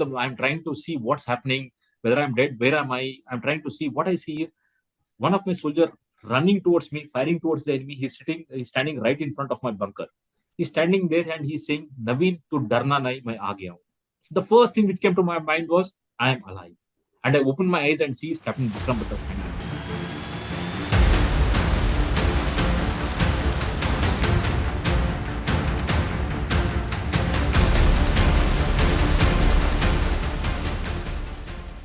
I'm trying to see what's happening, whether I'm dead, where am I? I'm trying to see. What I see is one of my soldier running towards me, firing towards the enemy. He's standing right in front of my bunker. He's standing there and he's saying, Naveen, tu darna nahi, main aa gaya hu. The first thing which came to my mind was, I am alive. And I opened my eyes and see Captain Vikram Batra standing.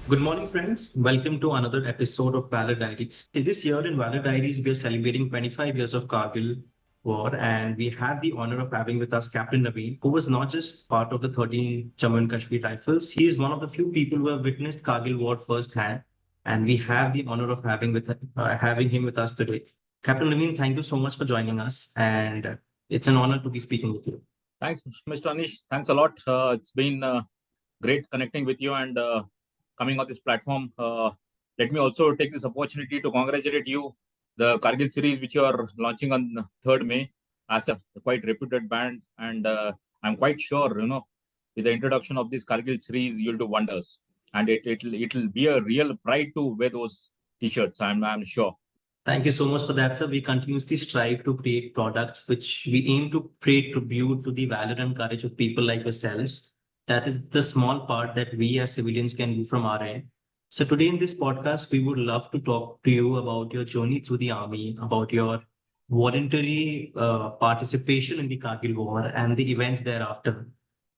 Good morning, friends. Welcome to another episode of Valor Diaries. This year in Valor Diaries, we are celebrating 25 years of Kargil War, and we have the honor of having with us Captain Naveen, who was not just part of the 13 Jammu and Kashmir Rifles. He is one of the few people who have witnessed Kargil War firsthand, and we have the honor of having him with us today. Captain Naveen, thank you so much for joining us, and it's an honor to be speaking with you. Thanks, Mr. Anish. Thanks a lot. It's been great connecting with you and coming on this platform. Let me also take this opportunity to congratulate you. The Kargil series, which you are launching on 3rd May, as a quite reputed band, and I'm quite sure, with the introduction of this Kargil series, you'll do wonders, and it'll be a real pride to wear those T-shirts. I'm sure. Thank you so much for that, sir. We continuously strive to create products which we aim to pay tribute to the valor and courage of people like yourselves. That is the small part that we as civilians can do from our end. So today in this podcast, we would love to talk to you about your journey through the army, about your voluntary participation in the Kargil War and the events thereafter.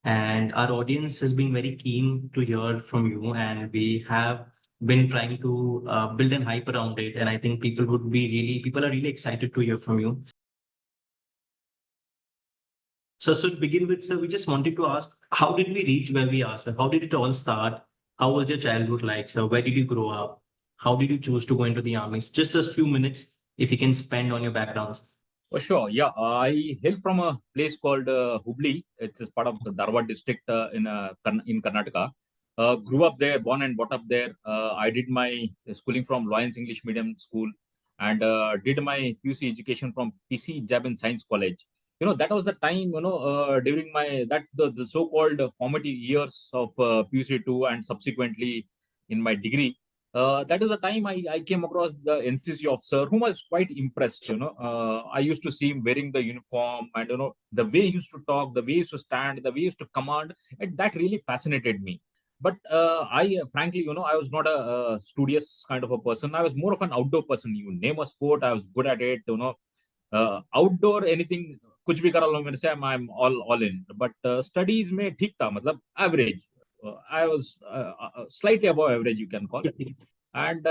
And our audience has been very keen to hear from you, and we have been trying to build an hype around it. And I think people are really excited to hear from you. So to begin with, sir, we just wanted to ask, how did we reach where we are, sir? How did it all start? How was your childhood like, sir? Where did you grow up? How did you choose to go into the army? Just a few minutes, if you can spend on your backgrounds. Oh, sure. Yeah, I hail from a place called Hubli. It's part of the Dharwad district in Karnataka. Grew up there, born and brought up there. I did my schooling from Loyance English Medium School and did my PUC education from PC Jabin Science College. That was the time, during the so-called formative years of PUC2 and subsequently in my degree. That is the time I came across the NCC officer whom I was quite impressed. I used to see him wearing the uniform and, the way he used to talk, the way he used to stand, the way he used to command, and that really fascinated me. But frankly, I was not a studious kind of a person. I was more of an outdoor person. You name a sport, I was good at it. Outdoor anything, कुछ भी करा लो मेरे से, I'm all in. But studies में ठीक था, मतलब average. I was slightly above average, you can call. And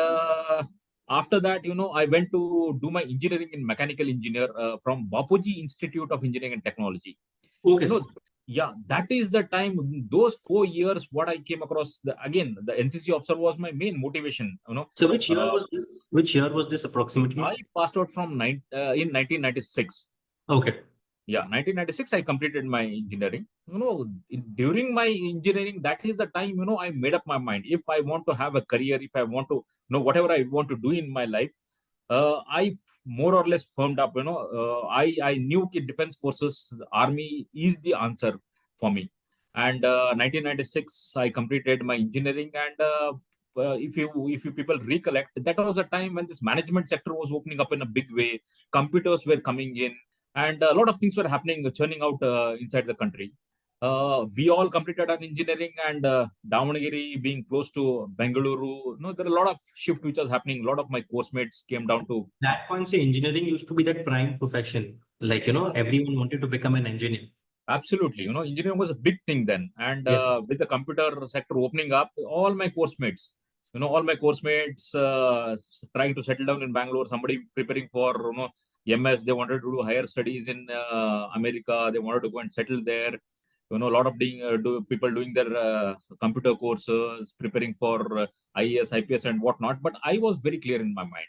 after that, I went to do my engineering in mechanical engineer from Bapuji Institute of Engineering and Technology. Okay. Yeah, that is the time. Those 4 years, what I came across, the NCC officer was my main motivation. So which year was this? Which year was this approximately? I passed out from in 1996. Okay. Yeah, 1996, I completed my engineering. During my engineering, that is the time, I made up my mind. If I want to have a career, if I want to know whatever I want to do in my life, I more or less firmed up. I knew that Defense Forces, Army is the answer for me. And 1996, I completed my engineering. And if you people recollect, that was a time when this management sector was opening up in a big way. Computers were coming in. And a lot of things were happening, churning out inside the country. We all completed our engineering, and Davanagere being close to Bengaluru, there are a lot of shift which was happening. A lot of my course mates came down to that point. Say engineering used to be that prime profession. Like, everyone wanted to become an engineer. Absolutely. Engineering was a big thing then. And with the computer sector opening up, all my course mates, trying to settle down in Bangalore, somebody preparing for, MS, they wanted to do higher studies in America. They wanted to go and settle there. A lot of people doing their computer courses, preparing for IAS, IPS, and whatnot. But I was very clear in my mind.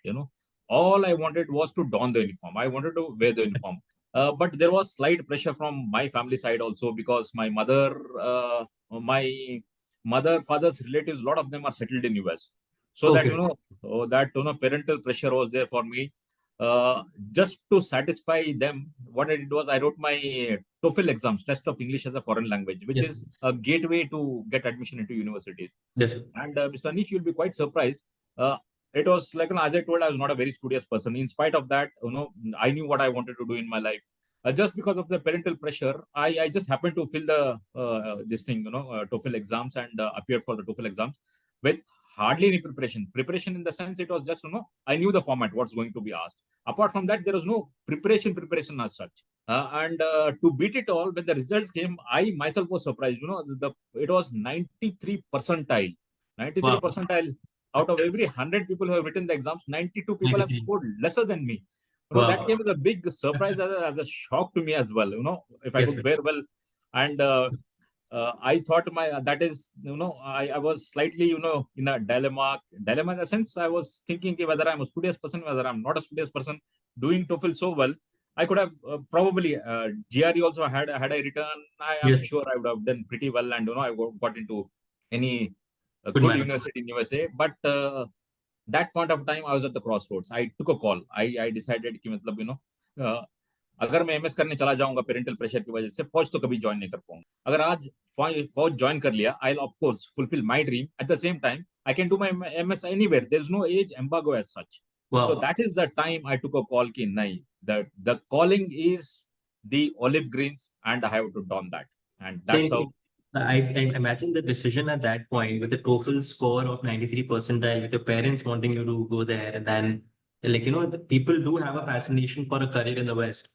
All I wanted was to don the uniform. I wanted to wear the uniform. But there was slight pressure from my family side also, because my father's relatives, a lot of them are settled in US. So Okay. that parental pressure was there for me. just to satisfy them, what I did was I wrote my TOEFL exams, test of English as a foreign language, which Yes. is a gateway to get admission into universities. Yes. And Mr. Anish, you'll be quite surprised. Uh, it was like, as I told, I was not a very studious person. In spite of that, I knew what I wanted to do in my life. Just because of the parental pressure, I just happened to fill the this thing, TOEFL exams and appeared for the TOEFL exams with hardly any preparation. Preparation in the sense it was just, I knew the format, what's going to be asked. Apart from that, there was no preparation as such. And to beat it all, when the results came, I myself was surprised. It was 93 percentile. 93 Wow. percentile out of every 100 people who have written the exams, 92 people have 93. scored lesser than me. That Wow. came as a big surprise, as a shock to me as well. If I Yes, could sir. fare well. And I thought that is, I was slightly, in a dilemma in the sense I was thinking whether I'm a studious person, whether I'm not a studious person, doing TOEFL so well. I could have probably GRE also had I returned. I am Yes. sure I would have done pretty well, and I got into any Good good man. university in USA. But that point of time, I was at the crossroads. I took a call. I decided कि मतलब अगर मैं MS करने चला जाऊंगा parental pressure की वजह से, फौज तो कभी ज्वाइन नहीं कर पाऊंगा. अगर आज फौज ज्वाइन कर लिया, I of course fulfil my dream. At the same time I can do my MS anywhere. There is no age embargo as such. So Wow. that is the time I took a call ki nahi, the calling is the olive greens and I have to don that. And that's Same how. thing. I imagine the decision at that point with the TOEFL score of 93 percentile, with your parents wanting you to go there, and then the people do have a fascination for a career in the West,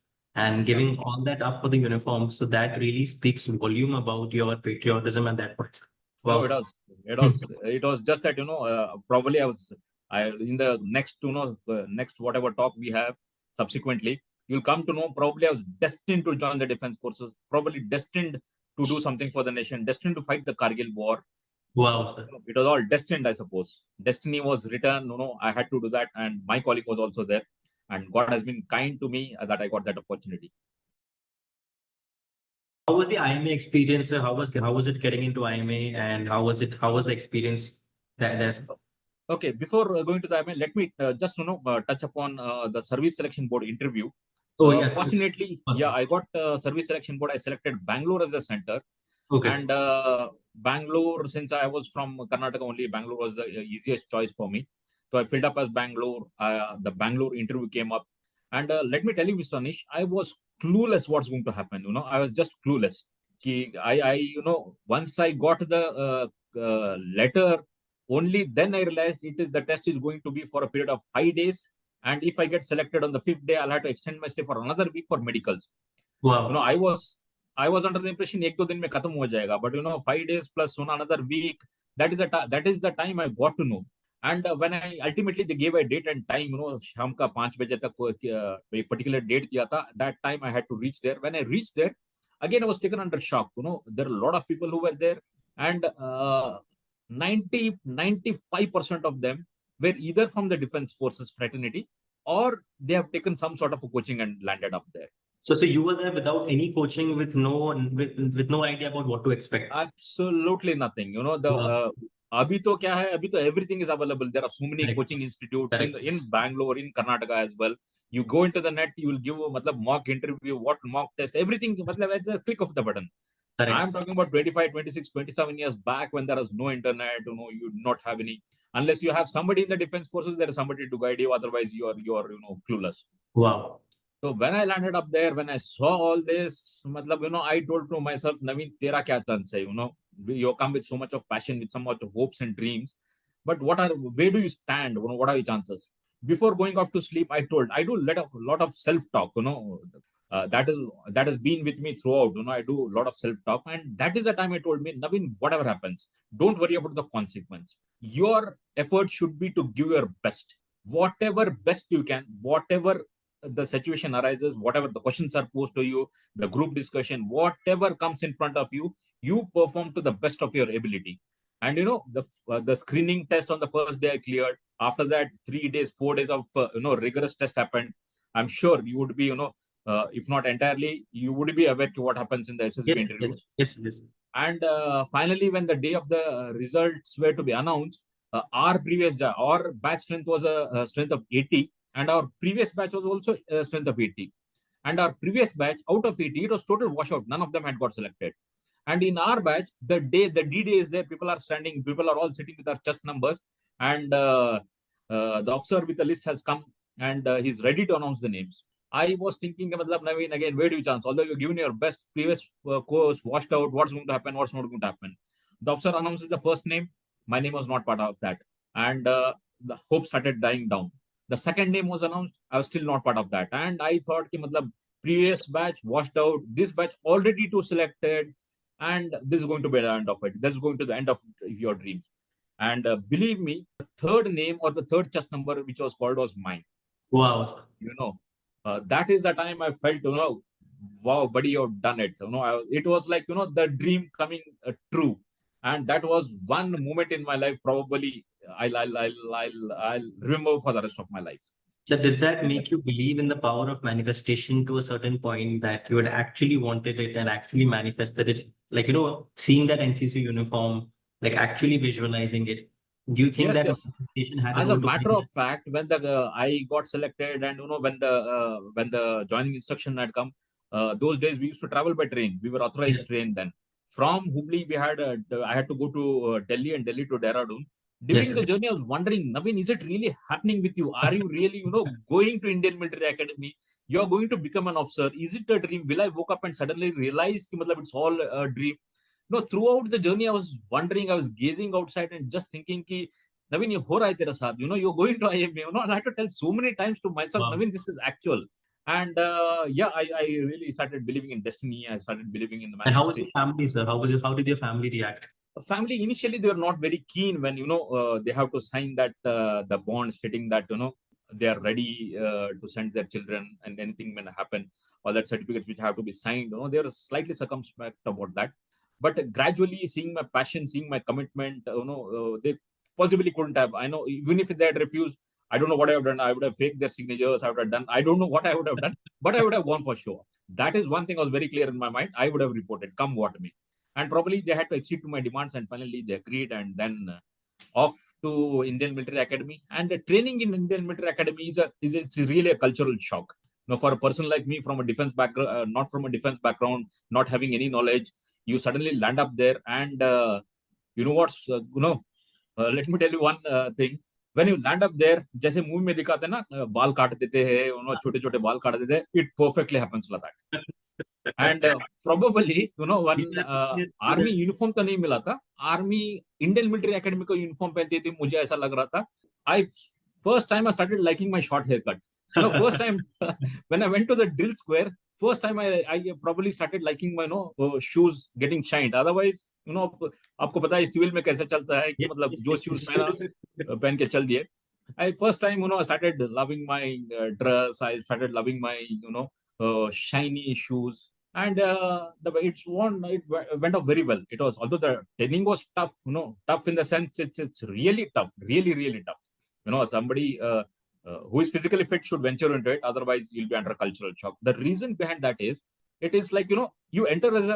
and Yeah. giving all that up for the uniform. So that really speaks volume about your patriotism at that point. No, Wow. it was just that, probably I in the next, next whatever talk we have subsequently, you'll come to know probably I was destined to join the defense forces, probably destined to do something for the nation, destined to fight the Kargil War. Wow, sir. It was all destined, I suppose. Destiny was written, I had to do that, and my colleague was also there, and God has been kind to me that I got that opportunity. How was the IMA experience, sir? How was it getting into IMA, and how was the experience that? Okay, before going to the IMA, let me just touch upon the service selection board interview. Oh yeah. Fortunately, yeah, I got service selection board. I selected Bangalore as a center. Okay. And Bangalore, since I was from Karnataka only, Bangalore was the easiest choice for me. So I filled up as Bangalore. The Bangalore interview came up. And let me tell you, Mr. Anish, I was clueless what's going to happen. I was just clueless. Once I got the letter, only then I realized the test is going to be for a period of 5 days. And if I get selected on the 5th day, I'll have to extend my stay for another week for medicals. Wow. I was under the impression एक दो दिन में खत्म हो जाएगा, but 5 days plus another week. That is the time I got to know. And when I ultimately they gave a date and time, शाम का 5 बजे तक a particular date दिया था. That time I had to reach there. When I reached there, again I was taken under shock. There are a lot of people who were there, and 95% of them were either from the defense forces fraternity or they have taken some sort of a coaching and landed up there. So you were there without any coaching, with no idea about what to expect. Absolutely nothing. Wow. Abhi to kya hai? Abhi to everything is available. There are so many Correct. coaching institutes Correct. in Bangalore, in Karnataka as well. You go into the net, you will give a mock interview, mock test, everything at the click of the button. Correct. I'm talking about 25, 26, 27 years back when there was no internet, you do not have any, unless you have somebody in the defense forces, there is somebody to guide you. Otherwise, you are clueless. Wow. So when I landed up there, when I saw all this, I told to myself, Naveen, tera kya chance hai? You come with so much of passion, with so much of hopes and dreams. But where do you stand? What are your chances? Before going off to sleep, I do a lot of self-talk, that has been with me throughout. I do a lot of self-talk. And that is the time I told me, Naveen, whatever happens, don't worry about the consequence. Your effort should be to give your best. Whatever best you can, whatever the situation arises, whatever the questions are posed to you, the group discussion, whatever comes in front of you, you perform to the best of your ability. And the screening test on the first day I cleared. After that, 3 days, 4 days of rigorous test happened. I'm sure you would be, if not entirely, you would be aware to what happens in the SSB Yes. interviews. Yes. And finally, when the day of the results were to be announced, our batch strength was a strength of 80. And our previous batch was also strength of 80. And our previous batch, out of 80, it was total washout. None of them had got selected. And in our batch, the D-Day is there, people are standing, people are all sitting with their chest numbers. And the officer with the list has come and he's ready to announce the names. I was thinking, Naveen, again, where do you chance? Although you're giving your best previous course, washed out, what's going to happen, what's not going to happen. The officer announces the first name. My name was not part of that. And the hope started dying down. The second name was announced. I was still not part of that. And I thought, previous batch washed out, this batch already too selected, and this is going to be the end of it. This is going to the end of your dreams. And believe me, the third name or the third chest number which was called was mine. Wow. That is the time I felt, wow, buddy, you've done it. It was like, the dream coming true. And that was one moment in my life, probably I'll remember for the rest of my life. So did that make you believe in the power of manifestation to a certain point that you had actually wanted it and actually manifested it? Like, seeing that NCC uniform, like actually visualizing it. Do you think that Yes. manifestation had As a a role to matter play? of fact, when I got selected, and when the joining instruction had come, those days we used to travel by train. We were authorized Yes. train then. From Hubli, I had to go to Delhi and Delhi to Dehradun. Yes. During the journey, I was wondering, Naveen, is it really happening with you? Are you really, going to Indian Military Academy? You're going to become an officer. Is it a dream? Will I woke up and suddenly realize that it's all a dream? No, throughout the journey, I was wondering, I was gazing outside and just thinking, Naveen, you ho raha hai tera saath. You're going to IMA. And I had to tell so many times to myself, Wow. Naveen, this is actual. And I really started believing in destiny. I started believing in the And how was your manifestation. family, sir? How did your family react? Family initially they were not very keen when they have to sign that the bond stating that they are ready to send their children and anything may happen, all that certificates which have to be signed. They are slightly circumspect about that. But gradually seeing my passion, seeing my commitment, they possibly couldn't have. I know even if they had refused, I don't know what I would have done. I would have faked their signatures. I would have done. I don't know what I would have done, but I would have gone for sure. That is one thing was very clear in my mind. I would have reported, come what may. And probably they had to accede to my demands, and finally they agreed. And then off to Indian Military Academy. And training in Indian Military Academy it's really a cultural shock. For a person like me from a defense background, not from a defense background, not having any knowledge, you suddenly land up there. And you know what's let me tell you one thing. When you land up there, जैसे movie में दिखाते हैं ना, बाल काट देते हैं, छोटे छोटे बाल काट देते हैं, it perfectly happens like that. And probably one army uniform तो नहीं मिला था. आर्मी इंडियन मिलिट्री एकेडमी को यूनिफॉर्म पहनती थी, मुझे ऐसा लग रहा था. आई first time I started liking my short haircut. First time when I went to the drill square, first time I probably started liking my shoes getting shined. Otherwise, आपको पता है सिविल में कैसे चलता है कि मतलब जो शूज पहन के चल दिए. I first time I started loving my dress. I started loving my shiny shoes. And it went off very well. It was, although the training was tough, tough in the sense it's really tough, really really tough. Somebody who is physically fit should venture into it. Otherwise, you'll be under cultural shock. The reason behind that is, it is like you enter as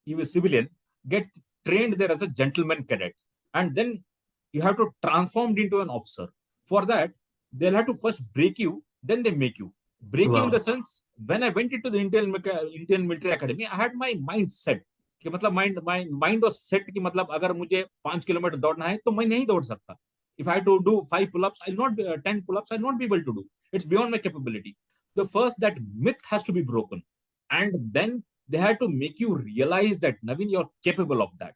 you a civilian, get trained there as a gentleman cadet, and then you have to transform into an officer. For that, they'll have to first break you, then they make you. Breaking in the sense, when I went into the Indian Military Academy, I had my mind set. कि मतलब my mind was set कि मतलब अगर मुझे 5 kilometre दौड़ना है तो मैं नहीं दौड़ सकता. If I had to do 5 pull-ups, I'll not be 10 pull-ups, I'll not be able to do. It's beyond my capability. The first, that myth has to be broken, and then they had to make you realize that Naveen, you're capable of that,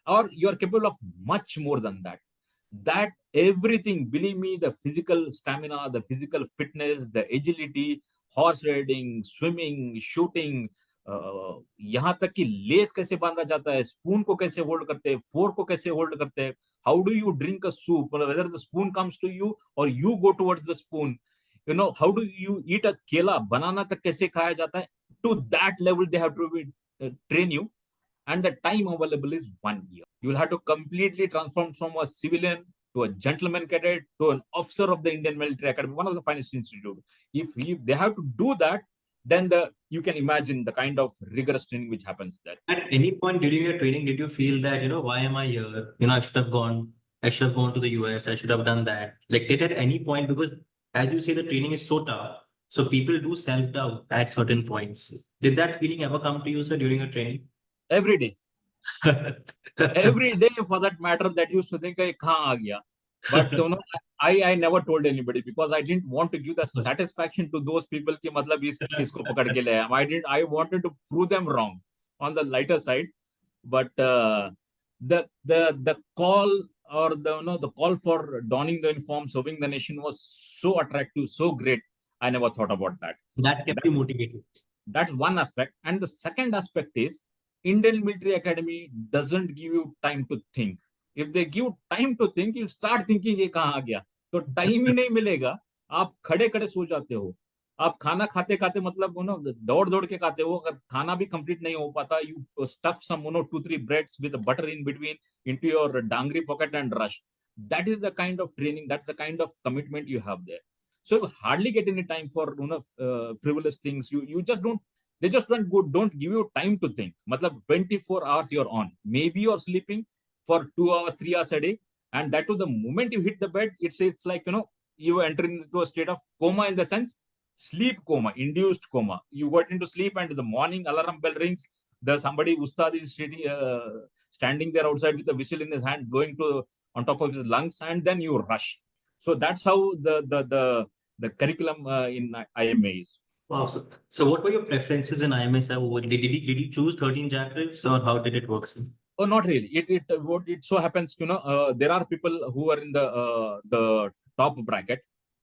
or you're capable of much more than that. That everything, believe me, the physical stamina, the physical fitness, the agility, horse riding, swimming, shooting, यहाँ तक कि less कैसे बांधा जाता है, spoon को कैसे hold करते हैं, फोर्क को कैसे होल्ड करते हैं, how do you drink a soup, whether the spoon comes to you और you go towards the spoon, how do you eat a केला, बनाना तक कैसे खाया जाता है. To that level, they have to train you, and the time available is 1 year. You will have to completely transform from a civilian to a gentleman cadet to an officer of the Indian Military Academy, one of the finest institutes. If they have to do that, then you can imagine the kind of rigorous training which happens there. At any point during your training, did you feel that, why am I here? I should have gone to the US, I should have done that. Like, did at any point, because as you say, the training is so tough. So people do self-doubt at certain points. Did that feeling ever come to you, sir, during a training? Every day. Every day for that matter, that used to think, kahan aa gaya? But I never told anybody because I didn't want to give the satisfaction to those people ki matlab isko pakad ke le I wanted to prove them wrong on the lighter side. But the call or the call for donning the uniform, serving the nation was so attractive, so great. I never thought about that. That kept you motivated. That's one aspect. And the second aspect is Indian Military Academy doesn't give you time to think. If they give time to think, you'll start thinking ये कहाँ आ गया. तो time ही नहीं मिलेगा. आप खड़े खड़े सो जाते हो. आप खाना खाते खाते मतलब दौड़ दौड़ के खाते हो. अगर खाना भी कंप्लीट नहीं हो पाता, you stuff some 2-3 breads with butter in between into your dangri pocket and rush. That is the kind of training. That's the kind of commitment you have there. So you hardly get any time for frivolous things. You just don't. They just don't give you time to think. Matlab 24 hours you're on. Maybe you're sleeping for 2 hours, 3 hours a day, and that was the moment you hit the bed. It's like you enter into a state of coma, in the sense sleep coma, induced coma. You got into sleep, and the morning alarm bell rings. Somebody ustad is standing there outside with a whistle in his hand, blowing to on top of his lungs, and then you rush. So that's how the curriculum in IMA is. Wow. So what were your preferences in IMA, sir? Did you choose 13 jackraves, or how did it work, sir? Oh, not really. It so happens, there are people who are in the top bracket.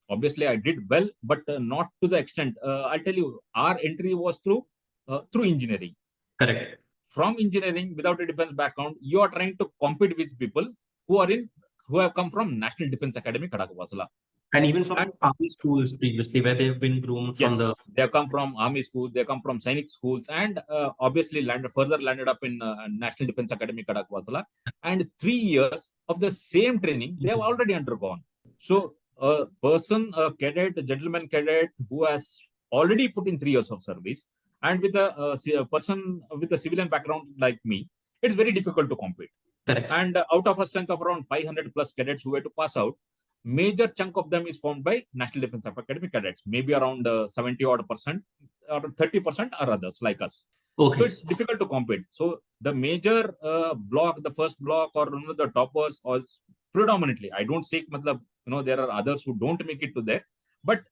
Obviously, I did well, but not to the extent. I'll tell you, our entry was through engineering. Correct. From engineering, without a defense background, you are trying to compete with people who have come from National Defense Academy, Kadakapasala. And even from army schools previously, where they've been groomed from the. They have come from army schools, they come from Sainik schools, and obviously landed up in National Defense Academy, Kadakapasala. And 3 years of the same training they have already undergone. So a cadet, a gentleman cadet who has already put in 3 years of service, and with a person with a civilian background like me, it's very difficult to compete. Correct. And out of a strength of around 500 plus cadets who were to pass out, major chunk of them is formed by National Defense Academy cadets, maybe around 70 odd percent or 30% are others like us. Okay. So it's difficult to compete. So the major block, the first block, or the toppers was predominantly, I don't say there are others who don't make it to there, but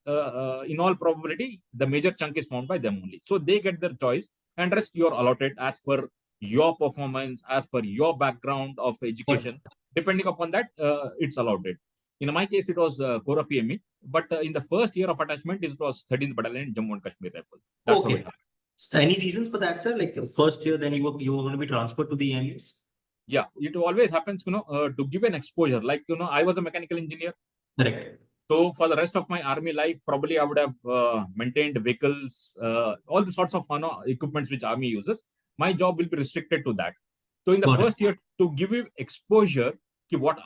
in all probability, the major chunk is formed by them only. So they get their choice, and rest you're allotted as per your performance, as per your background of education. Depending upon that, it's allotted. In my case, it was Corps of EME, but in the first year of attachment, it was 13th Battalion, Jammu and Kashmir Rifle. That's how it happened. So any reasons for that, sir? Like first year, then you were going to be transferred to the EMEs? Yeah, it always happens, to give an exposure. Like, I was a mechanical engineer. Correct. So for the rest of my army life, probably I would have maintained vehicles, all the sorts of equipments which army uses. My job will be restricted to that. So in the first year, to give you exposure to what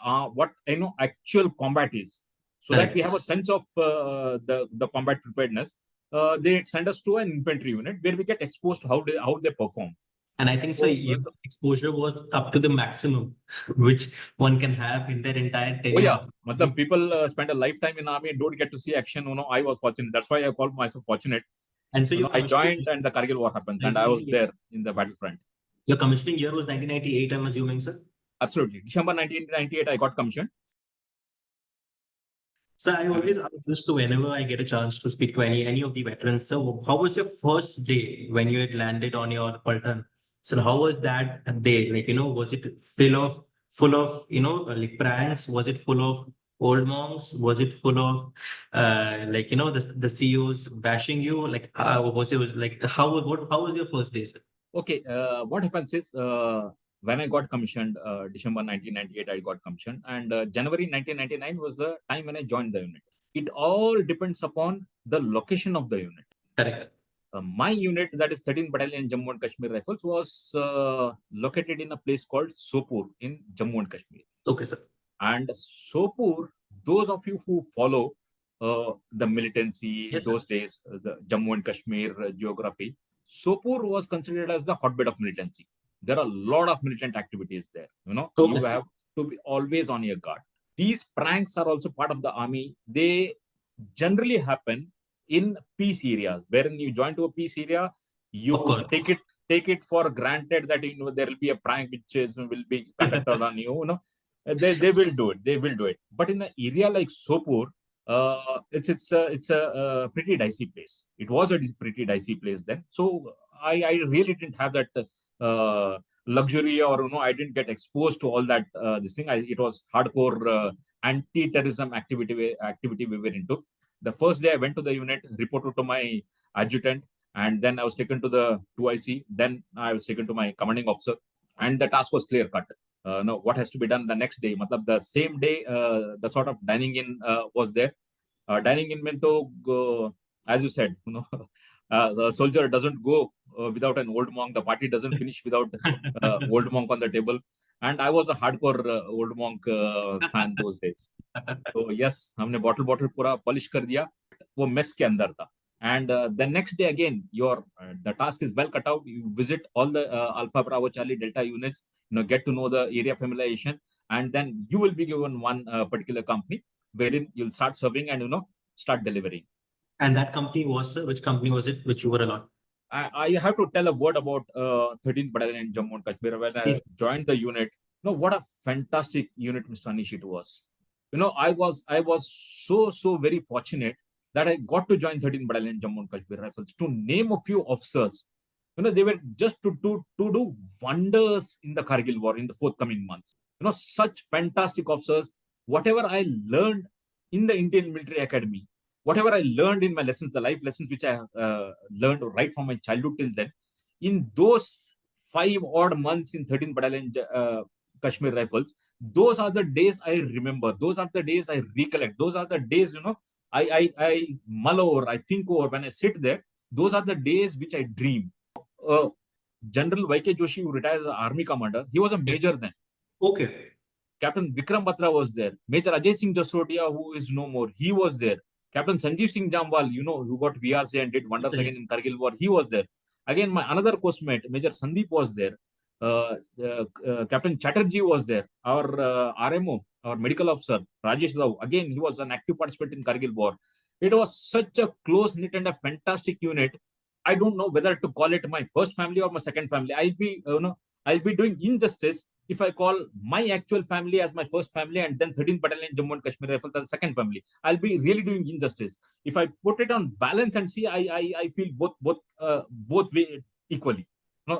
actual combat is, so that we have a sense of the combat preparedness, they send us to an infantry unit where we get exposed to how they perform. And I think so your exposure was up to the maximum which one can have in their entire tenure. Oh yeah, people spend a lifetime in army and don't get to see action. I was fortunate. That's why I call myself fortunate. And so I joined and the Kargil War happens, and I was there in the battlefront. Your commissioning year was 1998, I'm assuming, sir? Absolutely. December 1998, I got commissioned. So I always ask this to whenever I get a chance to speak to any of the veterans. So how was your first day when you had landed on your Paltan? So how was that day? Like, was it full of, like pranks? Was it full of old monks? Was it full of, the CEOs bashing you? Like, was it like, how was your first day, sir? Okay. What happens is, when I got commissioned, December 1998, I got commissioned, and January 1999 was the time when I joined the unit. It all depends upon the location of the unit. Correct. My unit, that is 13th Battalion Jammu and Kashmir Rifles, was located in a place called Sopur in Jammu and Kashmir. Okay, sir. And Sopur, those of you who follow the militancy, yes, those days, the Jammu and Kashmir geography, Sopur was considered as the hotbed of militancy. There are a lot of militant activities there. You have to be always on your guard. These pranks are also part of the army. They generally happen in peace areas. Wherein you join to a peace area, you take it for granted that there will be a prank which will be conducted on you. They will do it. They will do it. But in an area like Sopur, it's a pretty dicey place. It was a pretty dicey place then. So I really didn't have that luxury, or I didn't get exposed to all that this thing. It was hardcore anti-terrorism activity we were into. The first day I went to the unit, reported to my adjutant, and then I was taken to the 2IC. Then I was taken to my commanding officer, and the task was clear cut. No, what has to be done the next day? Matlab, the same day, the sort of dining in was there. Dining in meant to, as you said, the soldier doesn't go without an old monk. The party doesn't finish without old monk on the table. And I was a hardcore old monk fan those days. तो yes हमने bottle bottle पूरा polish कर दिया, वो mess के अंदर था. And the next day again, the task is well cut out. You visit all the Alpha, Bravo, Charlie, Delta units. Get to know the area familiarization, and then you will be given one particular company wherein you'll start serving and start delivering. And that company was, which company was it, which you were along? I have to tell a word about 13th Battalion in Jammu and Kashmir. When I joined the unit, what a fantastic unit, Mr. Anish, it was. I was so very fortunate that I got to join 13th Battalion Jammu and Kashmir Rifles. To name a few officers, they were just to do wonders in the Kargil War in the forthcoming months. Such fantastic officers. Whatever I learned in the Indian Military Academy, whatever I learned in my lessons, the life lessons which I learned right from my childhood till then, in those 5 odd months in 13th Battalion Kashmir Rifles, those are the days I remember. Those are the days I recollect. Those are the days, I mull over, I think over when I sit there. Those are the days which I dream. General Y.K. Joshi, who retired as an army commander, he was a major then. Okay. Captain Vikram Batra was there. Major Ajay Singh Jasodia, who is no more, he was there. Captain Sanjeev Singh Jamwal, who got VRC and did wonders again in Kargil War, he was there. Again, my another postmate, Major Sandeep, was there. Captain Chatterjee was there. Our RMO, our medical officer, Rajesh Rao, again, he was an active participant in Kargil War. It was such a close-knit and a fantastic unit. I don't know whether to call it my first family or my second family. I'll be doing injustice if I call my actual family as my first family and then 13th Battalion Jammu and Kashmir Rifles as a second family. I'll be really doing injustice. If I put it on balance and see, I feel both way equally.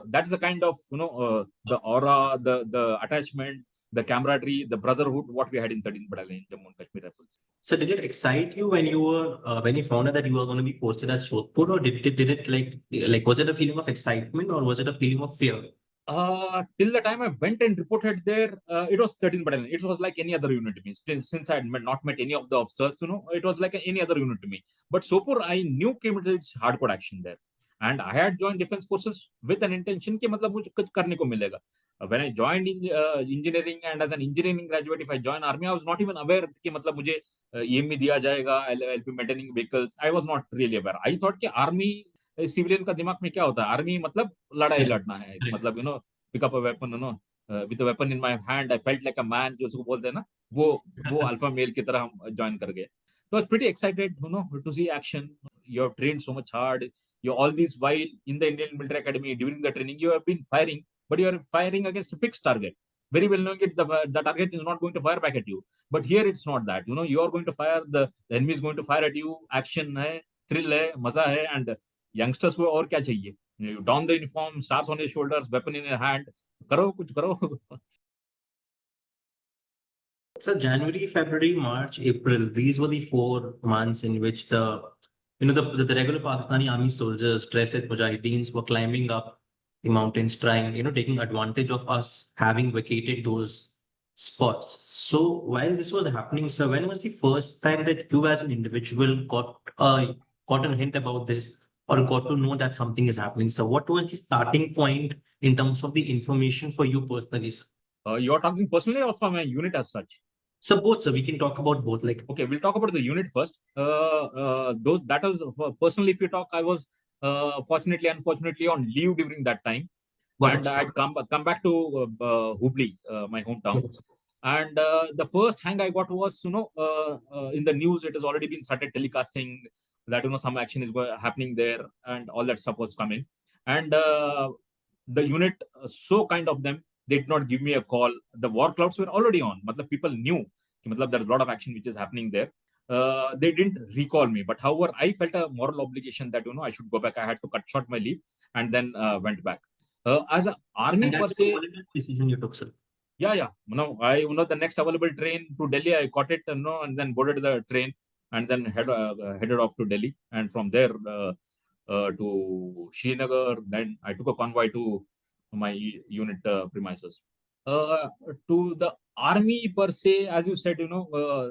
That's the kind of the aura, the attachment, the camaraderie, the brotherhood what we had in 13th Battalion Jammu and Kashmir Rifles. So did it excite you when you were when you found out that you were going to be posted at Shodhpur, or did it like was it a feeling of excitement or was it a feeling of fear? Till the time I went and reported there, it was 13th Battalion. It was like any other unit to me. Since I had not met any of the officers, it was like any other unit to me. But Sopur, I knew it's hardcore action there. And I had joined Defense Forces with an intention कि मतलब मुझे कुछ करने को मिलेगा. When I joined engineering and as an engineering graduate, if I join army, I was not even aware कि मतलब मुझे EME दिया जाएगा, I'll be maintaining vehicles. I was not really aware. I thought कि army सिविलियन का दिमाग में क्या होता है, आर्मी मतलब लड़ाई लड़ना है, मतलब pick up a weapon, with a weapon in my hand, I felt like a man, जो उसको बोलते हैं ना, वो अल्फा मेल की तरह हम ज्वाइन कर गए. So I was pretty excited, to see action. You have trained so much hard. You all these while in the Indian Military Academy during the training, you have been firing, but you are firing against a fixed target. Very well knowing it, the target is not going to fire back at you. But here it's not that. You are going to fire, the enemy is going to fire at you. Action hai, thrill hai, maza hai, and youngsters को और क्या चाहिए? You don the uniform, stars on your shoulders, weapon in your hand. करो कुछ करो. So January, February, March, April, these were the 4 months in which the regular Pakistani army soldiers dressed as Mujahideens were climbing up the mountains, trying, taking advantage of us having vacated those spots. So while this was happening, sir, when was the first time that you as an individual got a hint about this or got to know that something is happening? So what was the starting point in terms of the information for you personally, sir? You're talking personally or from a unit as such? So both, sir. We can talk about both. Okay, we'll talk about the unit first. That was personally. If you talk, I was fortunately, unfortunately, on leave during that time, and I'd come back to Hubli, my hometown. And the first hang I got was, in the news, it has already been started telecasting that, some action is happening there, and all that stuff was coming. And the unit, so kind of them, they did not give me a call. The war clouds were already on. Matlab, people knew that there's a lot of action which is happening there. They didn't recall me, but however, I felt a moral obligation that, I should go back. I had to cut short my leave and then went back. As an army And per that's a se, voluntary decision you took, sir. yeah. The next available train to Delhi, I caught it, and then boarded the train and then headed off to Delhi. And from there to Srinagar, then I took a convoy to my unit premises. Uh, to the army per se, as you said,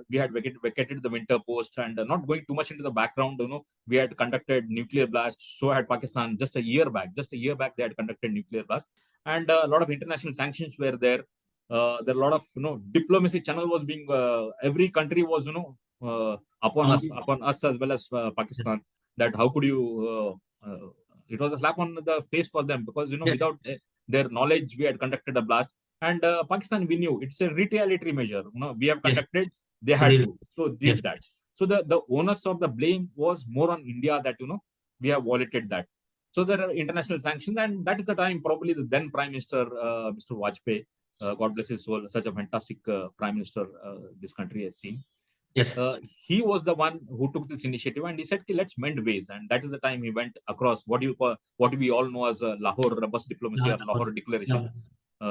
we had vacated the winter post, and not going too much into the background, we had conducted nuclear blasts. So had Pakistan just a year back. Just a year back, they had conducted nuclear blasts, and a lot of international sanctions were there. There are a lot of diplomacy channel was being every country was upon us as well as Pakistan, that how could you it was a slap on the face for them, because Yes. without their knowledge we had conducted a blast. And Pakistan, we knew it's a retaliatory measure, we have Yes. conducted, they So had they, to, so yes. did that. So the onus of the blame was more on India, that we have violated that. So there are international sanctions, and that is the time probably the then Prime Minister, Mr. Vajpayee, God bless his soul, such a fantastic Prime Minister this country has seen. Yes. He was the one who took this initiative, and he said, let's mend ways. And that is the time he went across what we all know as Lahore bus diplomacy or Lahore declaration.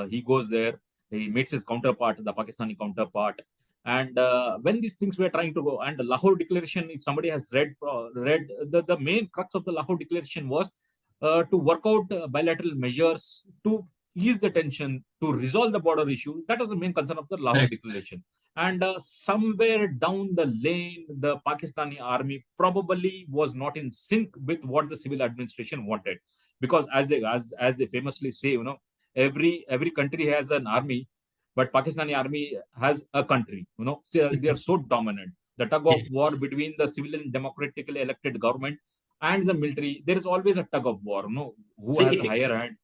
He goes there, he meets his counterpart, the Pakistani counterpart. And when these things were trying to go, and the Lahore declaration, if somebody has read the main crux of the Lahore declaration was to work out bilateral measures to ease the tension, to resolve the border issue. That was the main concern of the Lahore Correct. declaration. And somewhere down the lane, the Pakistani army probably was not in sync with what the civil administration wanted, because as they famously say, every country has an army, but Pakistani army has a country. So they are so dominant. The tug of Yes. war between the civilian democratically elected government and the military, there is always a tug of war. Who So has a it, higher hand?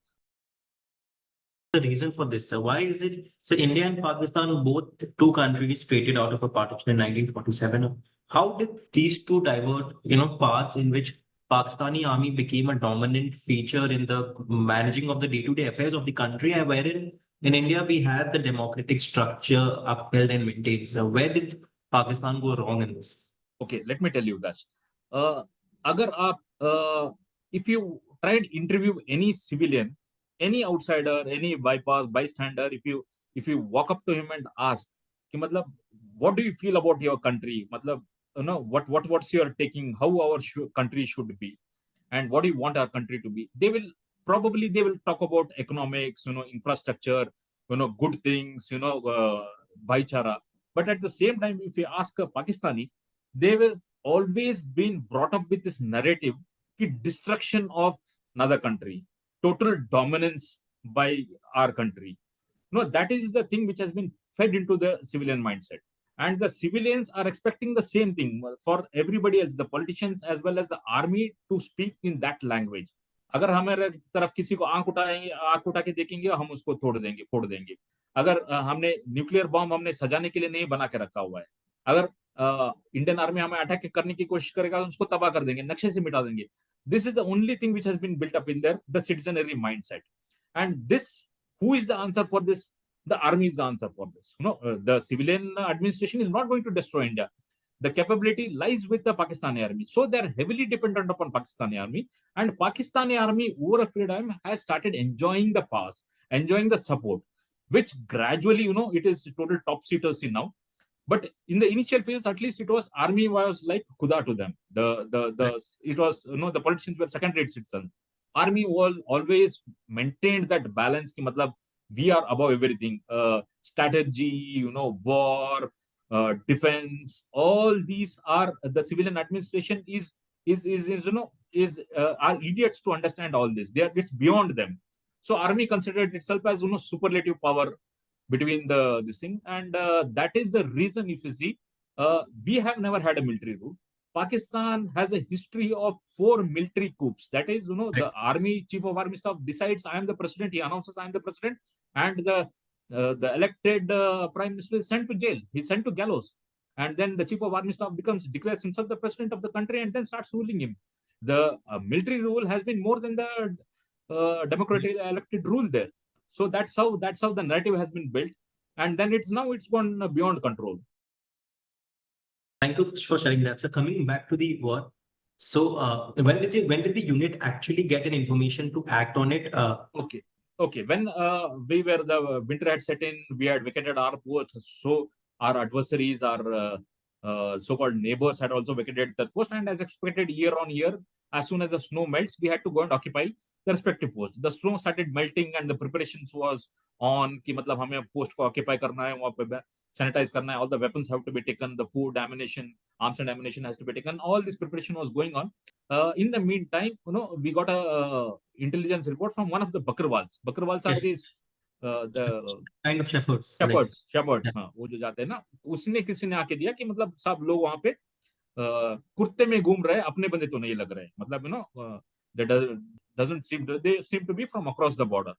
the reason for this, sir? Why is it? So India and Pakistan, both two countries traded out of a partition in 1947. How did these two divert, paths in which Pakistani army became a dominant feature in the managing of the day-to-day affairs of the country, and wherein in India we had the democratic structure upheld and maintained. So where did Pakistan go wrong in this? Okay, let me tell you that. Uh, agar aap, if you try and interview any civilian, any outsider, any bystander, if you walk up to him and ask, कि मतलब, what do you feel about your country? मतलब, what's your taking? How our country should be, and what do you want our country to be? They will talk about economics, infrastructure, good things, bhaichara. But at the same time, if you ask a Pakistani, they were always been brought up with this narrative, destruction of another country, total dominance by our country. That is the thing which has been fed into the civilian mindset. And the civilians are expecting the same thing for everybody else, the politicians as well as the army, to speak in that language. अगर हमारे तरफ किसी को आंख उठा के देखेंगे, हम उसको तोड़ देंगे, फोड़ देंगे. अगर हमने न्यूक्लियर बॉम्ब हमने सजाने के लिए नहीं बना के रखा हुआ है, अगर इंडियन आर्मी हमें अटैक करने की कोशिश करेगा, तो उसको तबाह कर देंगे, नक्शे से मिटा देंगे. This is the only thing which has been built up in there, the citizenry mindset. And this, who is the answer for this? The army is the answer for this. The civilian administration is not going to destroy India. The capability lies with the Pakistani army. So they're heavily dependent upon Pakistani army. And Pakistani army, over a period of time, has started enjoying the powers, enjoying the support, which gradually, it is total topsy-turvy now. But in the initial phase, at least it was army was like Khuda to them. It was, the politicians were second-rate citizens. Army always maintained that balance. Ki, matlab, we are above everything. Strategy, war, defense. All these are the civilian administration are idiots to understand all this. It's beyond them. So army considered itself as superlative power between this thing, and that is the reason. If you see, we have never had a military rule. Pakistan has a history of 4 military coups. That is, the army chief of army staff decides, I am the president. He announces, I am the president, and the the elected prime minister is sent to jail. He's sent to gallows. And then the chief of army staff declares himself the president of the country and then starts ruling him. The military rule has been more than the democratically elected rule there. So that's how the narrative has been built. And then it's gone beyond control. Thank you for sharing that. So coming back to the war, so when did the unit actually get an information to act on it? Okay. When the winter had set in, we had vacated our post. So our adversaries, our so-called neighbors, had also vacated their post. And as expected, year on year, as soon as the snow melts, we had to go and occupy the respective posts. The snow started melting, and the preparations was on. कि मतलब हमें post को occupy करना है, वहाँ पे sanitize करना है. All the weapons have to be taken. The food, ammunition, arms and ammunition has to be taken. All this preparation was going on. In the meantime, we got a intelligence report from one of the Bakrwals. Bakrwals are these the kind of shepherds. shepherds. हाँ, वो जो जाते हैं ना, उसने किसी ने आके दिया कि मतलब सब लोग वहाँ पे कुर्ते में घूम रहे हैं, अपने बंदे तो नहीं लग रहे, मतलब that doesn't seem to, they seem to be from across the border.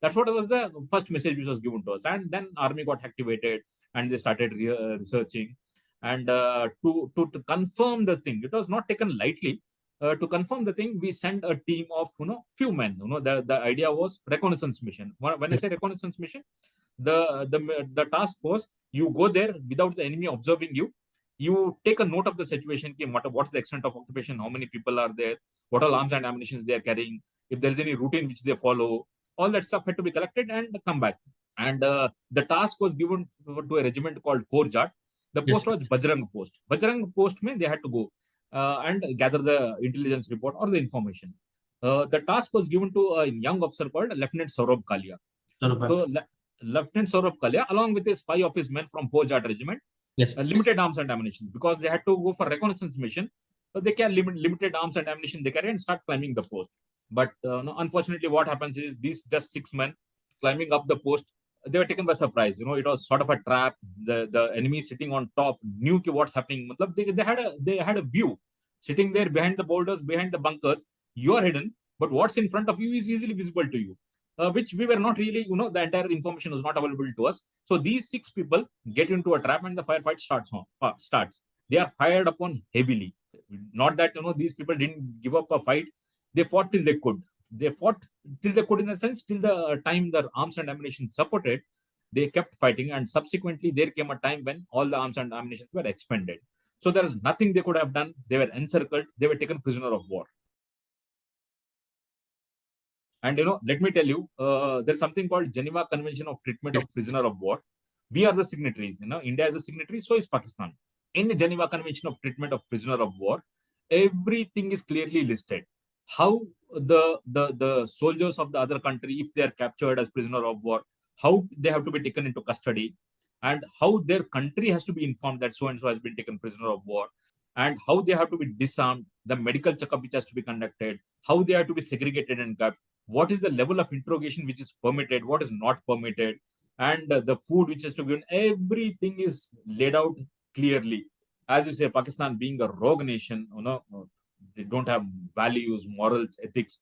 That's what was the first message which was given to us, and then army got activated and they started researching, and to confirm this thing, it was not taken lightly. To confirm the thing, we sent a team of few men. The idea was reconnaissance mission. When I say reconnaissance mission, the task was you go there without the enemy observing you. You take a note of the situation. What's the extent of occupation? How many people are there? What all arms and ammunition they are carrying? If there is any routine which they follow, all that stuff had to be collected and come back. And the task was given to a regiment called 4 Jat. The post was Bajrang Post. Bajrang Post means they had to go and gather the intelligence report or the information. The task was given to a young officer called Lieutenant Saurabh Kalia. So Lieutenant Saurabh Kalia, along with his 5 of his men from 4 Jat regiment, limited arms and ammunition, because they had to go for reconnaissance mission. They can limited arms and ammunition they carry and start climbing the post. But unfortunately, what happens is these just 6 men climbing up the post, they were taken by surprise. It was sort of a trap. The enemy sitting on top knew what's happening. They had a view sitting there behind the boulders, behind the bunkers. You are hidden, but what's in front of you is easily visible to you. Which we were not really, the entire information was not available to us. So these 6 people get into a trap and the firefight starts. They are fired upon heavily. Not that, these people didn't give up a fight. They fought till they could. They fought till they could, in a sense, till the time their arms and ammunition supported. They kept fighting, and subsequently there came a time when all the arms and ammunition were expended. So there is nothing they could have done. They were encircled. They were taken prisoner of war. And let me tell you, there's something called Geneva Convention of Treatment of Prisoner of War. We are the signatories. India is a signatory, so is Pakistan. In the Geneva Convention of Treatment of Prisoner of War, everything is clearly listed. How the soldiers of the other country, if they are captured as prisoner of war, how they have to be taken into custody, and how their country has to be informed that so and so has been taken prisoner of war, and how they have to be disarmed, the medical checkup which has to be conducted, how they have to be segregated and kept, what is the level of interrogation which is permitted, what is not permitted, and the food which has to be given. Everything is laid out clearly. As you say, Pakistan being a rogue nation, they don't have values, morals, ethics.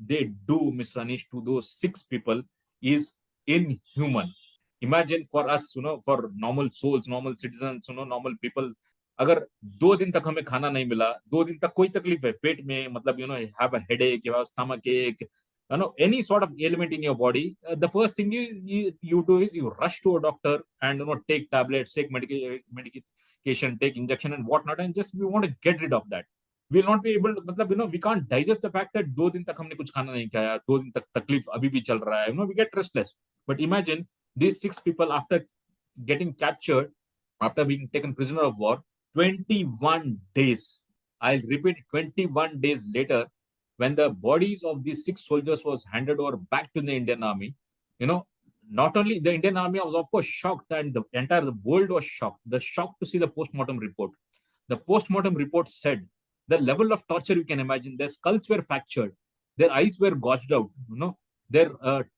They do, Mr. Anish, to those 6 people is inhuman. Imagine for us, for normal souls, normal citizens, normal people, अगर 2 दिन तक हमें खाना नहीं मिला, 2 दिन तक कोई तकलीफ है पेट में, मतलब have a headache, you have stomach ache, any sort of ailment in your body, the first thing you do is you rush to a doctor and take tablets, take medication, take injection and whatnot, and just we want to get rid of that. We will not be able to, मतलब we can't digest the fact that 2 दिन तक हमने कुछ खाना नहीं खाया, 2 दिन तक तकलीफ अभी भी चल रहा है, we get restless. But imagine these 6 people, after getting captured, after being taken prisoner of war, 21 days, I'll repeat, 21 days later, when the bodies of these 6 soldiers was handed over back to the Indian army, not only the Indian army was of course shocked, and the entire world was shocked. The shock to see the post-mortem report. The post-mortem report said the level of torture you can imagine. Their skulls were fractured, their eyes were gouged out, their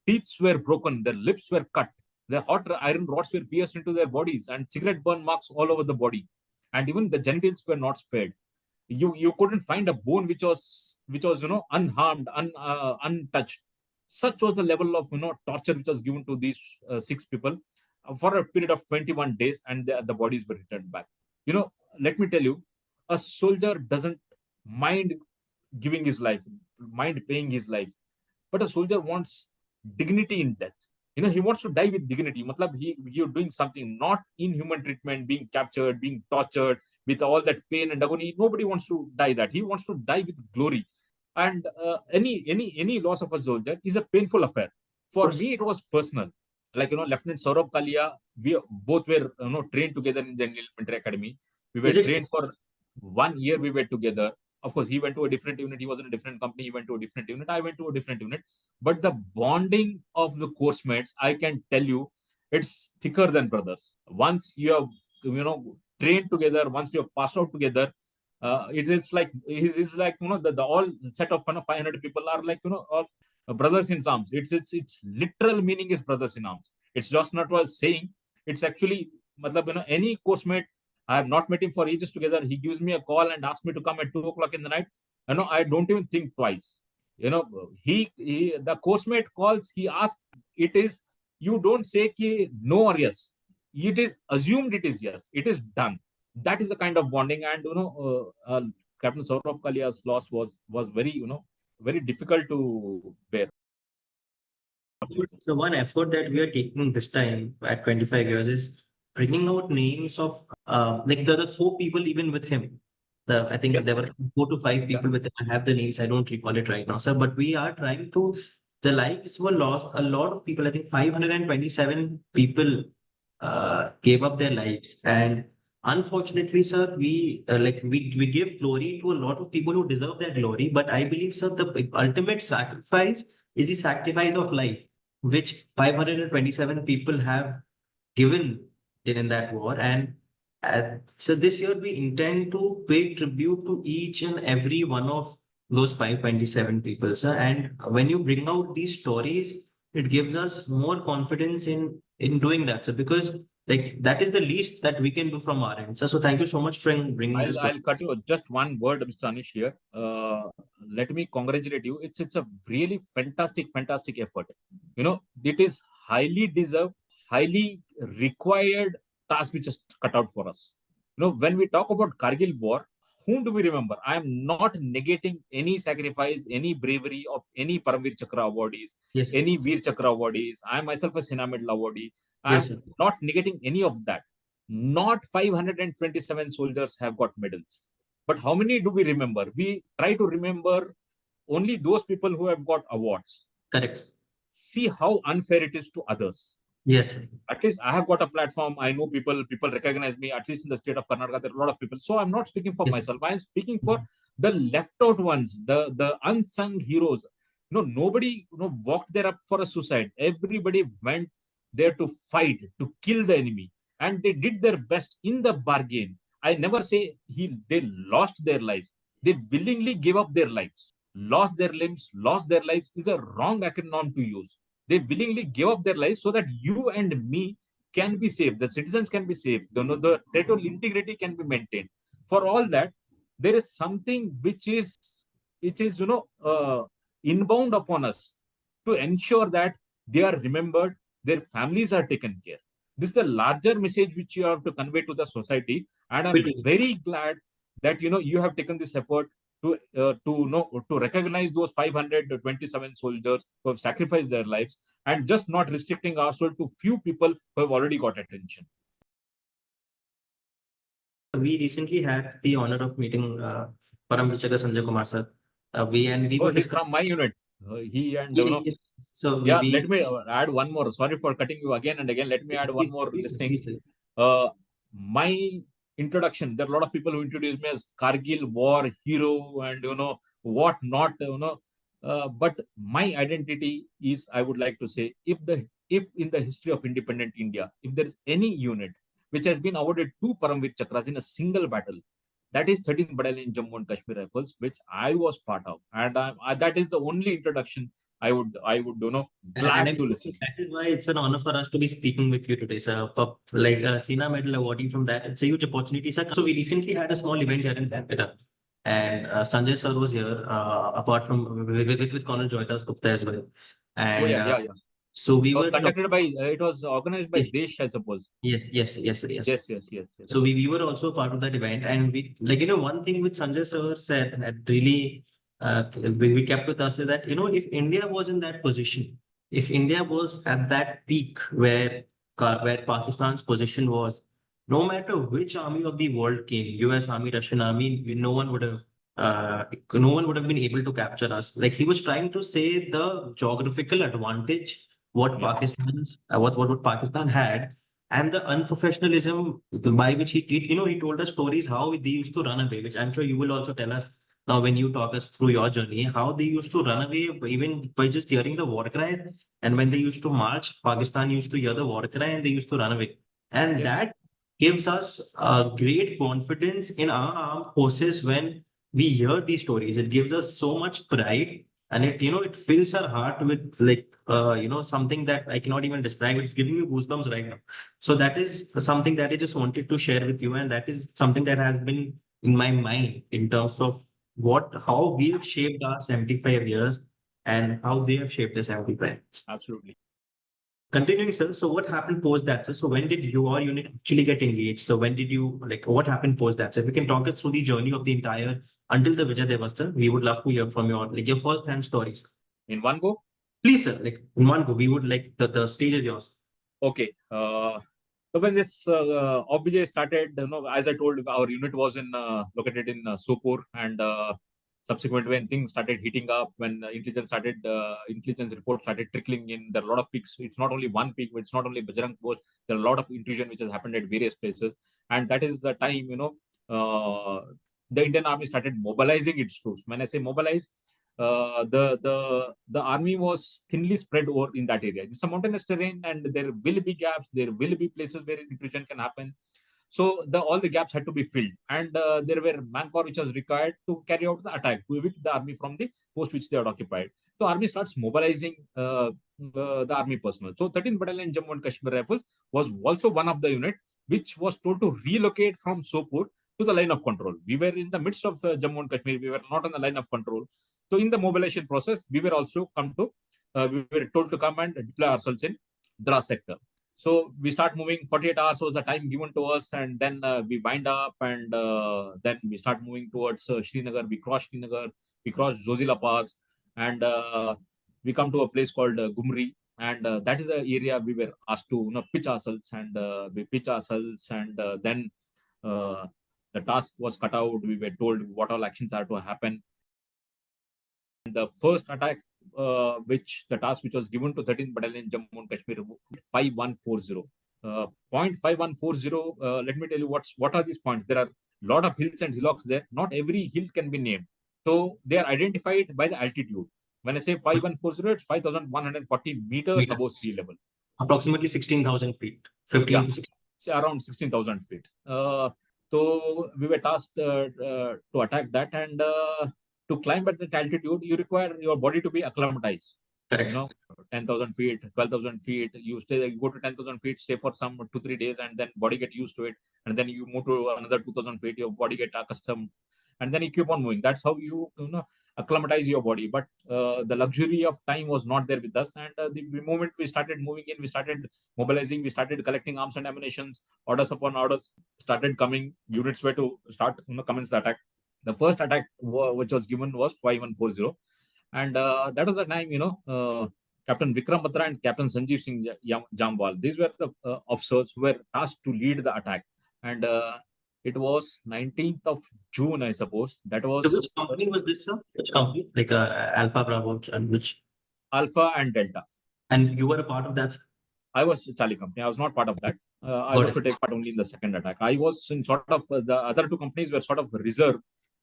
teeth were broken, their lips were cut, their hot iron rods were pierced into their bodies, and cigarette burn marks all over the body, and even the genitals were not spared. You couldn't find a bone which was unharmed, untouched. Such was the level of torture which was given to these 6 people for a period of 21 days, and the bodies were returned back. Let me tell you, a soldier doesn't mind giving his life, mind paying his life, but a soldier wants dignity in death. He wants to die with dignity. Matlab, you're doing something, not inhuman treatment, being captured, being tortured with all that pain and agony. Nobody wants to die that. He wants to die with glory. And any loss of a soldier is a painful affair. For me, it was personal. Like Lieutenant Saurabh Kalia, we both were trained together in the Indian Military Academy. We were trained for 1 year. We were together. Of course, he went to a different unit. He was in a different company. He went to a different unit. I went to a different unit. But the bonding of the course mates, I can tell you, it's thicker than brothers. Once you have, trained together, once you have passed out together, it is like the all set of 500 people are like all brothers in arms. It's literal meaning is brothers in arms. It's just not what saying. It's actually, any course mate. I have not met him for ages together. He gives me a call and asks me to come at 2 o'clock in the night. I don't even think twice. He the course mate calls. He asks. It is, you don't say ki no or yes. It is assumed it is yes. It is done. That is the kind of bonding. And Captain Saurabh Kalia's loss was very very difficult to bear. So one effort that we are taking this time at 25 years is bringing out names of like the 4 people even with him. I think Yes. there were 4 to 5 people with him. I have the names. I don't recall it right now, sir. But we are trying to. The lives were lost. A lot of people. I think 527 people gave up their lives, and unfortunately, sir, we give glory to a lot of people who deserve that glory. But I believe, sir, the ultimate sacrifice is the sacrifice of life, which 527 people have given in that war. And so this year we intend to pay tribute to each and every one of those 527 people, sir. And when you bring out these stories, it gives us more confidence in doing that, sir, because like that is the least that we can do from our end, sir. So thank you so much for bringing this. I'll cut you just one word, Mr. Anish here. Let me congratulate you. It's a really fantastic effort. It is highly deserved, highly required task which is cut out for us. When we talk about Kargil War, whom do we remember? I am not negating any sacrifice, any bravery of any Paramveer Chakra awardees, Yes, any Veer Chakra awardees. I am myself a Sena Medal awardee. I am yes, sir. not negating any of that. Not 527 soldiers have got medals. But how many do we remember? We try to remember only those people who have got awards. Correct. See how unfair it is to others. Yes, sir. At least I have got a platform. I know people recognize me, at least in the state of Karnataka. There are a lot of people. So I'm not speaking for Yes. myself. I am speaking for the left out ones, the unsung heroes. Nobody walked there up for a suicide. Everybody went there to fight, to kill the enemy. And they did their best in the bargain. I never say they lost their lives. They willingly gave up their lives. Lost their limbs, lost their lives is a wrong acronym to use. They willingly give up their lives so that you and me can be safe. The citizens can be safe. The territorial integrity can be maintained. For all that, there is something which is inbound upon us to ensure that they are remembered, their families are taken care. This is the larger message which you have to convey to the society, and I'm very glad that you have taken this effort to recognize those 527 soldiers who have sacrificed their lives, and just not restricting ourselves to few people who have already got attention. We recently had the honor of meeting Param Vichaka Sanjay Kumar sir. He's from my unit. He and so yeah. Let me add one more. Sorry for cutting you again and again. Let me add one more this thing. My introduction. There are a lot of people who introduced me as Kargil War hero and what not. But my identity is, I would like to say, if in the history of independent India, if there is any unit which has been awarded 2 Paramveer Chakras in a single battle, that is 13th Battalion Jammu and Kashmir Rifles, which I was part of, and that is the only introduction I would glad to listen. That is why it's an honor for us to be speaking with you today, sir. Like Sena Medal awardee from that, it's a huge opportunity, sir. So we recently had a small event here in Calcutta, And Sanjay sir was here, apart from with Colonel Joydas Gupta as well. Oh And yeah, yeah, yeah. so we It was were conducted by. It was organized by yes, Desh, I suppose. yes, yes, yes, yes. Yes, yes, yes, yes. So we were also part of that event, and we like one thing which Sanjay sir said that really we kept with us is that if India was in that position, if India was at that peak where where Pakistan's position was, no matter which army of the world came, U.S. army, Russian army, uh, no one would have been able to capture us. Like he was trying to say the geographical advantage what Yeah. Pakistan's what Pakistan had and the unprofessionalism by which he told us stories how they used to run away, which I'm sure you will also tell us now when you talk us through your journey, how they used to run away even by just hearing the war cry. And when they used to march, Pakistan used to hear the war cry and they used to run away. And Yes. that gives us a great confidence in our armed forces when we hear these stories. It gives us so much pride and it fills our heart with like something that I cannot even describe. It's giving me goosebumps right now. So that is something that I just wanted to share with you, and that is something that has been in my mind in terms of how we have shaped our 75 years and how they have shaped the 75. Absolutely. Continuing, sir. So what happened post that, sir? So when did your unit actually get engaged? So when did you like what happened post that? So if you can talk us through the journey of the entire until the Vijay Devas, sir, we would love to hear from your first hand stories. In one go. Please, sir. Like in one go, we would like the stage is yours. Okay. So when this OBJ started, as I told, our unit was located in Sopur, and subsequent when things started heating up, when intelligence reports started trickling in, there are a lot of peaks. It's not only one peak, it's not only Bajrang Post. There are a lot of intrusion which has happened at various places, and that is the time uh, the Indian Army started mobilizing its troops. When I say mobilize, the army was thinly spread over in that area. It's a mountainous terrain, and there will be gaps. There will be places where intrusion can happen. So all the gaps had to be filled, and there were manpower which was required to carry out the attack to evict the army from the post which they had occupied. So army starts mobilizing the army personnel. So 13th Battalion Jammu and Kashmir Rifles was also one of the unit which was told to relocate from Sopur to the line of control. We were in the midst of Jammu and Kashmir. We were not on the line of control. So in the mobilization process, we were also we were told to come and deploy ourselves in Dras sector. So we start moving. 48 hours was the time given to us, and then we wind up, and then we start moving towards Srinagar. We cross Srinagar, we cross Zozila Pass, and we come to a place called Gumri, and that is the area we were asked to pitch ourselves, and we pitch ourselves, and then uh, the task was cut out. We were told what all actions are to happen. And the first attack, which the task which was given to 13th Battalion Jammu and Kashmir, 5140. Point 5140. Let me tell you what are these points. There are a lot of hills and hillocks there. Not every hill can be named. So they are identified by the altitude. When I say 5140, it's 5,140 meters Meter. above sea level. Approximately 16,000 feet. 15 Yeah, to 16. around 16,000 feet. So we were tasked to attack that, and to climb at that altitude, you require your body to be acclimatized. Correct. 10,000 feet, 12,000 feet, you go to 10,000 feet, stay for some 2-3 days, and then body get used to it, and then you move to another 2,000 feet, your body get accustomed, and then you keep on moving. That's how you acclimatize your body. But the luxury of time was not there with us, and the moment we started moving in, we started mobilizing, we started collecting arms and ammunitions. Orders upon orders started coming. Units were to start commence the attack. The first attack which was given was 5140, and that was the time Captain Vikram Batra and Captain Sanjeev Singh Jamwal. These were the officers who were tasked to lead the attack, and it was 19th of June, I suppose. That So was which company was this, sir? Which company? Like Alpha Bravo and which? Alpha and Delta. And you were a part of that, sir? I was Charlie Company. I was not part of that. I Got was it. to take part only in the second attack. I was in sort of the other two companies were sort of reserve,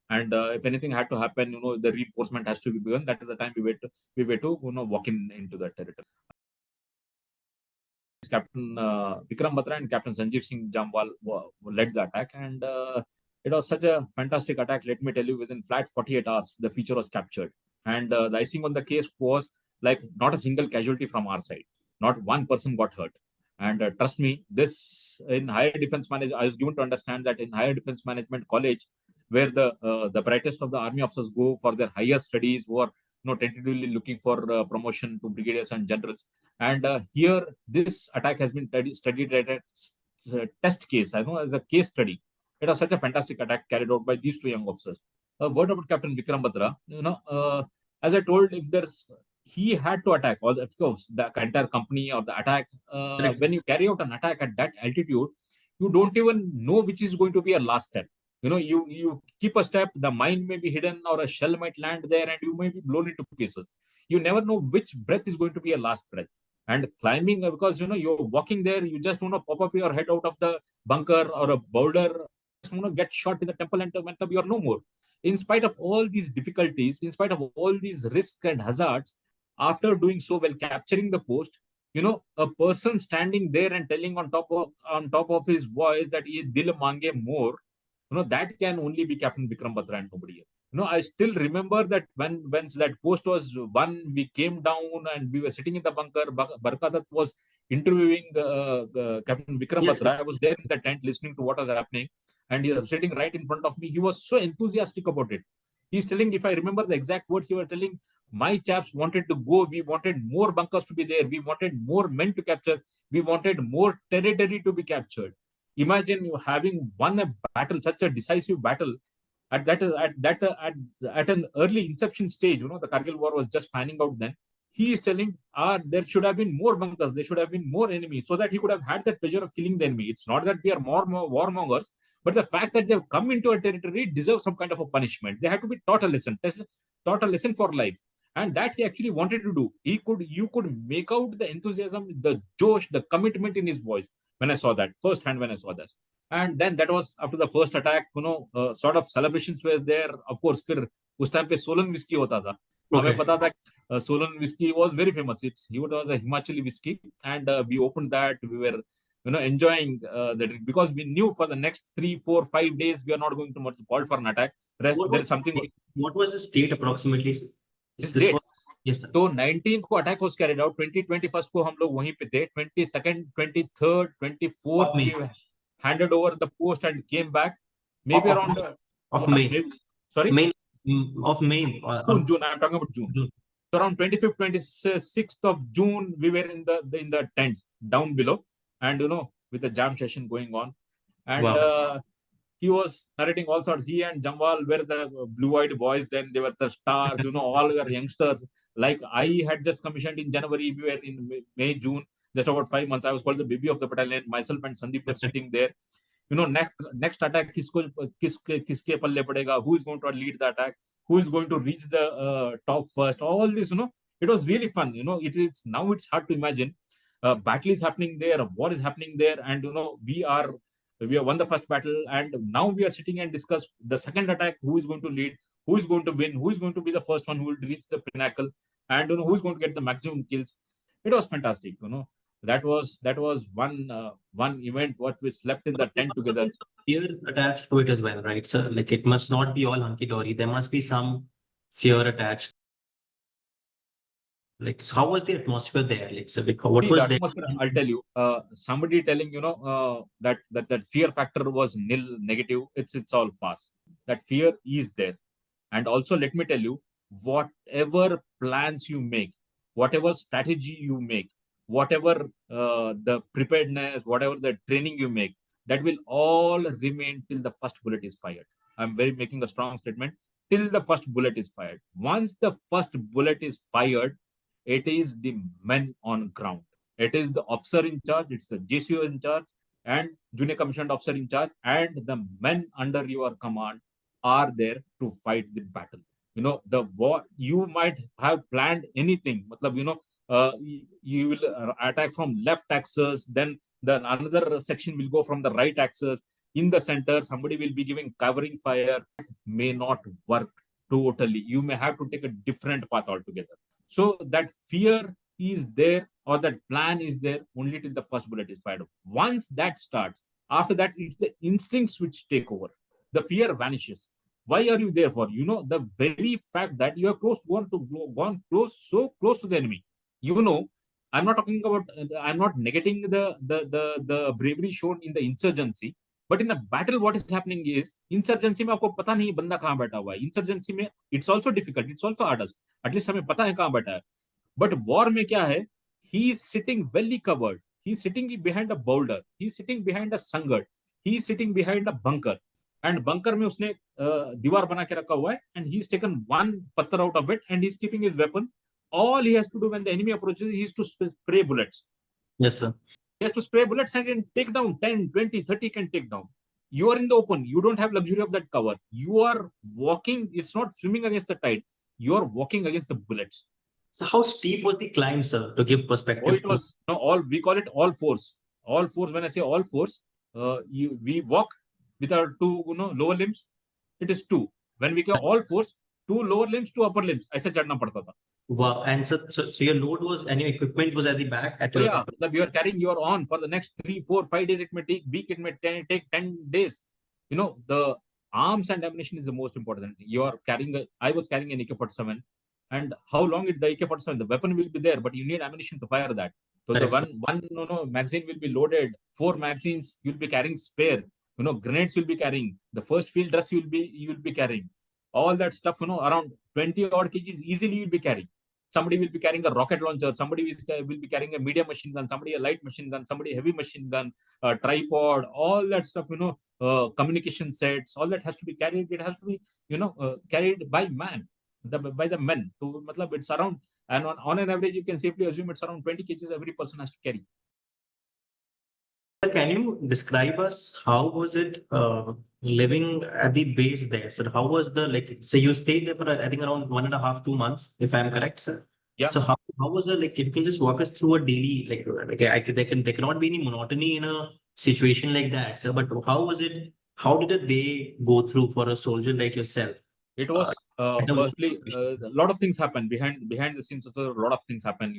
and if anything had to happen, the reinforcement has to be begun. That is the time we were to walk into that territory. Captain Vikram Batra and Captain Sanjeev Singh Jamwal led the attack, and it was such a fantastic attack. Let me tell you, within flat 48 hours, the feature was captured, and the icing on the case was like not a single casualty from our side, not one person got hurt. And trust me, this in higher defense management, I was given to understand that in higher defense management college, where the brightest of the army officers go for their higher studies, who are tentatively looking for promotion to brigadiers and generals. And here, this attack has been studied at a test case, I know, as a case study. It was such a fantastic attack carried out by these two young officers. A word about Captain Vikram Batra. As I told, if there's he had to attack, or of course, the entire company or the attack. Correct. When you carry out an attack at that altitude, you don't even know which is going to be a last step. You keep a step, the mine may be hidden, or a shell might land there, and you may be blown into pieces. You never know which breath is going to be a last breath. And climbing, because you're walking there, you just want to pop up your head out of the bunker or a boulder, just want to get shot in the temple, and you're no more. In spite of all these difficulties, in spite of all these risks and hazards, after doing so well, capturing the post, a person standing there and telling on top of his voice that he dil mange more, that can only be Captain Vikram Batra and nobody else. I still remember that when that post was won, we came down and we were sitting in the bunker. Barkadat was interviewing Captain Vikram Yes, Batra. I was there in the tent listening to what was happening, and he was sitting right in front of me. He was so enthusiastic about it. He's telling, if I remember the exact words, he was telling, my chaps wanted to go. We wanted more bunkers to be there. We wanted more men to capture. We wanted more territory to be captured. Imagine you having won a battle, such a decisive battle, at an early inception stage. The Kargil War was just fanning out then. He is telling, there should have been more bunkers, there should have been more enemies, so that he could have had that pleasure of killing the enemy. It's not that we are more warmongers, but the fact that they have come into a territory deserves some kind of a punishment. They have to be taught a lesson for life. And that he actually wanted to do. You could make out the enthusiasm, the josh, the commitment in his voice when I saw that firsthand. When I saw that, and then that was after the first attack. Sort of celebrations were there. Of course, फिर उस time पे Solan whiskey होता था. हमें okay. पता था Solan whiskey was very famous. He was a Himachali whiskey, and we opened that. We were enjoying the drink, because we knew for the next 3, 4, 5 days we are not going to call for an attack. There is something. What was the date approximately? This This date. was, yes, sir. तो 19th को attack was carried out, 21st को हम लोग वहीं पे थे, 22nd, 23rd, 24th Of May. we handed over the post and came back. Maybe Of- around of May. maybe, sorry, May, of May. June. I'm talking about June. June. So around 25th, 26th of June, we were in the tents down below, and with the jam session going on, and Wow. he was narrating all sorts. He and Jamwal were the blue-eyed boys. Then they were the stars. All were youngsters. Like I had just commissioned in January. We were in May, June, just about 5 months. I was called the baby of the battalion. Myself and Sandeep were sitting there. Next attack, kiske palle padega? Who is going to lead the attack? Who is going to reach the top first? All this, it was really fun. Now it's hard to imagine. Battle is happening there. War is happening there, and we have won the first battle, and now we are sitting and discuss the second attack. Who is going to lead? Who is going to win? Who is going to be the first one who will reach the pinnacle? And who is going to get the maximum kills? It was fantastic. That was one event what we slept in the tent together. Fear attached to it as well, right, sir? Like it must not be all hunky dory. There must be some fear attached. Like, so how was the atmosphere there? Like, so what See, was the there? atmosphere, I'll tell you. Somebody telling that fear factor was nil, negative. It's all fast. That fear is there. And also, let me tell you, whatever plans you make, whatever strategy you make, whatever the preparedness, whatever the training you make, that will all remain till the first bullet is fired. I'm making a strong statement. Till the first bullet is fired. Once the first bullet is fired, it is the men on ground. It is the officer in charge. It's the JCO in charge and junior commissioned officer in charge, and the men under your command are there to fight the battle. The war, you might have planned anything. You will attack from left axis, then another section will go from the right axis. In the center, somebody will be giving covering fire. It may not work totally. You may have to take a different path altogether. So that fear is there, or that plan is there only till the first bullet is fired. Once that starts, after that, it's the instincts which take over. The fear vanishes. Why are you there for? The very fact that you are gone so close to the enemy. I'm not talking about. I'm not negating the bravery shown in the insurgency. But in a battle what is happening is insurgency में आपको पता नहीं बंदा कहाँ बैठा हुआ है. Insurgency में it's also difficult, it's also hard, at least हमें पता है कहाँ बैठा है. बट वॉर में क्या है, he is sitting well covered, he is sitting behind a boulder, he is sitting behind a sangar, he is sitting behind a bunker. And bunker में उसने दीवार बना के रखा हुआ है, and he is taken one पत्थर out of it and he is keeping his weapon. All he has to do when the enemy approaches, he is to spray bullets. Yes, sir. He has to spray bullets and can take down 10, 20, 30 can take down. You are in the open. You don't have luxury of that cover. You are walking. It's not swimming against the tide. You are walking against the bullets. So how steep was the climb, sir, to give Oh, perspective it to? was no all. We call it all force. All force. When I say all force, we walk with our two lower limbs. It is two. When we go all force, two lower limbs, two upper limbs. ऐसे चढ़ना पड़ता था. Wow. And so your load was, and your equipment was at the back at Oh your. yeah, you are carrying your on for the next 3, 4, 5 days. It may take week. It may take 10 days. The arms and ammunition is the most important thing. You are carrying. I was carrying an AK-47, and how long is the AK-47? The weapon will be there, but you need ammunition to fire that. So the Correct, sir. one magazine will be loaded. 4 magazines you'll be carrying spare. Grenades you'll be carrying. The first field dress you'll be carrying. All that stuff. Around 20 odd kgs easily you'll be carrying. Somebody will be carrying a rocket launcher, somebody will be carrying a medium machine gun, somebody a light machine gun, somebody a heavy machine gun, a tripod, all that stuff, communication sets, all that has to be carried. It has to be, carried by by the men. So, it's around, and on an average, you can safely assume it's around 20 kgs every person has to carry. Can you describe us how was it living at the base there? So how was the like? So you stayed there for I think around 1.5, 2 months, if I'm correct, sir. Yeah. So how was it like? If you can just walk us through a daily there cannot be any monotony in a situation like that, sir. But how was it? How did a day go through for a soldier like yourself? It was firstly Situation? a lot of things happen behind the scenes. Also, a lot of things happen.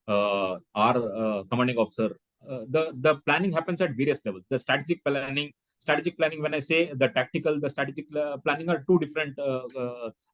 Our commanding officer. The planning happens at various levels. The strategic planning. When I say the tactical, the strategic planning are two different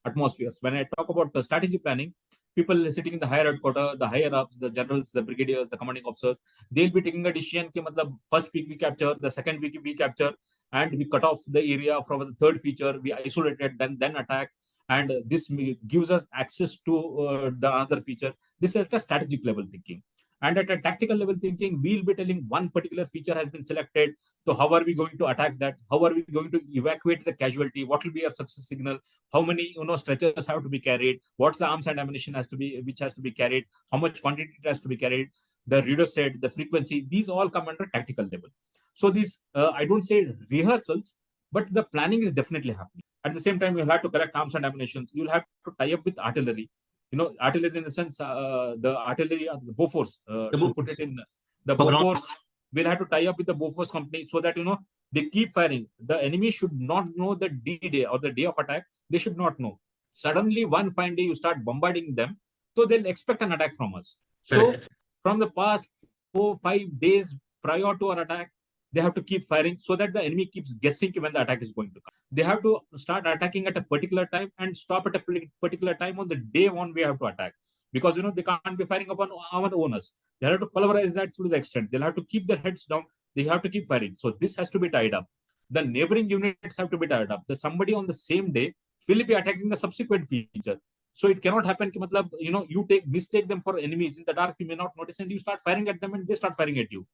atmospheres. When I talk about the strategic planning, people sitting in the higher headquarters, the higher ups, the generals, the brigadiers, the commanding officers, they'll be taking a decision. Ki, first week we capture, the second week we capture, and we cut off the area from the third feature, we isolate it, then attack, and this gives us access to the other feature. This is at a strategic level thinking. And at a tactical level thinking, we'll be telling one particular feature has been selected. So how are we going to attack that? How are we going to evacuate the casualty? What will be our success signal? How many stretchers have to be carried? What's the arms and ammunition which has to be carried? How much quantity it has to be carried? The reader set, the frequency, these all come under tactical level. So these, I don't say rehearsals, but the planning is definitely happening. At the same time, you'll have to collect arms and ammunition. You'll have to tie up with artillery. Artillery in the sense, the artillery, the Bofors, to put it in the Bofors, we'll have to tie up with the Bofors company so that, they keep firing. The enemy should not know the D-Day or the day of attack. They should not know. Suddenly, one fine day, you start bombarding them. So they'll expect an attack from us. So from the past 4-5 days prior to our attack, they have to keep firing so that the enemy keeps guessing when the attack is going to come. They have to start attacking at a particular time and stop at a particular time on the day one we have to attack. Because, they can't be firing upon our owners. They have to pulverize that to the extent. They'll have to keep their heads down. They have to keep firing. So this has to be tied up. The neighboring units have to be tied up. The somebody on the same day will be attacking the subsequent feature. So it cannot happen ki, you mistake them for enemies. In the dark, you may not notice, and you start firing at them and they start firing at you.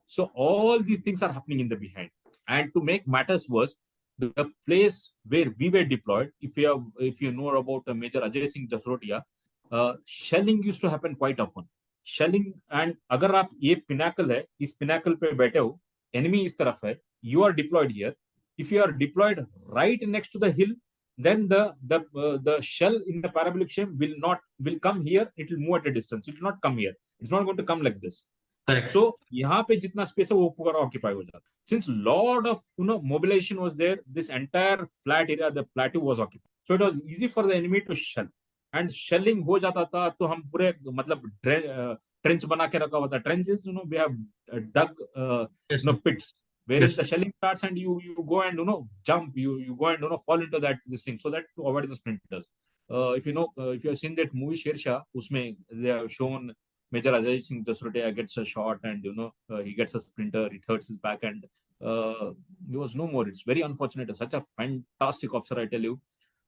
So all these things are happening in the behind. And to make matters worse, the place where we were deployed, if you know about Major Ajay Singh Jasrotia, shelling used to happen quite often. Shelling, and अगर आप ये pinnacle है, इस pinnacle पे बैठे हो, enemy इस तरफ है, you are deployed here. If you are deployed right next to the hill, then the shell in the parabolic shape will come here. It will move at a distance. It will not come here. It's not going to come like this. Correct. So यहाँ पे जितना space है वो पूरा occupy हो जाता. Since lot of mobilization was there, this entire flat area, the plateau was occupied. So it was easy for the enemy to shell. And shelling हो जाता था तो हम पूरे trench बना के रखा हुआ था. Trenches, we have dug pits wherein the shelling starts and you go and jump, you go and fall into this thing so that to avoid the splinters. If you have seen that movie Shersha, usme they have shown Major Ajay Singh Jasrotia gets a shot and he gets a splinter, it hurts his back, and He was no more. It's very unfortunate. Such a fantastic officer, I tell you.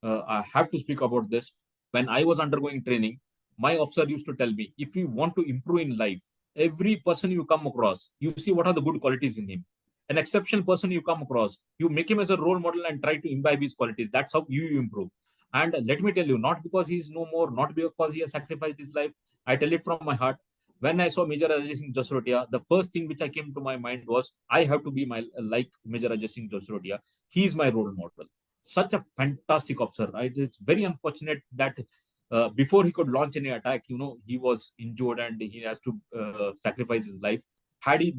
I have to speak about this. When I was undergoing training, my officer used to tell me, if you want to improve in life, every person you come across, you see what are the good qualities in him. An exceptional person you come across, you make him as a role model and try to imbibe his qualities. That's how you improve. And let me tell you, not because he's no more, not because he has sacrificed his life. I tell it from my heart. When I saw Major Ajay Singh Jasrotia, the first thing which I came to my mind was, I have to be my like Major Ajay Singh Jasrotia. He is my role model. Such a fantastic officer. Right? It's very unfortunate that before he could launch any attack, he was injured and he has to sacrifice his life. Had he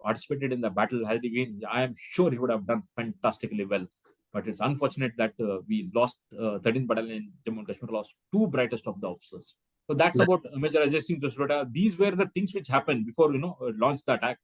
participated in the battle, had he been, I am sure he would have done fantastically well. But it's unfortunate that we lost 13th Battalion in Jammu and Kashmir, lost two brightest of the officers. So that's about Major Ajay Singh Jasrotia. These were the things which happened before launch the attack.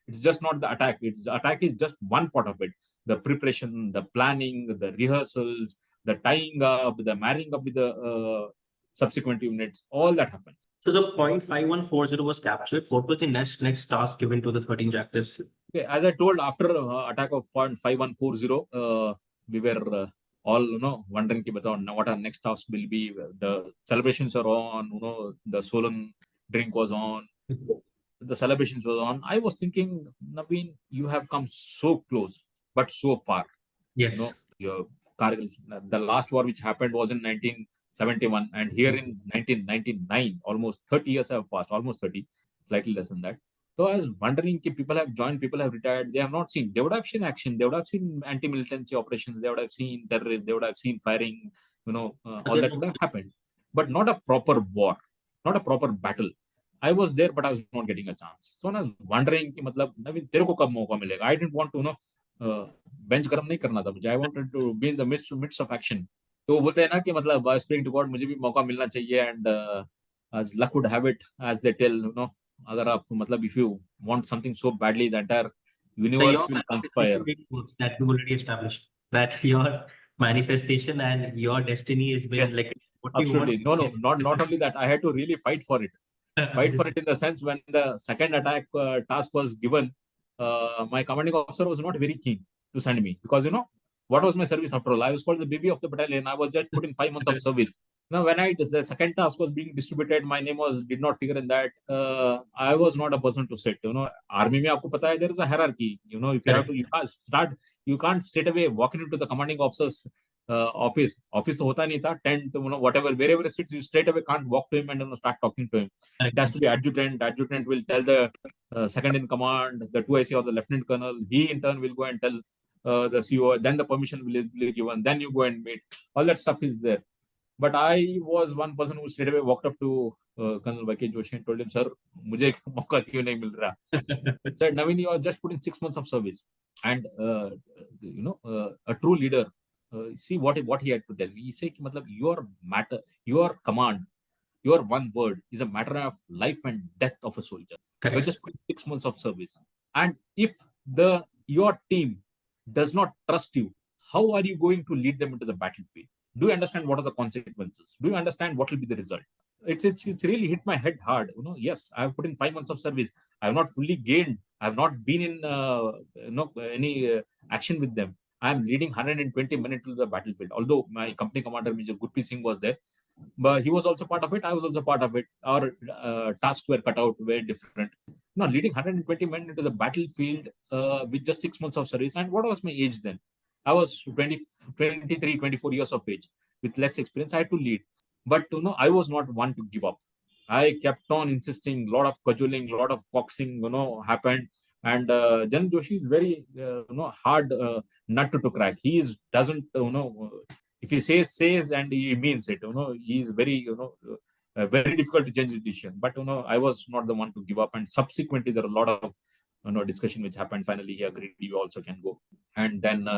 It's just not the attack. The attack is just one part of it. The preparation, the planning, the rehearsals, the tying up, the marrying up with the subsequent units, all that happens. So the point 5140 was captured. What was the next task given to the 13 objectives? Okay, as I told, after attack of 5140, we were all wondering what our next task will be. The celebrations are on. The Solan drink was on. The celebrations was on. I was thinking, Naveen, you have come so close, but so far. Yes. Your Kargil, the last war which happened was in 1971, and here in 1999, almost 30 years have passed, almost 30, slightly less than that. So I was wondering if people have joined, people have retired, they have not seen. They would have seen action, they would have seen anti-militancy operations, they would have seen terrorists, they would have seen firing, all that would have happened. But not a proper war, not a proper battle. I was there, but I was not getting a chance. So I was wondering, तेरे को कब मौका मिलेगा? I didn't want to bench गरम नहीं करना था मुझे. I wanted to be in the midst of action. तो वो बोलते हैं ना कि मतलब by praying to God मुझे भी मौका मिलना चाहिए, and as luck would have it, as they tell, अगर आप मतलब if you want something so badly, the entire universe will conspire. That we already established that your manifestation and your destiny has been like what absolutely you want. No, not only that, I had to really fight for it. Fight for it in the sense when the second attack task was given, my commanding officer was not very keen to send me because what was my service after all? I was called the baby of the battalion. I was just put in 5 months of service. Now, when the second task was being distributed, my name did not figure in that. I was not a person to sit. Army mein aapko pata hai, there is a hierarchy. If you have to, you can't straight away walk into the commanding officer's office. Office to hota nahi tha, tent, whatever, wherever he sits, you straight away can't walk to him and start talking to him. It has to be adjutant. Adjutant will tell the second in command, the 2IC or the lieutenant colonel. He in turn will go and tell the CO, then the permission will be given, then you go and meet. All that stuff is there. But I was one person who straight away walked up to Colonel Vijay Joshi and told him, sir, मुझे एक मौका क्यों नहीं मिल रहा? Said, Naveen, you are just put in 6 months of service. And, a true leader, see what he had to tell me. He said, your command, your one word is a matter of life and death of a soldier. Correct. You're just put 6 months of service. And if your team does not trust you, how are you going to lead them into the battlefield? Do you understand what are the consequences? Do you understand what will be the result? It's really hit my head hard. Yes, I have put in 5 months of service. I have not fully gained. I have not been in any action with them. I am leading 120 men into the battlefield. Although my company commander, Major Gurpreet Singh, was there, but he was also part of it. I was also part of it. Our tasks were cut out, very different. Now, leading 120 men into the battlefield with just 6 months of service. And what was my age then? I was 23, 24 years of age with less experience. I had to lead. But, I was not one to give up. I kept on insisting, a lot of cajoling, a lot of coaxing, happened. And Jan Joshi is very, hard nut to crack. He doesn't, if he says and he means it, he is very, very difficult to change his decision. But, I was not the one to give up. And subsequently, there are a lot of, discussion which happened. Finally, he agreed, you also can go. And then,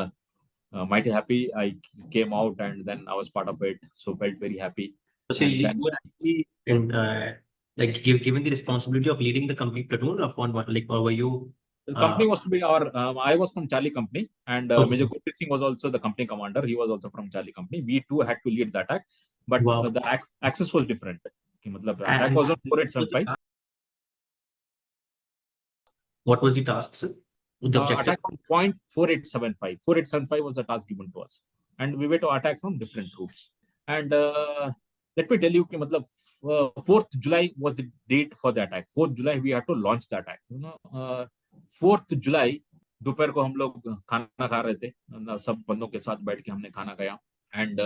mighty happy, I came out and then I was part of it. So felt very happy. So you were actually given the responsibility of leading the complete platoon of one, or were you? The company was to be I was from Charlie Company, and Major Gurpreet Singh was also the company commander. He was also from Charlie Company. We two had to lead the attack, but the access was different. The attack was on 4875. What was the task, sir? The objective. Attack from point 4875. 4875 was the task given to us. And we were to attack from different routes. And let me tell you, 4th July was the date for the attack. 4th July, we had to launch the attack. 4th July, दोपहर को हम लोग खाना खा रहे थे, सब बंदों के साथ बैठ के हमने खाना खाया. And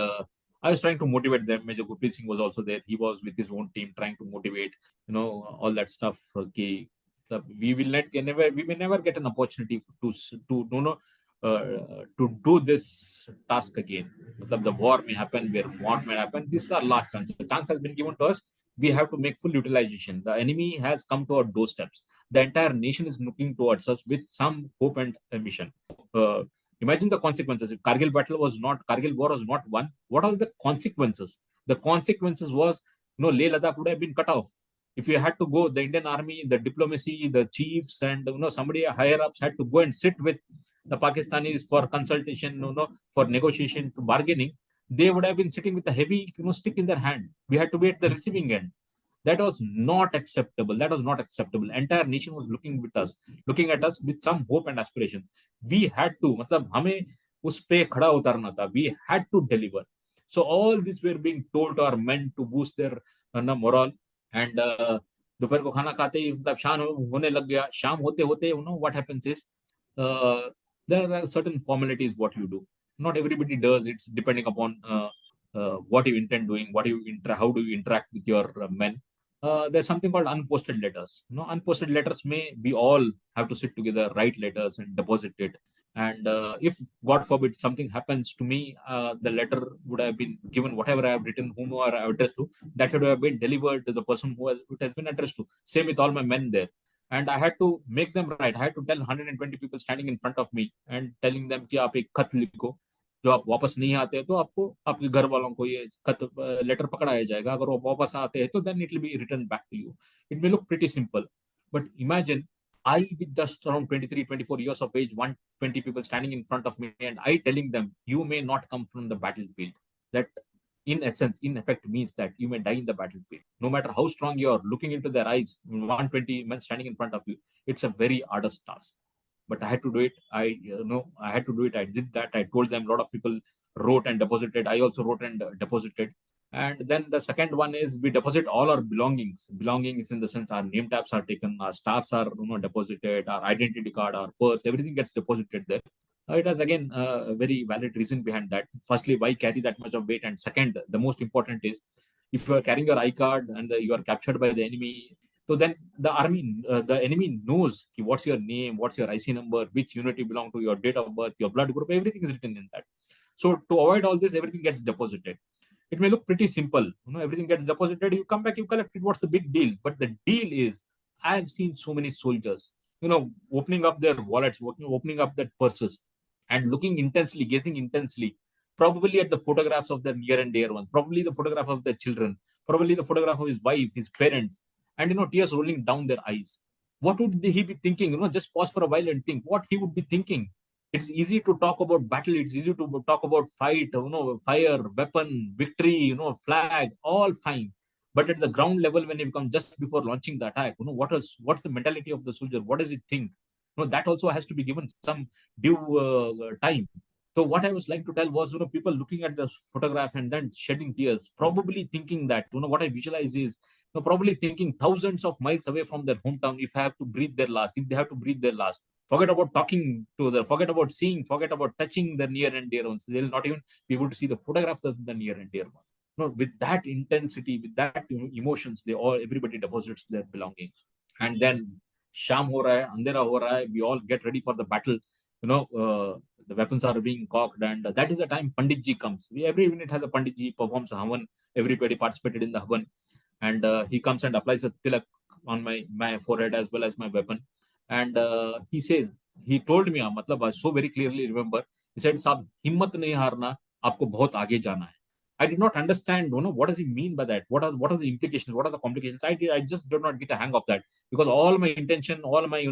I was trying to motivate them. Major Gurpreet Singh was also there. He was with his own team trying to motivate, all that stuff. We will never get an opportunity to do this task again. The war may happen, what may happen. This is our last chance. The chance has been given to us. We have to make full utilization. The enemy has come to our doorsteps. The entire nation is looking towards us with some hope and ambition. Imagine the consequences. If Kargil War was not won, what are the consequences? The consequences was, Leh Ladakh would have been cut off. If you had to go, the Indian army, the diplomacy, the chiefs, and somebody higher ups had to go and sit with the Pakistanis for consultation, for negotiation, to bargaining. They would have been sitting with a heavy, stick in their hand. We had to be at the receiving end. That was not acceptable. Entire nation was looking at us with some hope and aspirations. We had to, हमें उस पे खड़ा उतरना था. We had to deliver. So all this were being told to our men to boost their morale. And दोपहर को खाना खाते ही शाम होने लग गया. शाम होते होते, what happens is there are certain formalities what you do. Not everybody does. It's depending upon what you intend doing, how do you interact with your men. There's something called unposted letters. Unposted letters we all have to sit together, write letters and deposit it. And if, God forbid, something happens to me, the letter would have been given, whatever I have written, whomever I have addressed to, that should have been delivered to the person it has been addressed to. Same with all my men there. And I had to make them write. I had to tell 120 people standing in front of me and telling them कि आप एक खत लिखो. जो आप वापस नहीं आते तो आपको आपके घर वालों को ये खत लेटर पकड़ाया जाएगा. अगर वो वापस आते हैं तो then it will be written back to you. It may look pretty simple, but imagine I, with just around 23, 24 years of age, 120 people standing in front of me, and I telling them, you may not come from the battlefield. That in essence, in effect, means that you may die in the battlefield. No matter how strong you are, looking into their eyes, 120 men standing in front of you, it's a very arduous task. But I had to do it. I had to do it. I did that. I told them. A lot of people wrote and deposited. I also wrote and deposited. And then the second one is we deposit all our belongings. Belongings in the sense our name tags are taken, our stars are deposited, our identity card, our purse, everything gets deposited there. It has again a very valid reason behind that. Firstly, why carry that much of weight? And second, the most important is if you are carrying your I card and you are captured by the enemy, so then the enemy knows what's your name, what's your IC number, which unit you belong to, your date of birth, your blood group, everything is written in that. So to avoid all this, everything gets deposited. It may look pretty simple. Everything gets deposited. You come back, you collect it. What's the big deal? But the deal is, I've seen so many soldiers, opening up their wallets, opening up their purses, and looking intensely, gazing intensely, probably at the photographs of their near and dear ones, probably the photograph of their children, probably the photograph of his wife, his parents, and tears rolling down their eyes. What would he be thinking? Just pause for a while and think what he would be thinking. It's easy to talk about battle. It's easy to talk about fight, fire, weapon, victory, flag, all fine. But at the ground level, when you come just before launching the attack, what's the mentality of the soldier? What does he think? That also has to be given some due time. So what I was like to tell was, people looking at the photograph and then shedding tears, probably thinking that, what I visualize is, probably thinking thousands of miles away from their hometown, if I have to breathe their last, if they have to breathe their last. Forget about talking to them, forget about seeing, forget about touching the near and dear ones. They'll not even be able to see the photographs of the near and dear ones. With that intensity, with that emotions, everybody deposits their belongings. And then Sham ho raha hai, andhera ho raha hai, we all get ready for the battle. The weapons are being cocked, and that is the time Pandit Ji comes. Every unit has a Pandit Ji, performs a Havan. Everybody participated in the Havan. And he comes and applies a tilak on my forehead as well as my weapon. And he told me, I so very clearly remember, he said, "Saab, himmat nahi harna, aapko bahut aage jana hai." I did not understand, what does he mean by that? What are the implications? What are the complications? I just did not get a hang of that, because all my intention, all my,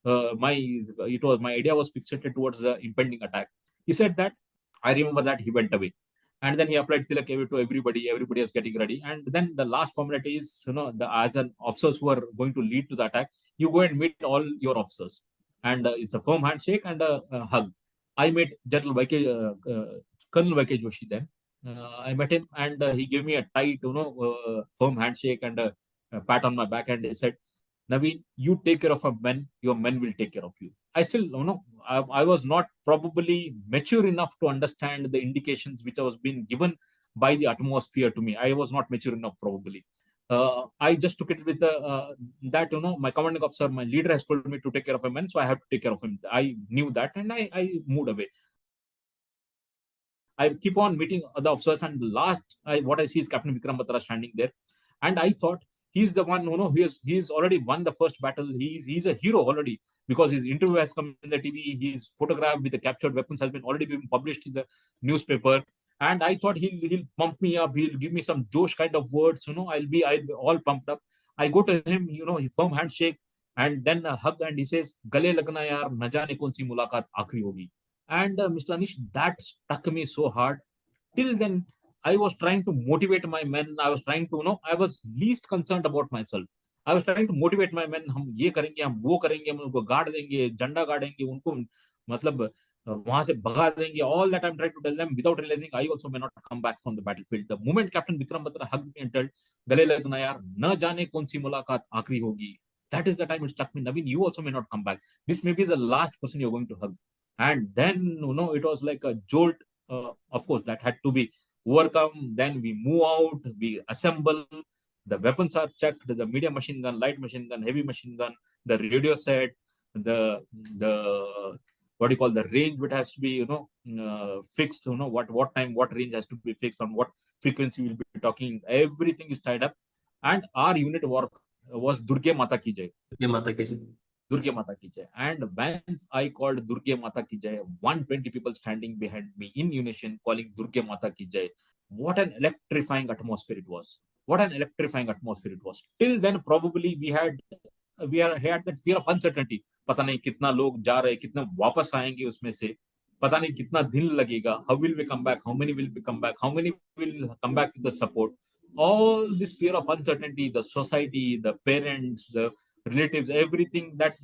my idea was fixated towards the impending attack. He said that. I remember that he went away. And then he applied tilak to everybody. Everybody is getting ready. And then the last formality is, as an officers who are going to lead to the attack, you go and meet all your officers. and it's a firm handshake and a hug. I met Colonel YK Joshi then. I met him, and he gave me a tight, firm handshake and a pat on my back, and he said, Naveen, you take care of a men, your men will take care of you. I still, I was not probably mature enough to understand the indications which I was being given by the atmosphere to me. I was not mature enough, probably. I just took it with that, my commanding officer, my leader has told me to take care of a man, so I have to take care of him. I knew that, and I moved away. I keep on meeting other officers, and what I see is Captain Vikram Batra standing there, and I thought he's the one, he's already won the first battle. He's a hero already, because his interview has come in the TV. His photograph with the captured weapons has been already been published in the newspaper, and I thought he'll pump me up. He'll give me some Josh kind of words. I'll be all pumped up. I go to him, he firm handshake and then a hug, and he says, "Gale lagna yaar, na jaane kaun si mulakat aakhri hogi." And Mr. Anish, that stuck me so hard. Till then, I was trying to motivate my men. I was trying to, I was least concerned about myself. I was trying to motivate my men. हम ये करेंगे, हम वो करेंगे, हम उनको गाड़ देंगे, झंडा गाड़ेंगे, उनको मतलब वहां से भगा देंगे. All that I'm trying to tell them without realizing I also may not come back from the battlefield. The moment Captain Vikram Batra hugged me and told, "गले लगना यार, न जाने कौन सी मुलाकात आखिरी होगी." That is the time it struck me. Naveen, you also may not come back. This may be the last person you're going to hug. And then, it was like a jolt. Of course, that had to be overcome. Then we move out, we assemble. The weapons are checked: the medium machine gun, light machine gun, heavy machine gun, the radio set, the what do you call, the range which has to be fixed. What time, what range has to be fixed, on what frequency we'll be talking. Everything is tied up, and our unit was Durge Mata Ki Jai. Durge Mata Ki Jai. Durge Mata Ki Jai. And once I called Durge Mata Ki Jai, 120 people standing behind me in unison calling Durge Mata Ki Jai. What an electrifying atmosphere it was. What an electrifying atmosphere it was. Till then, probably we had that fear of uncertainty. पता नहीं कितना लोग जा रहे, कितना वापस आएंगे उसमें से, पता नहीं कितना दिन लगेगा. How will we come back? How many will come back? How many will come back with the support? All this fear of uncertainty, the society, the parents, the relatives, everything that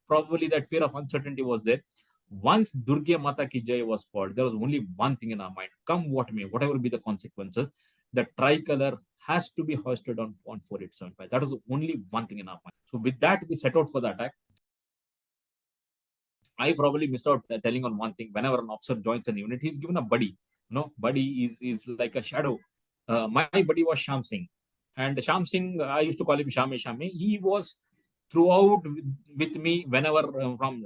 probably that fear of uncertainty was there. Once Durga Mata Ki Jai was called, there was only one thing in our mind: come what may, whatever be the consequences, the tricolor has to be hoisted on 4875. That was only one thing in our mind. So with that, we set out for the attack. I probably missed out telling on one thing. Whenever an officer joins a unit, he's given a buddy. Buddy is like a shadow. My buddy was Sham Singh. And Sham Singh, I used to call him Shame. He was throughout with me whenever,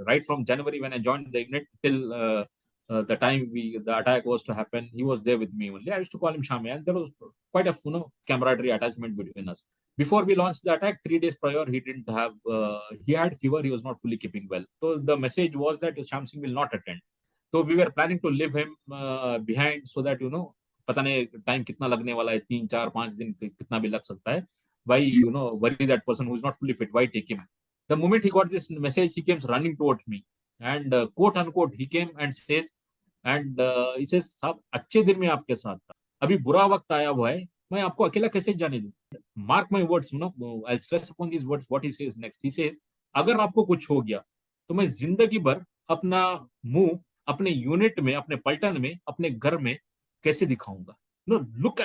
right from January when I joined the unit till the time the attack was to happen. He was there with me only. I used to call him Shame, and there was quite a camaraderie attachment between us. Before we launched the attack, 3 days prior, he had fever. He was not fully keeping well. So the message was that Sham Singh will not attend. So we were planning to leave him behind so that, पता नहीं time कितना लगने वाला है, 3, 4, 5 दिन कितना भी लग सकता है. Why, worry that person who is not fully fit? Why take him? The moment he got this message, he came running towards me, and quote unquote, he came and says, he says, "साहब अच्छे दिन में आपके साथ था, अभी बुरा वक्त आया हुआ है, मैं आपको अकेला कैसे जाने दूं?" Mark my words, I'll stress upon these words. What he says next? He says, "अगर आपको कुछ हो गया, तो मैं जिंदगी भर अपना मुंह अपने यूनिट में, अपने पलटन में, अपने घर में कैसे दिखाऊंगा?" Look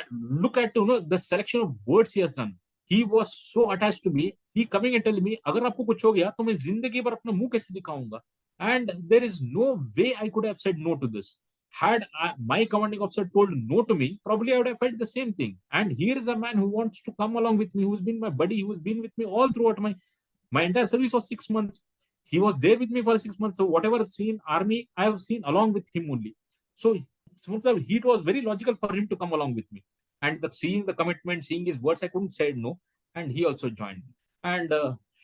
at the selection of words he has done. He was so attached to me. He coming and telling me, अगर आपको कुछ हो गया तो मैं जिंदगी भर अपना मुंह कैसे दिखाऊंगा? And there is no way I could have said no to this. Had my commanding officer told no to me, probably I would have felt the same thing. And here is a man who wants to come along with me, who's been my buddy, who's been with me all throughout my entire service was 6 months. He was there with me for 6 months. So whatever seen army, I have seen along with him only. So it was very logical for him to come along with me. And seeing the commitment, seeing his words, I couldn't say no. And he also joined me. And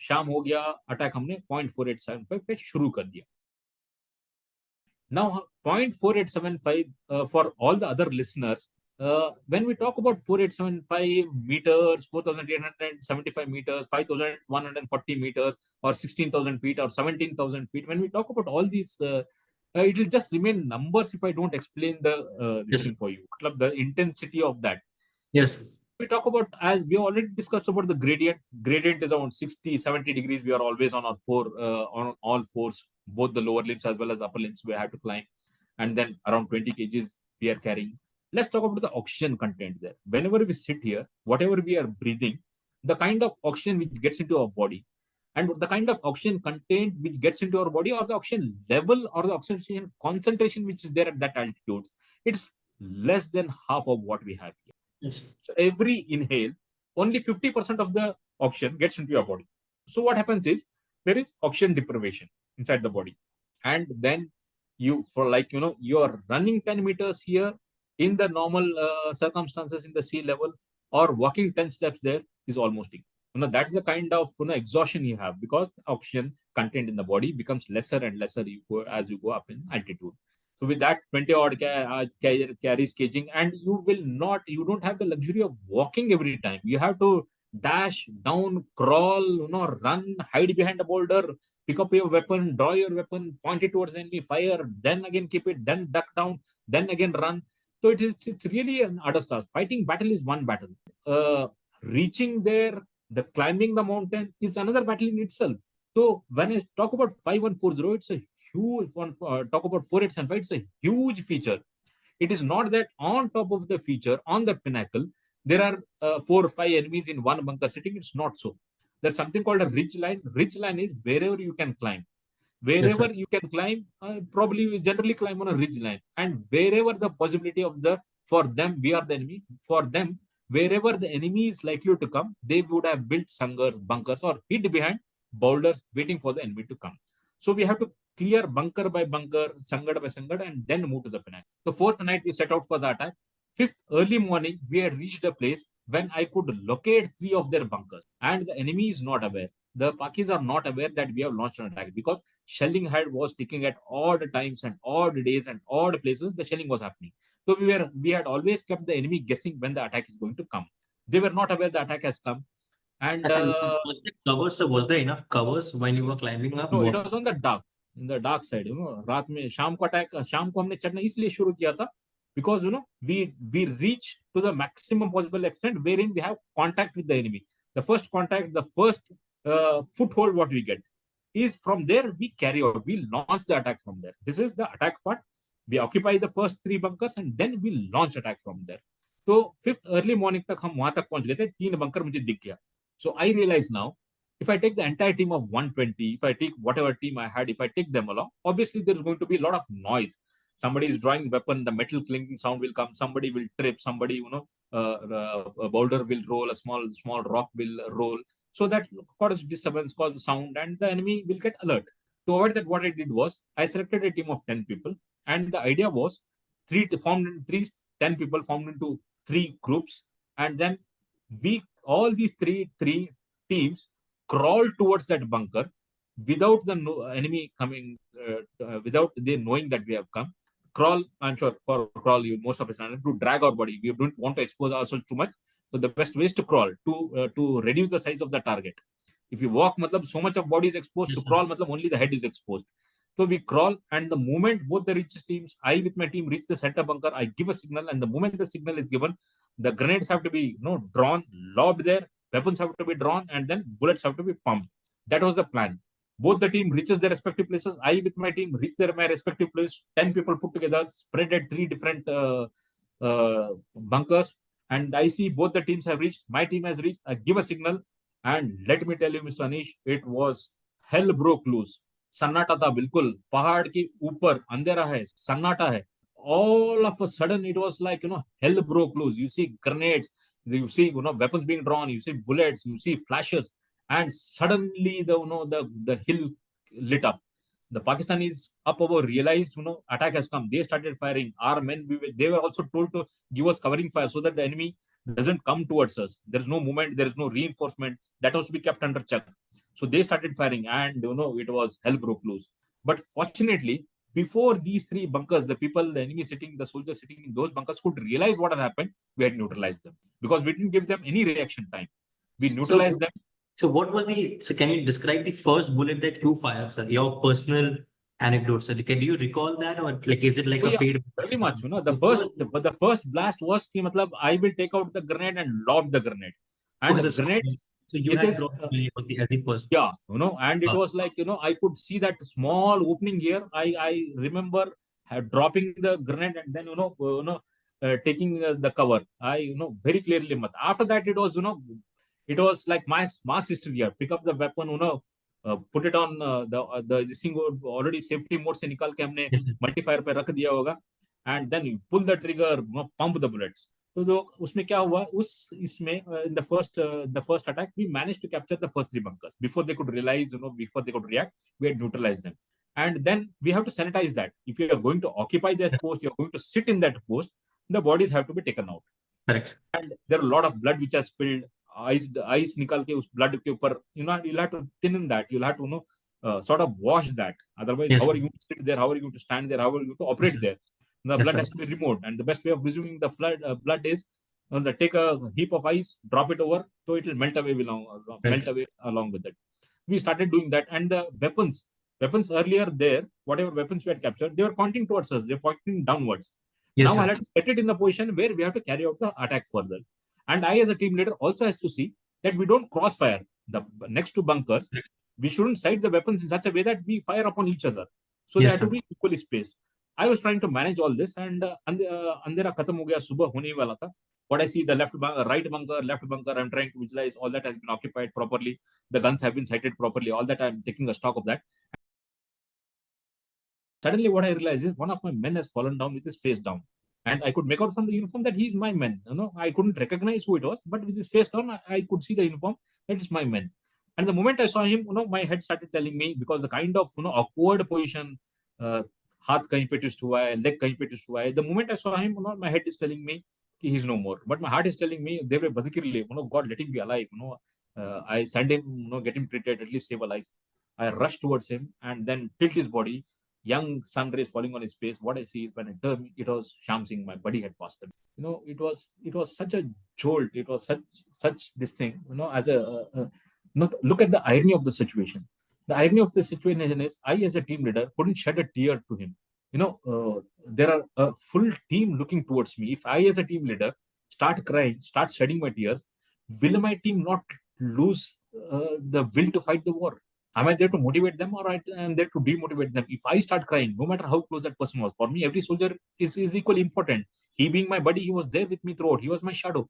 शाम हो गया, attack हमने 0.4875 पे शुरू कर दिया. Now 0.4875 for all the other listeners, when we talk about 4875 meters, 4,875 meters, 5,140 meters, or 16,000 feet, or 17,000 feet, when we talk about all these, it will just remain numbers if I don't explain this thing for you. The intensity of that. Yes. We talk about, as we already discussed about the gradient is around 60-70 degrees. We are always on our on all fours, both the lower limbs as well as the upper limbs we have to climb, and then around 20 kgs we are carrying. Let's talk about the oxygen content there. Whenever we sit here, whatever we are breathing, the kind of oxygen which gets into our body and the kind of oxygen content which gets into our body, or the oxygen level or the oxygen concentration which is there at that altitude, it's less than half of what we have here. Yes. So every inhale, only 50% of the oxygen gets into your body. So what happens is there is oxygen deprivation inside the body. And then you, for like, you are running 10 meters here in the normal circumstances in the sea level, or walking 10 steps there is almost equal. That's the kind of exhaustion you have, because the oxygen content in the body becomes lesser and lesser as you go up in altitude. So with that 20 odd carries caging, and you don't have the luxury of walking every time. You have to dash down, crawl, run, hide behind a boulder, pick up your weapon, draw your weapon, point it towards the enemy, fire, then again keep it, then duck down, then again run. So it's really an other task. Fighting battle is one battle. Reaching there, the climbing the mountain is another battle in itself. So when I talk about 5140, it's a huge one. Talk about 4875, it's a huge feature. It is not that on top of the feature, on the pinnacle, there are 4 or 5 enemies in one bunker sitting. It's not so. There's something called a ridge line. Ridge line is wherever you can climb. Wherever Yes, you can climb, probably we generally climb on a ridge line. And wherever the possibility of for them, we are the enemy. For them, wherever the enemy is likely to come, they would have built sangars, bunkers, or hid behind boulders waiting for the enemy to come. So we have to clear bunker by bunker, sangad by sangad, and then move to the pinnacle. The fourth night, we set out for the attack. Fifth, early morning, we had reached a place when I could locate 3 of their bunkers, and the enemy is not aware. The Pakis are not aware that we have launched an attack, because shelling was ticking at odd times and odd days and odd places. The shelling was happening. So we had always kept the enemy guessing when the attack is going to come. They were not aware the attack has come. And was there covers? So was there enough covers when you were climbing up? no, it was on the dark, in the dark side. रात में शाम को attack, शाम को हमने चढ़ना इसलिए शुरू किया था, because we reach to the maximum possible extent wherein we have contact with the enemy. The first contact, the first foothold what we get is from there. We carry out, we launch the attack from there. This is the attack part. We occupy the first 3 bunkers and then we launch attack from there. So fifth early morning तक हम वहां तक पहुंच गए थे. 3 bunker मुझे दिख गया. So I realize now, if I take the entire team of 120, if I take whatever team I had, if I take them along, obviously there's going to be a lot of noise. Somebody is drawing weapon, the metal clinking sound will come, somebody will trip, somebody, a boulder will roll, a small rock will roll. So that causes disturbance, causes sound, and the enemy will get alert. To avoid that, what I did was, I selected a team of 10 people, and the idea was 10 people formed into 3 groups, and then all these three teams crawl towards that bunker without the enemy coming, without they knowing that we have come. Crawl, I'm sure, for crawl, most of us to drag our body. We don't want to expose ourselves too much. So the best way is to crawl, to reduce the size of the target. If you walk, so much of body is exposed. To crawl, only the head is exposed. So we crawl, and the moment both the reach teams, I with my team reach the center bunker, I give a signal, and the moment the signal is given, the grenades have to be drawn, lobbed there, weapons have to be drawn, and then bullets have to be pumped. That was the plan. Both the team reaches their respective places. I with my team reach my respective place. 10 people put together, spread at 3 different bunkers, and I see both the teams have reached. My team has reached. I give a signal, and let me tell you, Mr. Anish, it was hell broke loose. सन्नाटा था बिल्कुल. पहाड़ के ऊपर अंधेरा है, सन्नाटा है. All of a sudden, it was like, hell broke loose. You see grenades, you see, weapons being drawn, you see bullets, you see flashes, and suddenly the hill lit up. The Pakistanis up above realized, attack has come. They started firing. Our men, they were also told to give us covering fire so that the enemy doesn't come towards us. There is no movement, there is no reinforcement. That was to be kept under check. So they started firing, and it was hell broke loose. But fortunately, before these 3 bunkers, the people, the enemy sitting, the soldiers sitting in those bunkers could realize what had happened. We had neutralized them, because we didn't give them any reaction time. We neutralized them. So what was so can you describe the first bullet that you fired, sir? Your personal anecdotes. So, do you recall that, or like is it like Oh a yeah, fade? very much. The Because first blast was कि मतलब I will take out the grenade and lob the grenade, and because the it's grenade, so you it had is brought as the first. yeah, and it was like I could see that small opening here. I remember dropping the grenade and then taking the cover. I very clearly. After that, it was it was like my mass history here. Pick up the weapon, put it on the this thing already safety mode से निकाल के हमने Yes, sir. multiplier पे रख दिया होगा, and then you pull the trigger, pump the bullets. तो जो उसमें क्या हुआ उस इसमें in the first attack we managed to capture the first three bunkers before they could realize, before they could react. We had neutralized them, and then we have to sanitize that. If you are going to occupy that Yes, post, you are going to sit in that post, the bodies have to be taken out, correct. and there are a lot of blood which has spilled. Ice निकाल के उस blood के ऊपर, you'll have to thin that, you'll have to sort of wash that. Otherwise, Yes, how sir. are you going to sit there, how are you going to stand there, how are you going to Yes, operate sir. there? The Yes, blood sir. has to be removed, and the best way of resuming the blood is take a heap of ice, drop it over, so it will melt Right. away along with it. We started doing that, and the weapons earlier there, whatever weapons we had captured, they were pointing towards us, they're pointing downwards. Yes, Now sir. I'll have to set it in the position where we have to carry out the attack further. And I, as a team leader, also has to see that we don't crossfire the next two bunkers. We shouldn't sight the weapons in such a way that we fire upon each other. So they Yes, have to sir. be equally spaced. I was trying to manage all this, and अंधेरा खत्म हो गया, सुबह होने वाला था. What I see, the right bunker, left bunker, I'm trying to visualize all that has been occupied properly. The guns have been sighted properly. All that I'm taking a stock of that. Suddenly, what I realized is one of my men has fallen down with his face down. And I could make out from the uniform that he's my man. I couldn't recognize who it was, but with his face down, I could see the uniform that it's my man. And the moment I saw him, my head started telling me, because the kind of awkward position, हाथ कहीं पे twist हुआ है, leg कहीं पे twist हुआ है. The moment I saw him, my head is telling me he's no more. But my heart is telling me, Devre Badikirli, God, let him be alive. I send him, get him treated, at least save a life. I rush towards him and then tilt his body, young sun rays falling on his face. What I see is when I turn, it was Shyam Singh. My buddy had passed him. It was such a jolt. It was such this thing. As look at the irony of the situation. The irony of the situation is, I, as a team leader, couldn't shed a tear to him. There are a full team looking towards me. If I, as a team leader, start crying, start shedding my tears, will my team not lose the will to fight the war? Am I there to motivate them, or I am there to demotivate them? If I start crying, no matter how close that person was, for me, every soldier is equally important. He being my buddy, he was there with me throughout. He was my shadow.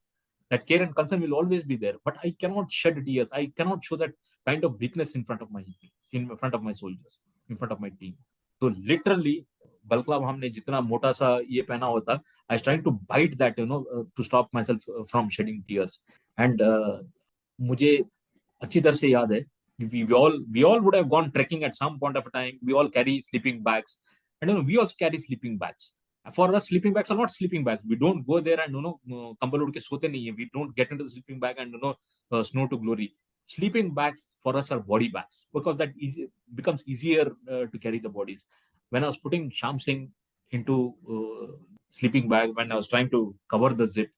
That care and concern will always be there. But I cannot shed tears. I cannot show that kind of weakness in front of my soldiers, in front of my team. So literally, balclava हमने जितना मोटा सा ये पहना होता, I was trying to bite that, to stop myself from shedding tears. And मुझे अच्छी तरह से याद है, we all would have gone trekking at some point of time. We all carry sleeping bags, and we also carry sleeping bags. For us, sleeping bags are not sleeping bags. We don't go there and कंबल उड़ के सोते नहीं है. We don't get into the sleeping bag and snow to glory. Sleeping bags for us are body bags, because that becomes easier to carry the bodies. When I was putting Shyam Singh into sleeping bag, when I was trying to cover the zip,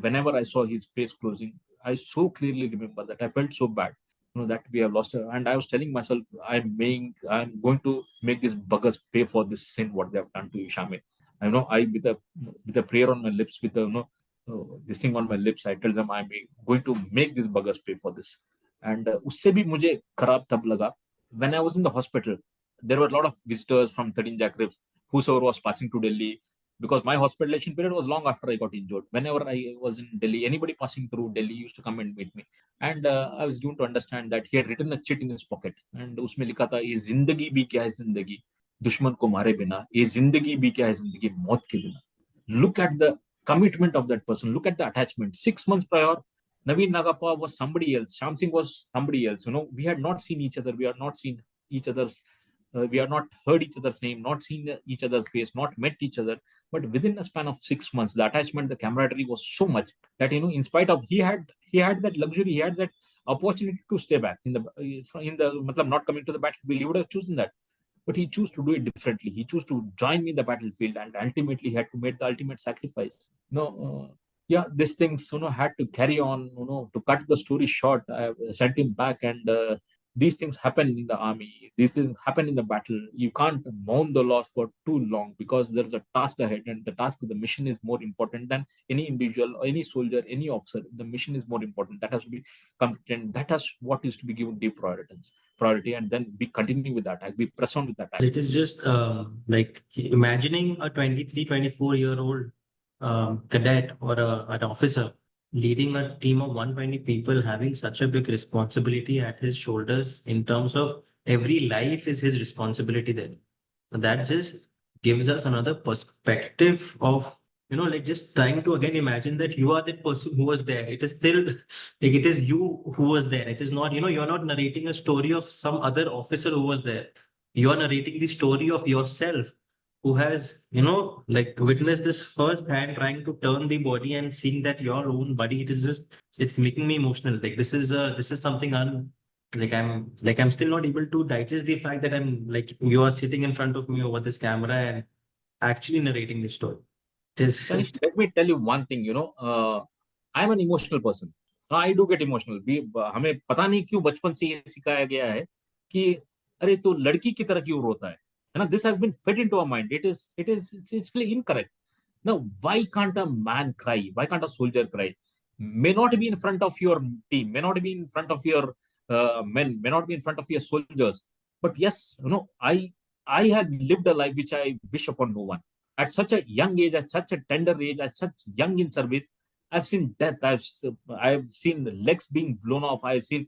whenever I saw his face closing, I so clearly remember that I felt so bad, that we have lost her. And I was telling myself, I'm going to make these buggers pay for this sin what they have done to Ishame. I with a prayer on my lips, with this thing on my lips, I tell them I'm going to make these buggers pay for this. And उससे भी मुझे खराब तब लगा when I was in the hospital. There were a lot of visitors from 13 Jacrif, whosoever was passing to Delhi, because my hospitalization period was long after I got injured. Whenever I was in Delhi, anybody passing through Delhi used to come and meet me. And I was given to understand that he had written a chit in his pocket, and उसमें लिखा था, ये जिंदगी भी क्या है जिंदगी दुश्मन को मारे बिना, ये जिंदगी भी क्या है जिंदगी मौत के बिना. Look at the commitment of that person. Look at the attachment. 6 months prior, Naveen Nagappa was somebody else. Shyam Singh was somebody else. We had not seen each other. We had not seen each other's. We had not heard each other's name, not seen each other's face, not met each other. But within a span of 6 months, the attachment, the camaraderie was so much that in spite of he had that luxury, he had that opportunity to stay back in the matlab, not coming to the battlefield. He would have chosen that, but he chose to do it differently. He chose to join me in the battlefield, and ultimately he had to make the ultimate sacrifice. Yeah, these things had to carry on. To cut the story short, I sent him back, and these things happen in the army, these things happen in the battle. You can't mourn the loss for too long, because there's a task ahead, and the task of the mission is more important than any individual, any soldier, any officer. The mission is more important. That has to be competent. That has what is to be given deep priority, and then we continue with that. We press on with that. It is just like imagining a 23, 24-year-old cadet or an officer leading a team of 120 people, having such a big responsibility at his shoulders in terms of every life is his responsibility there. So that just gives us another perspective of, like just trying to again imagine that you are that person who was there. It is still like it is you who was there. It is not, you're not narrating a story of some other officer who was there. You are narrating the story of yourself who has, like witnessed this firsthand, trying to turn the body and seeing that your own body. It is just, it's making me emotional. Like this is something I'm still not able to digest the fact that I'm like you are sitting in front of me over this camera and actually narrating the story. It is Tanish, let me tell you one thing. I'm an emotional person. I do get emotional. हमें पता नहीं क्यों बचपन से ये सिखाया गया है कि अरे तो लड़की की तरह क्यों रोता है ना? This has been fed into our mind. It's really incorrect. Now, why can't a man cry? Why can't a soldier cry? May not be in front of your team, may not be in front of your men, may not be in front of your soldiers. But yes, I had lived a life which I wish upon no one. At such a young age, at such a tender age, at such young in service, I've seen death. I've seen legs being blown off. I've seen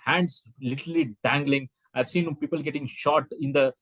hands literally dangling. I've seen people getting shot in the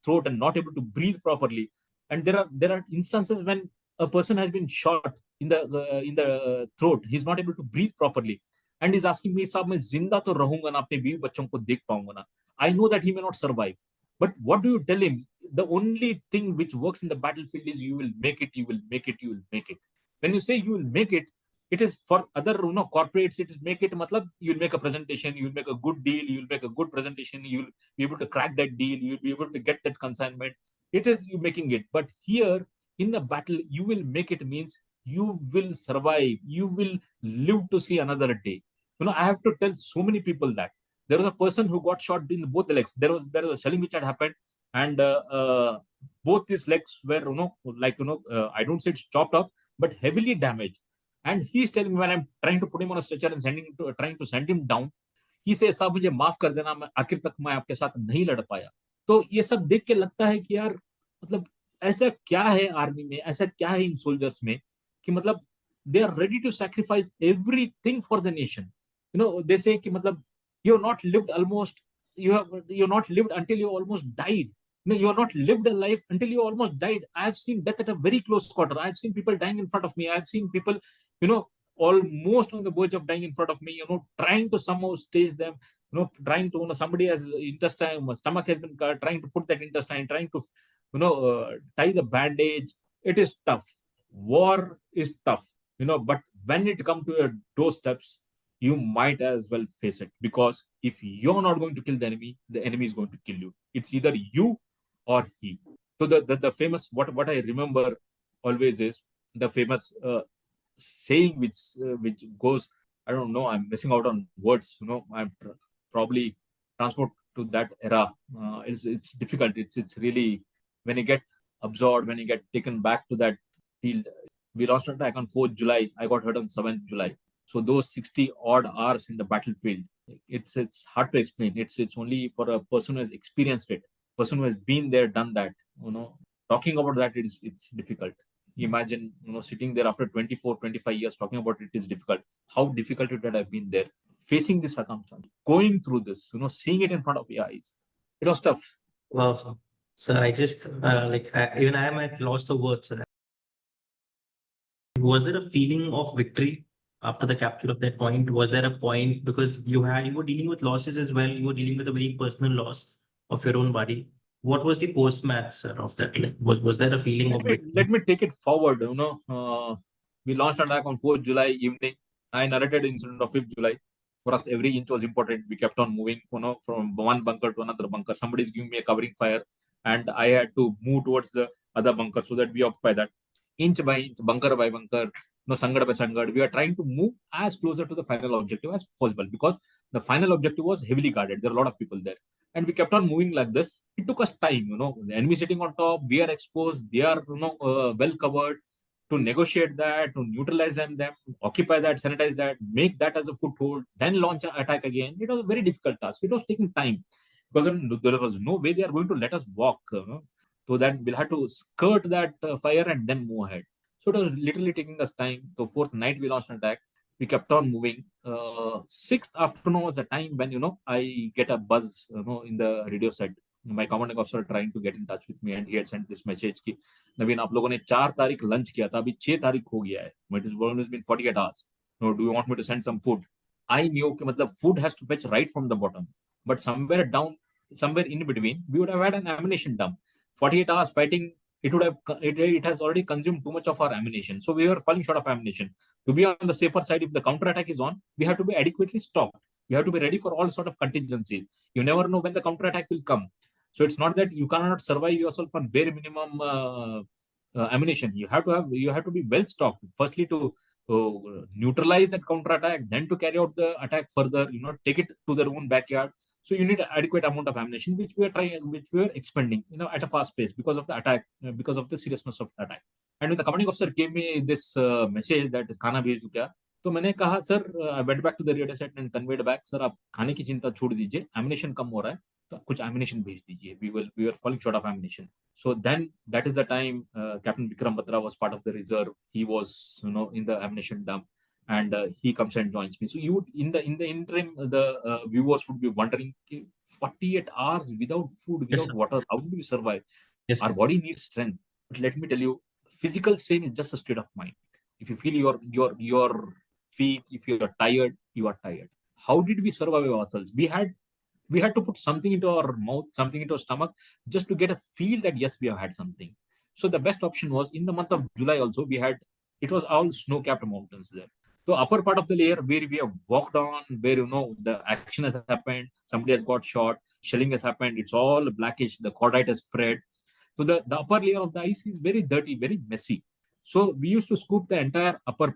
throat and not able to breathe properly. And there are instances when a person has been shot in the throat. He's not able to breathe properly, and he's asking me, "Sab, मैं जिंदा तो रहूंगा ना, अपने बीवी बच्चों को देख पाऊंगा ना." I know that he may not survive, but what do you tell him? The only thing which works in the battlefield is you will make it, you will make it, you will make it. When you say you will make it, it is for other corporates. It is make it. Matlab, you'll make a presentation, you'll make a good deal, you'll make a good presentation, you'll be able to crack that deal, you'll be able to get that consignment. It is you making it. But here in the battle, you will make it means you will survive, you will live to see another day. I have to tell so many people that there was a person who got shot in both the legs. There was a shelling which had happened, and both his legs were I don't say it's chopped off, but heavily damaged. And he's telling me, when I'm trying to put him on a stretcher and trying to send him down, he says, "साहब मुझे माफ कर देना, मैं आखिर तक मैं आपके साथ नहीं लड़ पाया." तो ये सब देख के लगता है कि यार, मतलब ऐसा क्या है आर्मी में, ऐसा क्या है इन सोल्जर्स में कि मतलब they are ready to sacrifice everything for the nation. They say कि मतलब you have not lived almost you have not lived until you almost died. You have not lived a life until you almost died. I have seen death at a very close quarter. I have seen people dying in front of me. I have seen people, almost on the verge of dying in front of me, trying to somehow stage them, trying to, somebody has intestine, stomach has been trying to put that intestine, trying to, tie the bandage. It is tough. War is tough, but when it comes to your doorsteps, you might as well face it, because if you're not going to kill the enemy is going to kill you. It's either you or he. So the famous, what I remember always is the famous saying which goes, I don't know, I'm missing out on words. I'm probably transport to that era. It's difficult. It's really, when you get absorbed, when you get taken back to that field. We lost an attack on 4th July. I got hurt on 7th July. So those 60 odd hours in the battlefield, it's hard to explain. It's only for a person who has experienced it, person who has been there, done that. Talking about that, it's difficult. Imagine, sitting there after 24, 25 years talking about it is difficult. How difficult it would have been there, facing this circumstance, going through this, seeing it in front of your eyes. It was tough. Wow. So I just even I am at loss of words. Was there a feeling of victory after the capture of that point? Was there a point, because you were dealing with losses as well, you were dealing with a very personal loss of your own body? What was the post-match, sir, of that? Like, was there a feeling of victory? Let me take it forward. We launched an attack on 4th July evening. I narrated the incident of 5th July. For us, every inch was important. We kept on moving, from one bunker to another bunker. Somebody's giving me a covering fire, and I had to move towards the other bunker so that we occupy that. Inch by inch, bunker by bunker, sangad by sangad. We are trying to move as closer to the final objective as possible, because The final objective was heavily guarded. There are a lot of people there. And we kept on moving like this. It took us time, the enemy sitting on top, we are exposed, they are, well covered. To negotiate that, to neutralize them, occupy that, sanitize that, make that as a foothold, then launch an attack again. It was a very difficult task. It was taking time because there was no way they are going to let us walk. So then we'll have to skirt that fire and then move ahead. So it was literally taking us time. So fourth night we launched an attack. We kept on moving. Sixth afternoon was the time when I get a buzz, in the radio set. My commanding officer trying to get in touch with me, and he had sent this message कि नवीन आप लोगों ने 4 तारीख lunch किया था, अभी 6 तारीख हो गया है. It has almost been 48 hours. No, do you want me to send some food? I knew कि मतलब food has to fetch right from the bottom, but somewhere down, somewhere in between, we would have had an ammunition dump. 48 hours fighting, it has already consumed too much of our ammunition. So we were falling short of ammunition. To be on the safer side, if the counter attack is on, we have to be adequately stocked. We have to be ready for all sort of contingencies. You never know when the counter attack will come. So it's not that you cannot survive yourself on bare minimum ammunition. You have to be well stocked. Firstly, to neutralize that counter attack, then to carry out the attack further. Take it to their own backyard. So you need an adequate amount of ammunition, which we are expending, at a fast pace because of the attack, because of the seriousness of the attack. And when the commanding officer gave me this message that खाना भेज दो क्या, तो मैंने कहा sir, I went back to the radio set and conveyed back, sir आप खाने की चिंता छोड़ दीजिए, ammunition कम हो रहा है, तो कुछ ammunition भेज दीजिए. We were falling short of ammunition. So then that is the time Captain Vikram Batra was part of the reserve. He was in the ammunition dump. And he comes and joins me. So you would, in the interim, the viewers would be wondering, 48 hours without food, without water, how do we survive? Yes, Our body needs strength. But let me tell you, physical strain is just a state of mind. If you feel your feet, if you're tired, you are tired. How did we survive ourselves? We had to put something into our mouth, something into our stomach, just to get a feel that yes, we have had something. So the best option was in the month of July also, it was all snow-capped mountains there. So upper part of the layer where we have walked on, where the action has happened, somebody has got shot, shelling has happened, it's all blackish, the cordite has spread. So the upper layer of the ice is very dirty, very messy. So we used to scoop the entire upper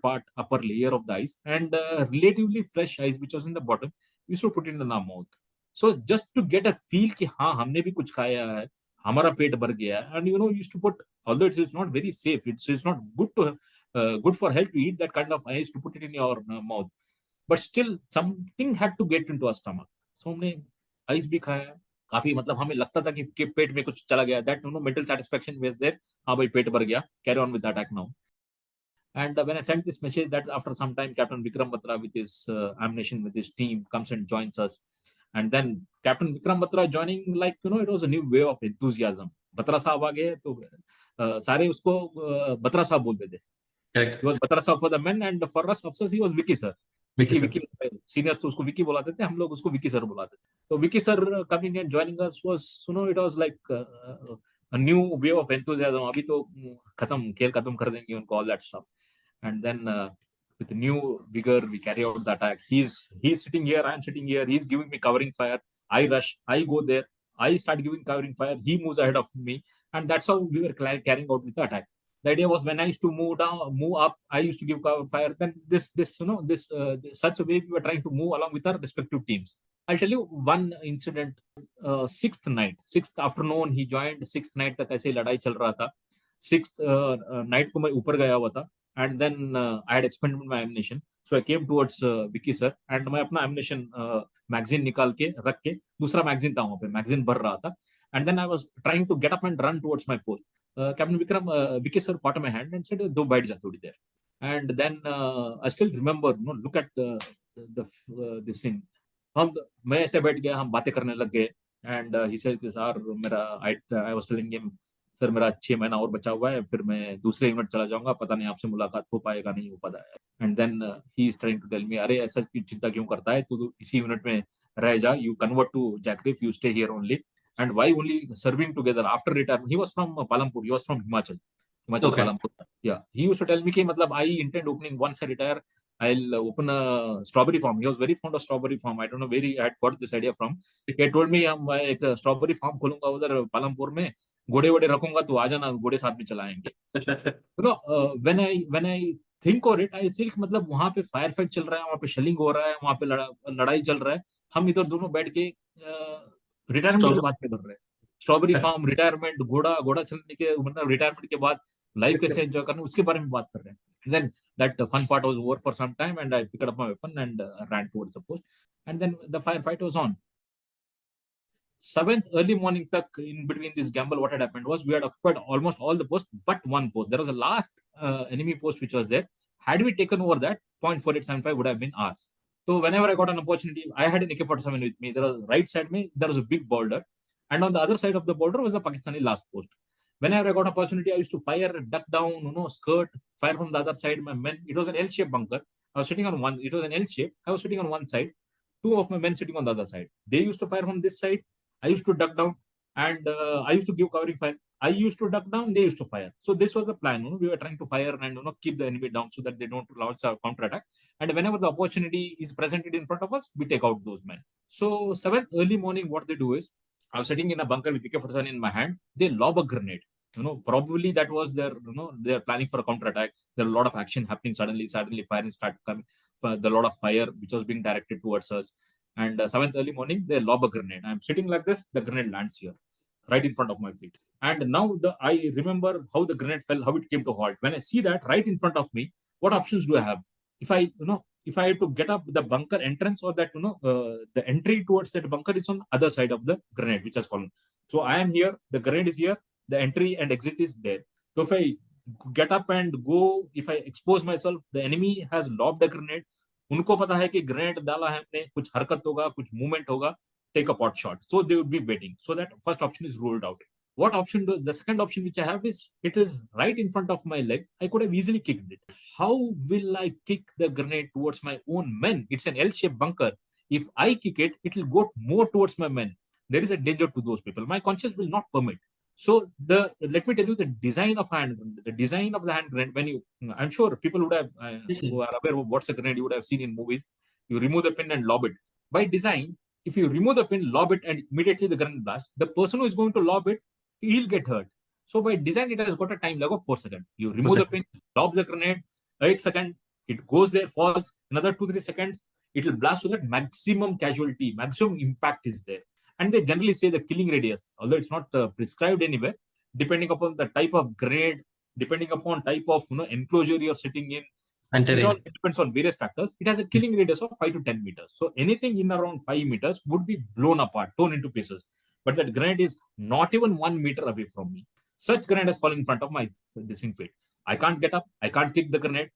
layer of the ice, and relatively fresh ice which was in the bottom, we used to put it in our mouth. So just to get a feel कि हाँ हमने भी कुछ खाया है, हमारा पेट भर गया है, and used to put, although it's not very safe, it's not good for health to eat that kind of ice, to put it in your mouth, but still something had to get into our stomach. So हमने ice भी खाया, काफी मतलब हमें लगता था कि पेट में कुछ चला गया. That mental satisfaction was there. हाँ भाई पेट भर गया, carry on with the attack now. And when I sent this message, that after some time, Captain Vikram Batra with his ammunition, with his team, comes and joins us. And then Captain Vikram Batra joining, it was a new wave of enthusiasm. Batra साहब आ गए तो सारे उसको Batra साहब बोलते थे. correct. He was Batra साहब for the men, and for us officers he was Vicky sir. Vicky seniors तो उसको Vicky बुलाते थे, हम लोग उसको Vicky sir बुलाते थे. So Vicky sir coming and joining us was, it was like a new wave of enthusiasm. अभी तो खेल खत्म कर देंगे उनको, all that stuff. And then with new vigor we carry out the attack. He's sitting here, I'm sitting here, he's giving me covering fire. I rush, I go there, I start giving covering fire, he moves ahead of me, and that's how we were carrying out with the attack. The idea was when I used to move up, I used to give cover fire. Then such a way we were trying to move along with our respective teams. I'll tell you one incident. Sixth afternoon he joined. Sixth night तक ऐसे लड़ाई चल रहा था. Sixth night को मैं ऊपर गया हुआ था. And then I had expended my ammunition. So I came towards Vicky sir, and मैं अपना ammunition magazine निकाल के रख के, दूसरा magazine था वहाँ पे, magazine भर रहा था. And then I was trying to get up and run towards my post. Captain Vikram, Vicky sir caught my hand and said, "Do बैठ जा थोड़ी देर." And then I still remember, look at this thing. मैं ऐसे बैठ गया, हम बातें करने लग गए. And he said, "Sir, I was telling him, sir मेरा 6 महीना और बचा हुआ है, फिर मैं दूसरे यूनिट चला जाऊंगा, पता नहीं आपसे मुलाकात हो पाएगा नहीं हो पाता है." And then he is trying to tell me, अरे ऐसा चिंता क्यों करता है, तू इसी यूनिट में रह जा, you convert to JAK RIF, you stay here only. And why only serving together after retirement. He was from Palampur, he was from Himachal Okay. Palanpur. Yeah, he used to tell me कि मतलब I intend opening, once I retire, I'll open a strawberry farm. He was very fond of strawberry farm. I don't know where he had got this idea from. He told me हम एक strawberry farm खोलूंगा उधर पालमपुर में, घोड़े वोड़े रखूंगा तो आ जाना, घोड़े साथ में चलाएंगे. When I थिंक और इट, आई थिंक मतलब वहां पे फायर फाइट चल रहा है, वहां पे शेलिंग हो रहा है, वहां पे लड़ाई चल रहा है, हम इधर दोनों बैठ के रिटायरमेंट की स्ट्रॉबेरी। बात कर रहे हैं। स्ट्रॉबेरी फार्म, रिटायरमेंट, घोड़ा घोड़ा चलने के मतलब रिटायरमेंट के बाद लाइफ कैसे एंजॉय करना, उसके बारे में बात कर रहे हैं। Then that fun part was over for some time and I picked up my weapon and ran towards the post, and then the firefight was on. 7th early morning tak, in between this gamble, what had happened was we had occupied almost all the posts but one post. There was a last enemy post which was there. Had we taken over that, 0.4875 would have been ours. So whenever I got an opportunity, I had an AK-47 with me. There was right side me, there was a big boulder, and on the other side of the boulder was the Pakistani last post. Whenever I got an opportunity, I used to fire, duck down, skirt, fire from the other side. My men, it was an L-shaped bunker. I was sitting on one. It was an L shape. I was sitting on one side. Two of my men sitting on the other side. They used to fire from this side. I used to duck down, and I used to give covering fire. I used to duck down, they used to fire. So this was the plan. We were trying to fire and keep the enemy down so that they don't launch a counter attack. And whenever the opportunity is presented in front of us, we take out those men. So 7th early morning, what they do is, I was sitting in a bunker with AK-47 in my hand. They lob a grenade. Probably that was their, they're planning for a counter attack. There are a lot of action happening. Suddenly firing started coming. The lot of fire which was being directed towards us. And 7th early morning, they lob a grenade. I'm sitting like this, the grenade lands here, right in front of my feet. And now I remember how the grenade fell, how it came to halt. When I see that right in front of me, what options do I have? If I had to get up the bunker entrance, or that, the entry towards that bunker is on the other side of the grenade, which has fallen. So I am here, the grenade is here, the entry and exit is there. So if I get up and go, if I expose myself, the enemy has lobbed a grenade. उनको पता है कि grenade डाला है हमने, कुछ हरकत होगा, कुछ मूवमेंट होगा, take a pot shot. So they would be waiting. So that first option is ruled out. What option do the second option which I have is, it is right in front of my leg. I could have easily kicked it. How will I kick the grenade towards my own men? It's an L-shaped bunker. If I kick it, it will go more towards my men. There is a danger to those people. My conscience will not permit. So let me tell you the design of hand grenade. The design of the hand grenade. When you, I'm sure people would have who are aware of what's a grenade, you would have seen in movies. You remove the pin and lob it. By design, if you remove the pin, lob it, and immediately the grenade blast, the person who is going to lob it, he'll get hurt. So by design, it has got a time lag of 4 seconds. You remove the pin, lob the grenade, 8 seconds, it goes there, falls, another 2-3 seconds, it will blast so that maximum casualty, maximum impact is there. And they generally say the killing radius, although it's not prescribed anywhere, depending upon the type of grenade, depending upon type of enclosure you're sitting in, it all depends on various factors. It has a killing radius of 5 to 10 meters. So anything in around 5 meters would be blown apart, torn into pieces. But that grenade is not even 1 meter away from me. Such grenade has fallen in front of my this feet. I can't get up. I can't kick the grenade.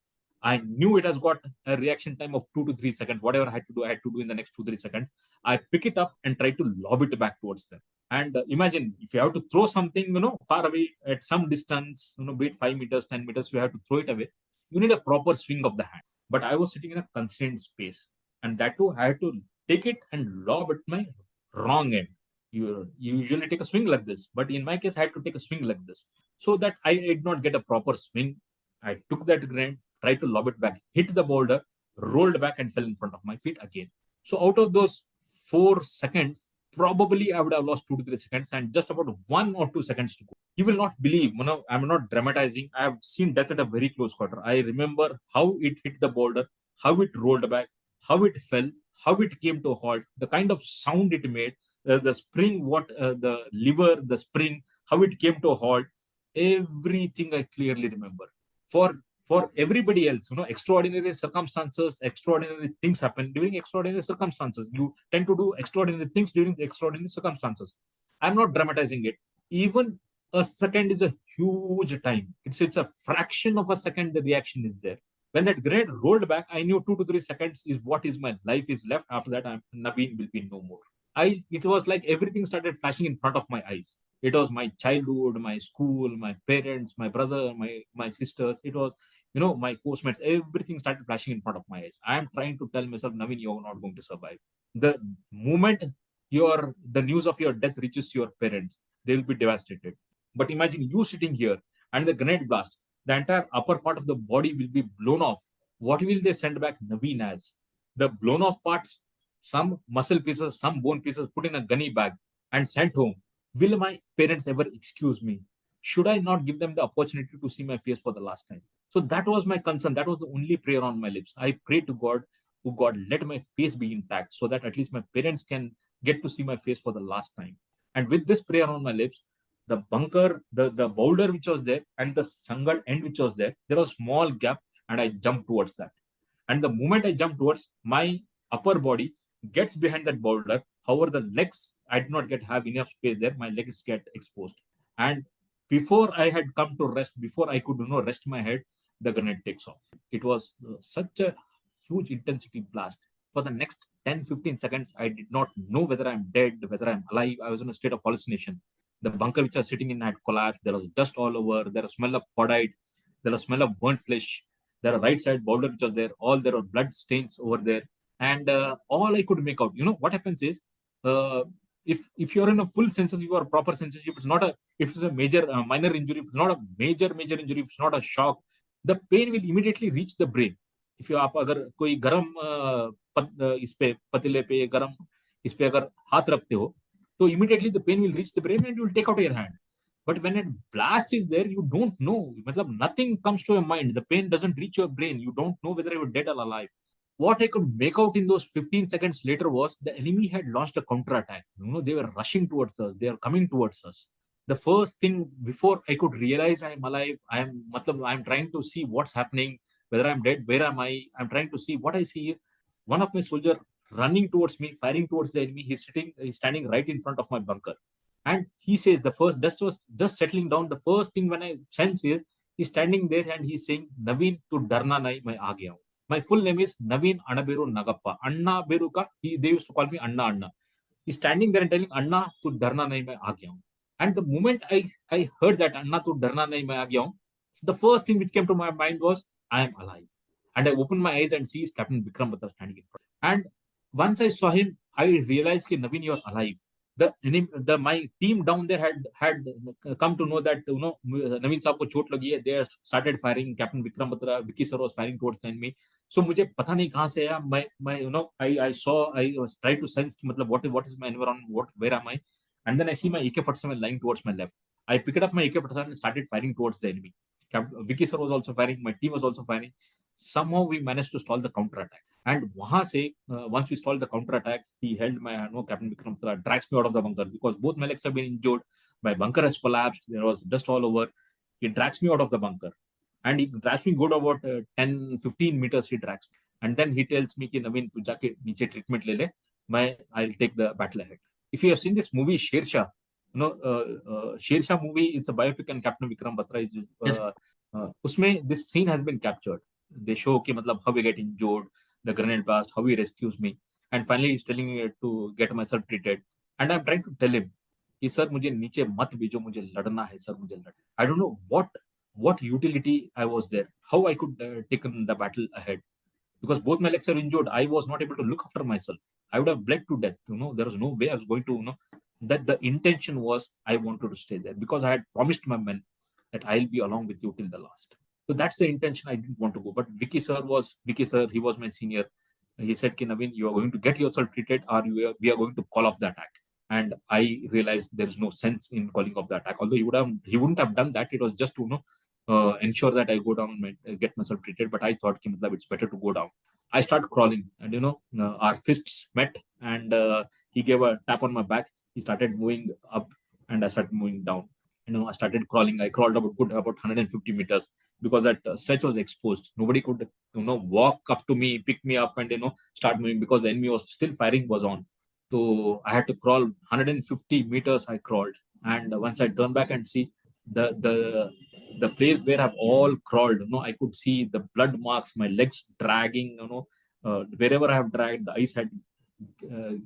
I knew it has got a reaction time of 2 to 3 seconds. Whatever I had to do in the next 2-3 seconds. I pick it up and try to lob it back towards them. And imagine if you have to throw something, far away at some distance, be it 5 meters, 10 meters, you have to throw it away. You need a proper swing of the hand. But I was sitting in a constrained space, and that too, I had to take it and lob at my wrong end. You usually take a swing like this, but in my case, I had to take a swing like this, so that I did not get a proper swing. I took that grenade, tried to lob it back, hit the boulder, rolled back, and fell in front of my feet again. So out of those 4 seconds, probably I would have lost 2 to 3 seconds, and just about 1 or 2 seconds to go. You will not believe, I'm not dramatizing. I have seen death at a very close quarter. I remember how it hit the boulder, how it rolled back, how it fell, how it came to a halt, the kind of sound it made, the spring, the lever, the spring, how it came to a halt. Everything I clearly remember. For everybody else, extraordinary circumstances, extraordinary things happen during extraordinary circumstances. You tend to do extraordinary things during extraordinary circumstances. I'm not dramatizing it. Even a second is a huge time. It's a fraction of a second the reaction is there. When that grenade rolled back, I knew 2 to 3 seconds is what is my life is left. After that, Naveen will be no more. It was like everything started flashing in front of my eyes. It was my childhood, my school, my parents, my brother, my sisters. It was, my postmates. Everything started flashing in front of my eyes. I am trying to tell myself, Naveen, you're not going to survive. The moment the news of your death reaches your parents, they will be devastated. But imagine you sitting here and the grenade blast, the entire upper part of the body will be blown off. What will they send back Naveen as? The blown off parts, some muscle pieces, some bone pieces put in a gunny bag and sent home. Will my parents ever excuse me? should I not give them the opportunity to see my face for the last time? So that was my concern. That was the only prayer on my lips. I prayed to God, oh God, let my face be intact so that at least my parents can get to see my face for the last time. And with this prayer on my lips, the bunker, the boulder which was there, and the sangal end which was there was a small gap, and I jumped towards that. And the moment I jumped towards, my upper body gets behind that boulder. However, the legs, I did not get have enough space there. My legs get exposed. And before I had come to rest, before I could rest my head, the grenade takes off. It was such a huge intensity blast. For the next 10-15 seconds, I did not know whether I'm dead, whether I'm alive. I was in a state of hallucination. The bunker which I was sitting in had collapsed. There was dust all over. There was smell of cordite. There was smell of burnt flesh. There are right side boulder which was there. All there were blood stains over there. And all I could make out, what happens is, uh, if you're in a full senses, you are proper senses. If it's not a, if it's a major minor injury, if it's not a major injury, if it's not a shock, the pain will immediately reach the brain. If you आप अगर कोई गरम इस पे पतीले पे गरम इस पे अगर हाथ रखते हो, तो immediately the pain will reach the brain and you will take out your hand. But when a blast is there, you don't know. Nothing comes to your mind. The pain doesn't reach your brain. You don't know whether you're dead or alive. What I could make out in those 15 seconds later was the enemy had launched a counterattack. They were rushing towards us. They are coming towards us. The first thing before I could realize I'm alive, I'm trying to see what's happening, whether I'm dead, where am I? I'm trying to see. What I see is one of my soldiers running towards me, firing towards the enemy. He's standing right in front of my bunker. And he says, the first dust was just settling down. The first thing when I sense is he's standing there and he's saying, Naveen, tu darna nahi, main aa gaya hu. My full name is Naveen Anaberu Nagappa. Anna Beruka, they used to call me Anna Anna. He's standing there and telling, Anna, tu darna nahi, main aa gaya hu. And the moment I heard that, Anna, tu darna nahi, main aa gaya hu, the first thing which came to my mind was, I am alive. And I opened my eyes and see Captain Vikram Batra standing in front. And once I saw him, I realized, Naveen, you're alive. My team down there had come to know that Naveen साहब को चोट लगी है. They started firing. Captain Vikram Batra, Vicky sir was firing towards the enemy. So मुझे पता नहीं कहाँ से आया. I saw, I was trying to sense कि what is my environment, where am I? And then I see my AK-47 lying towards my left. I picked up my AK-47 and started firing towards the enemy. Vicky sir was also firing. My team was also firing. Somehow we managed to stall the counter attack. And वहां से once we stalled the counter attack, he held my Captain Vikram Batra drags me out of the bunker because both my legs have been injured. My bunker has collapsed. There was dust all over. He drags me out of the bunker, and he drags me good about 10-15 meters. He drags me, and then he tells me, "Naveen, tu jaake niche treatment le le. I'll take the battle ahead." If you have seen this movie Sher Shah, Sher Shah movie, it's a biopic on Captain Vikram Batra. Yes. उसमें this scene has been captured. They show कि how we get injured, the grenade blast, how he rescues me. And finally, he's telling me to get myself treated. And I'm trying to tell him, sir, मुझे नीचे मत भेजो, मुझे लड़ना है, sir, मुझे लड़ना. I don't know what utility I was there, how I could take the battle ahead. Because both my legs are injured, I was not able to look after myself. I would have bled to death. There was no way I was going to, that the intention was I wanted to stay there because I had promised my men that I'll be along with you till the last. So that's the intention. I didn't want to go. But Vicky sir, he was my senior. He said, Naveen, you are going to get yourself treated or we are going to call off the attack. And I realized there's no sense in calling off the attack. Although he wouldn't have done that. It was just to ensure that I go down and get myself treated. But I thought it's better to go down. I started crawling and our fists met and he gave a tap on my back. He started moving up and I started moving down. I started crawling. I crawled about 150 meters because that stretch was exposed. Nobody could, walk up to me, pick me up and, start moving because the enemy was still firing was on. So I had to crawl 150 meters. I crawled. And once I turned back and see the place where I've all crawled, I could see the blood marks, my legs dragging, wherever I have dragged, the ice had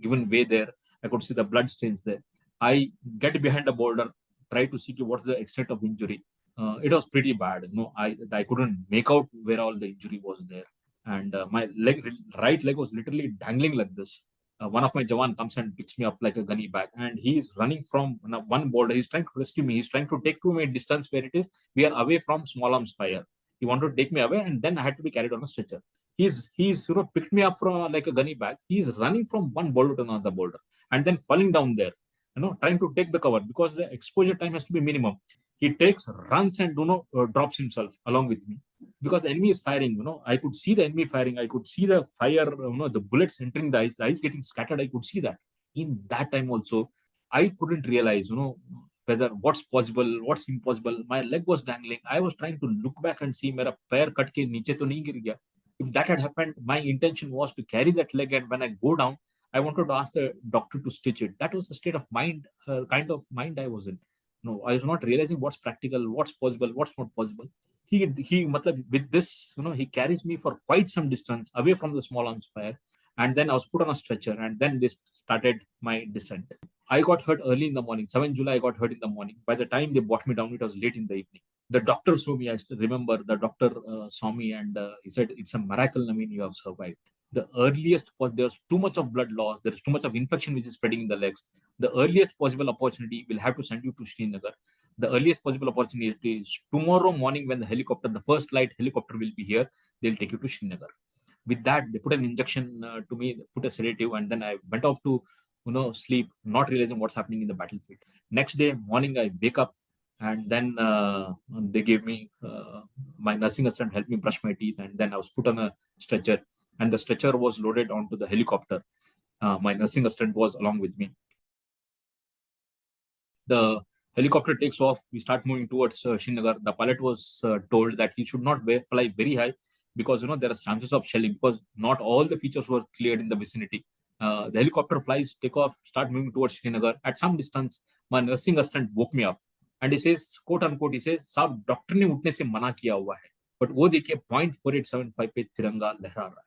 given way there. I could see the blood stains there. I get behind a boulder, try to see what's the extent of injury. It was pretty bad. I couldn't make out where all the injury was there. And my right leg was literally dangling like this. One of my Jawan comes and picks me up like a gunny bag. And he is running from one boulder. He's trying to rescue me. He's trying to take to me a distance where it is. We are away from small arms fire. He wanted to take me away and then I had to be carried on a stretcher. He's picked me up from like a gunny bag. He's running from one boulder to another boulder and then falling down there. Trying to take the cover because the exposure time has to be minimum. He takes, runs, and drops himself along with me because the enemy is firing. I could see the enemy firing. I could see the fire. The bullets entering the eyes getting scattered. I could see that. In that time also, I couldn't realize, whether what's possible, what's impossible. My leg was dangling. I was trying to look back and see मेरा पैर cut के नीचे तो नहीं गिर गया. If that had happened, my intention was to carry that leg, and when I go down, I wanted to ask the doctor to stitch it. That was the state of mind, kind of mind I was in. No, I was not realizing what's practical, what's possible, what's not possible. Matlab, with this, he carries me for quite some distance away from the small arms fire, and then I was put on a stretcher, and then they started my descent. I got hurt early in the morning. 7 July, I got hurt in the morning. By the time they brought me down, it was late in the evening. The doctor saw me. I still remember the doctor saw me, and he said, "It's a miracle, Naveen, you have survived." The earliest, there's too much of blood loss, there is too much of infection which is spreading in the legs. The earliest possible opportunity will have to send you to Srinagar. The earliest possible opportunity is tomorrow morning when the first light helicopter will be here, they'll take you to Srinagar. With that, they put an injection to me, put a sedative, and then I went off to sleep, not realizing what's happening in the battlefield. Next day morning, I wake up, and then they gave me my nursing assistant helped me brush my teeth, and then I was put on a stretcher, and the stretcher was loaded onto the helicopter. My nursing assistant was along with me. The helicopter takes off. We start moving towards Srinagar. The pilot was told that he should not fly very high because there are chances of shelling, because not all the features were cleared in the vicinity. The helicopter flies, take off, start moving towards Srinagar. At some distance, my nursing assistant woke me up, and he says, quote unquote, he says, "साहब doctor ने उठने से मना किया हुआ है, but वो देखिए 0.4875 पे तिरंगा लहरा रहा है."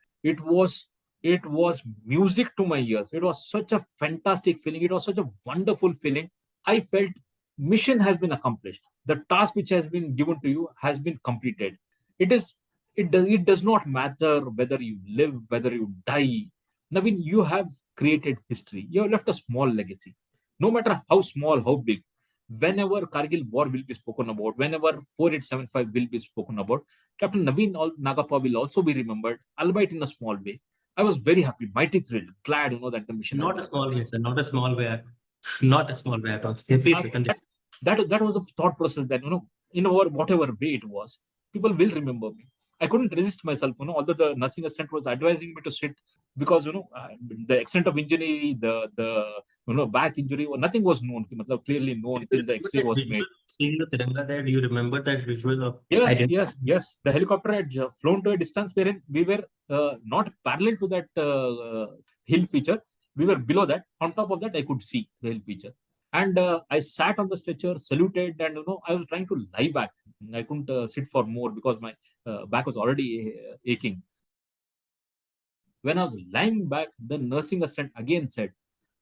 It was music to my ears. It was such a fantastic feeling. It was such a wonderful feeling. I felt mission has been accomplished. The task which has been given to you has been completed. It does not matter whether you live, whether you die. Naveen, you have created history. You have left a small legacy. No matter how small, how big, whenever Kargil War will be spoken about, whenever 4875 will be spoken about, Captain Naveen Nagappa will also be remembered, albeit in a small way. I was very happy, mighty thrilled, glad, that the mission. Not a small way, sir. Not a small way. Not a small way at all. Please continue. That was a thought process that, whatever way it was, people will remember me. I couldn't resist myself, although the nursing assistant was advising me to sit because, the extent of injury, the back injury, nothing was known, clearly known till the X-ray was made. Seeing the Tiranga there, do you remember that visual of? Yes. The helicopter had flown to a distance wherein we were not parallel to that hill feature. We were below that. On top of that, I could see the hill feature. And I sat on the stretcher, saluted, and I was trying to lie back. I couldn't sit for more because my back was already aching. When I was lying back, the nursing assistant again said,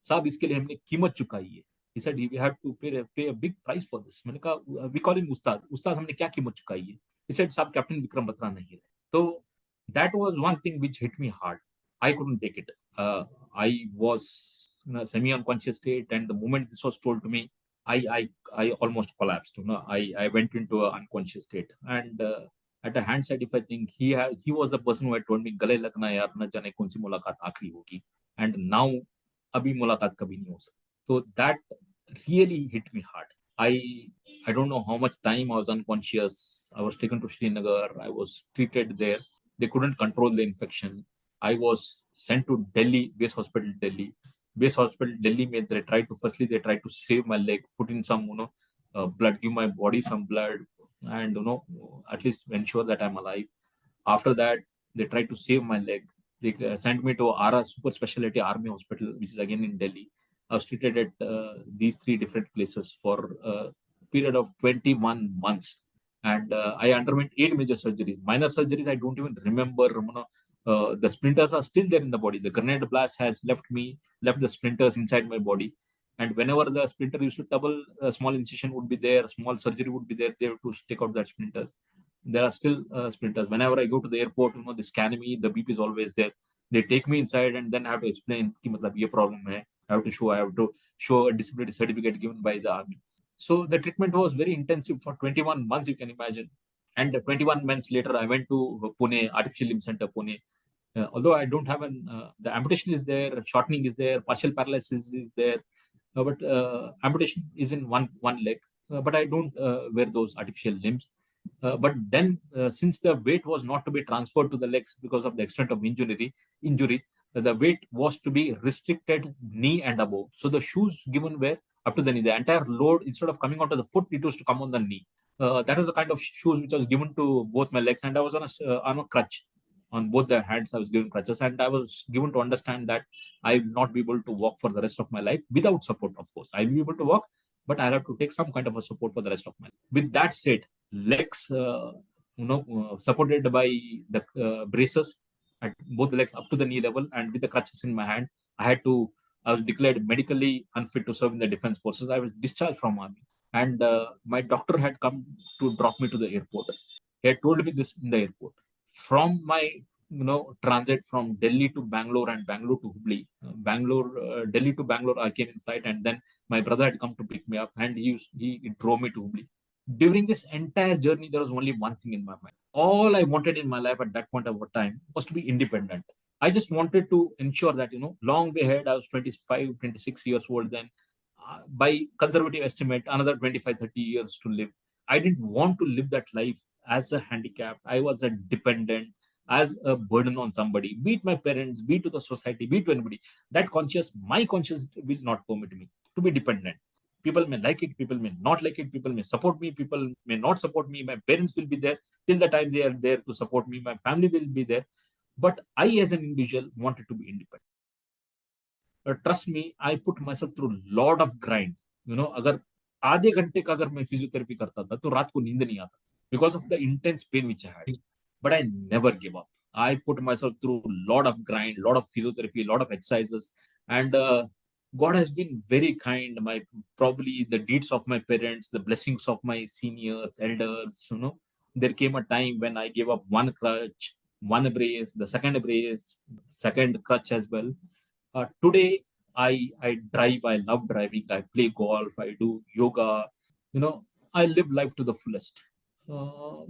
"Saab, iske liye humne कीमत चुकाई है." He said, "We have to pay a big price for this." मैंने कहा, "We call him Ustad. Ustad, हमने क्या कीमत चुकाई है?" He said, "साहब, Captain Vikram Batra नहीं है." So that was one thing which hit me hard. I couldn't take it. I was in a semi-unconscious state, and the moment this was told to me, I almost collapsed. I went into an unconscious state, and at a hindsight, if I think he was the person who had told me, "गले लगना यार, न जाने कौन सी मुलाकात आखिरी होगी," and now अभी मुलाकात कभी नहीं हो सकती. So that really hit me hard. I don't know how much time I was unconscious. I was taken to Srinagar. I was treated there. They couldn't control the infection. I was sent to Delhi, base hospital Delhi. Base hospital Delhi, they tried to save my leg, put in some blood, give my body some blood, and at least ensure that I'm alive. After that, they tried to save my leg. They sent me to ARA Super Specialty Army Hospital, which is again in Delhi. I was treated at these three different places for a period of 21 months. And I underwent 8 major surgeries. Minor surgeries, I don't even remember. The splinters are still there in the body. The grenade blast has left the splinters inside my body. And whenever the splinter used to double, a small incision would be there, small surgery would be there. They have to take out that splinters. There are still splinters. Whenever I go to the airport, they scan me, the beep is always there. They take me inside, and then I have to explain कि मतलब ये problem है. I have to show a disability certificate given by the army. So the treatment was very intensive for 21 months, you can imagine. And 21 months later, I went to Pune, Artificial Limb Center, Pune. Although I don't have the amputation is there, shortening is there, partial paralysis is there, but amputation is in one leg. but I don't wear those artificial limbs. But then, since the weight was not to be transferred to the legs because of the extent of injury, the weight was to be restricted knee and above. So the shoes given were up to the knee. The entire load, instead of coming onto the foot, it was to come on the knee. That was the kind of shoes which was given to both my legs, and I was on a crutch. On both the hands, I was given crutches, and I was given to understand that I will not be able to walk for the rest of my life without support. Of course, I will be able to walk, but I'll have to take some kind of a support for the rest of my life. With that said, legs, supported by the braces at both legs up to the knee level, and with the crutches in my hand, I was declared medically unfit to serve in the defense forces. I was discharged from army, and my doctor had come to drop me to the airport. He had told me this in the airport. From my transit from Delhi to Bangalore and Bangalore to Hubli, Delhi to Bangalore, I came in flight, and then my brother had come to pick me up, and he drove me to Hubli. During this entire journey, there was only one thing in my mind. All I wanted in my life at that point of time was to be independent. I just wanted to ensure that, long way ahead, I was 25, 26 years old then. By conservative estimate, another 25, 30 years to live. I didn't want to live that life as a handicap. I was a dependent, as a burden on somebody, be it my parents, be it to the society, be it to anybody. My conscience will not permit me to be dependent. People may like it, people may not like it, people may support me, people may not support me. My parents will be there till the time they are there to support me. My family will be there. But I, as an individual, wanted to be independent. Trust me, I put myself through a lot of grind. अगर आधे घंटे का अगर मैं physiotherapy करता था तो रात को नींद नहीं आता because of the intense pain which I had. But I never gave up. I put myself through a lot of grind, a lot of physiotherapy, a lot of exercises, and God has been very kind. Probably the deeds of my parents, the blessings of my seniors, elders. There came a time when I gave up one crutch, one brace, the second brace, second crutch as well. Today, I drive. I love driving. I play golf. I do yoga. I live life to the fullest. Uh,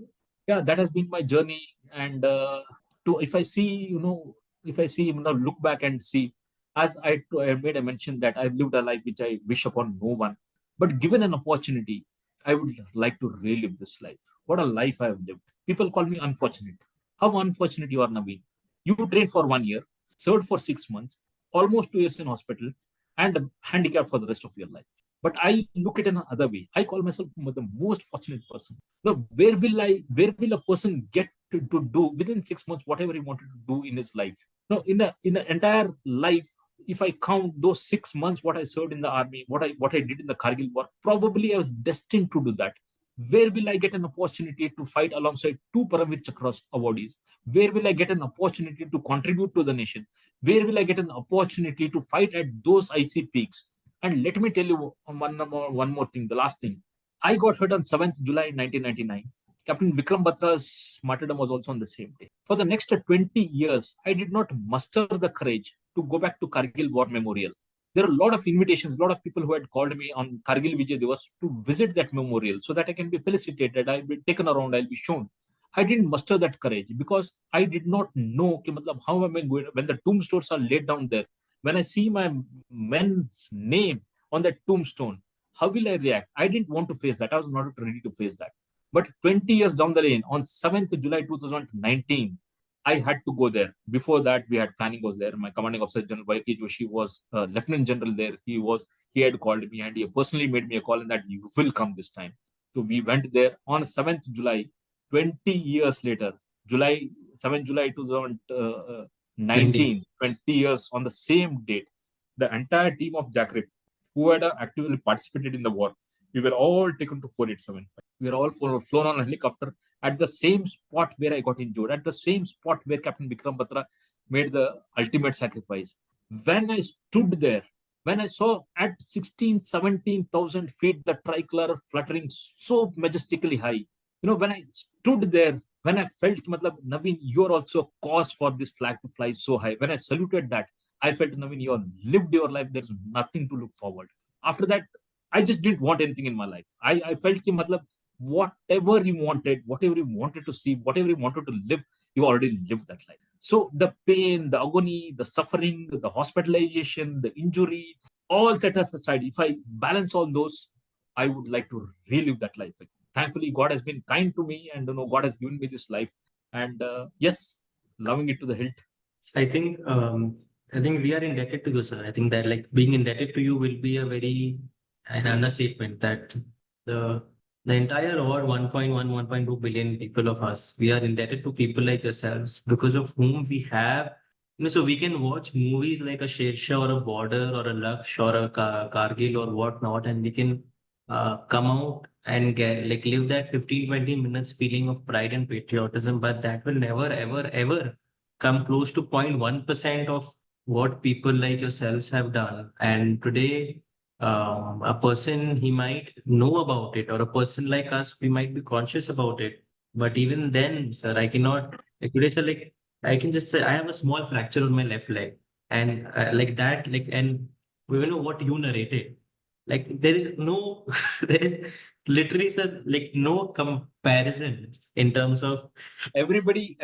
yeah, that has been my journey. And to if I see, look back and see, as I made a mention that I've lived a life which I wish upon no one. But given an opportunity, I would like to relive this life. What a life I have lived. People call me unfortunate. How unfortunate you are, Naveen. You trained for 1 year, served for 6 months, almost 2 years in hospital, and handicapped for the rest of your life. But I look at it another way. I call myself the most fortunate person. Now, where will a person get to do within 6 months whatever he wanted to do in his life? No, in the entire life, if I count those 6 months, what I served in the army, what I did in the Kargil War, probably I was destined to do that. Where will I get an opportunity to fight alongside two Paramvir Chakras awardees? Where will I get an opportunity to contribute to the nation? Where will I get an opportunity to fight at those icy peaks? And let me tell you one more thing, the last thing. I got hurt on 7th July 1999. Captain Vikram Batra's martyrdom was also on the same day. For the next 20 years, I did not muster the courage to go back to Kargil War Memorial. There are a lot of invitations, a lot of people who had called me on Kargil Vijay Diwas to visit that memorial so that I can be felicitated, I'll be taken around, I'll be shown. I didn't muster that courage because I did not know how am I going, when the tombstones are laid down there, when I see my man's name on that tombstone, how will I react? I didn't want to face that. I was not ready to face that. But 20 years down the lane, on 7th July 2019, I had to go there. Before that, we had planning was there. My commanding officer, General Y.K. Joshi, was Lieutenant General there. He had called me and he personally made me a call and that you will come this time. So we went there on 7th July, 20 years later, 7th July 2019, 20 years on the same date. The entire team of Jackrip, who had actively participated in the war, we were all taken to 487. We were all flown on a helicopter at the same spot where I got injured, at the same spot where Captain Vikram Batra made the ultimate sacrifice. When I stood there, when I saw at 16, 17,000 feet the tricolor fluttering so majestically high, when I stood there, when I felt, Naveen, you're also a cause for this flag to fly so high. When I saluted that, I felt, Naveen, you have lived your life. There's nothing to look forward. After that, I just didn't want anything in my life. I felt that whatever you wanted to see, whatever you wanted to live, you already lived that life. So the pain, the agony, the suffering, the hospitalization, the injury, all set aside. If I balance all those, I would like to relive that life. Thankfully, God has been kind to me, and God has given me this life, and yes, loving it to the hilt. I think I think we are indebted to you, sir. I think that like being indebted to you will be a very an understatement that the the entire world 1.1, 1.2 billion people of us, we are indebted to people like yourselves because of whom we have so we can watch movies like a Shersha or a Border or a Laksh or a Kargil or whatnot, and we can come out and get like live that 15-20 minutes feeling of pride and patriotism, but that will never ever ever come close to 0.1% of what people like yourselves have done. And today, a person he might know about it, or a person like us, we might be conscious about it. But even then, sir, I cannot. Like today, sir, like I can just say I have a small fracture on my left leg, and like that, like and we know what you narrated. Like there is no, there is literally, sir, like no comparison in terms of Everybody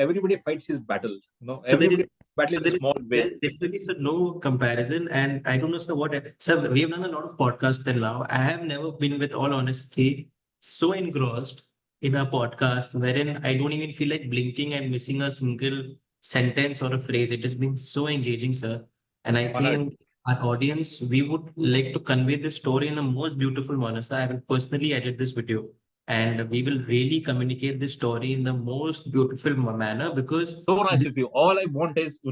fights his battle. so there is Everybody battle so in a small there way. is definitely sir, no comparison. And I don't know, sir, what sir, we have done a lot of podcasts till now. I have never been, with all honesty, so engrossed in a podcast wherein I don't even feel like blinking and missing a single sentence or a phrase. It has been so engaging, sir. And I Honored. think our audience, we would like to convey this story in the most beautiful manner. Sir, I will personally edit this video and we will really communicate this story in the most beautiful manner because So nice of you. All I want is,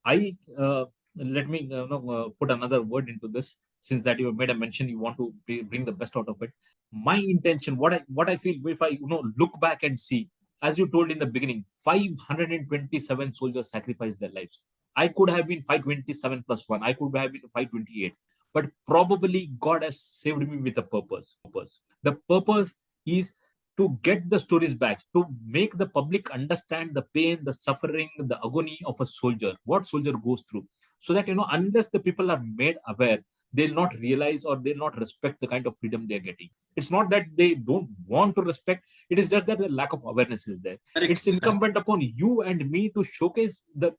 I let me put another word into this. Since that you have made a mention, you want to bring the best out of it. My intention, what I feel, if I look back and see, as you told in the beginning, 527 soldiers sacrificed their lives. I could have been 527 plus one. I could have been 528, but probably God has saved me with a purpose. The purpose is to get the stories back, to make the public understand the pain, the suffering, the agony of a soldier, what soldier goes through. So that, unless the people are made aware, they'll not realize or they'll not respect the kind of freedom they're getting. It's not that they don't want to respect, it is just that the lack of awareness is there. correct. It's incumbent upon you and me to showcase the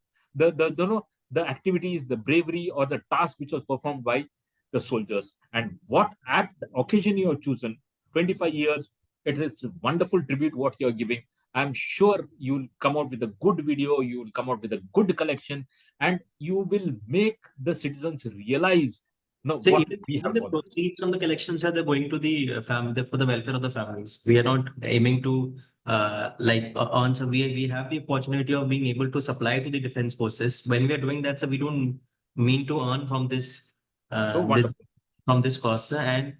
activities, the bravery, or the task which was performed by the soldiers. And what apt occasion you have chosen, 25 years, it's a wonderful tribute what you're giving. I'm sure you'll come out with a good video, you'll come out with a good collection, and you will make the citizens realize So what we even have the gone through. proceeds from the collections are they're going to the family for the welfare of the families. We are not aiming to earn. So we have the opportunity of being able to supply to the defense forces. When we are doing that, so we don't mean to earn from So this wonderful. from this cost, sir. And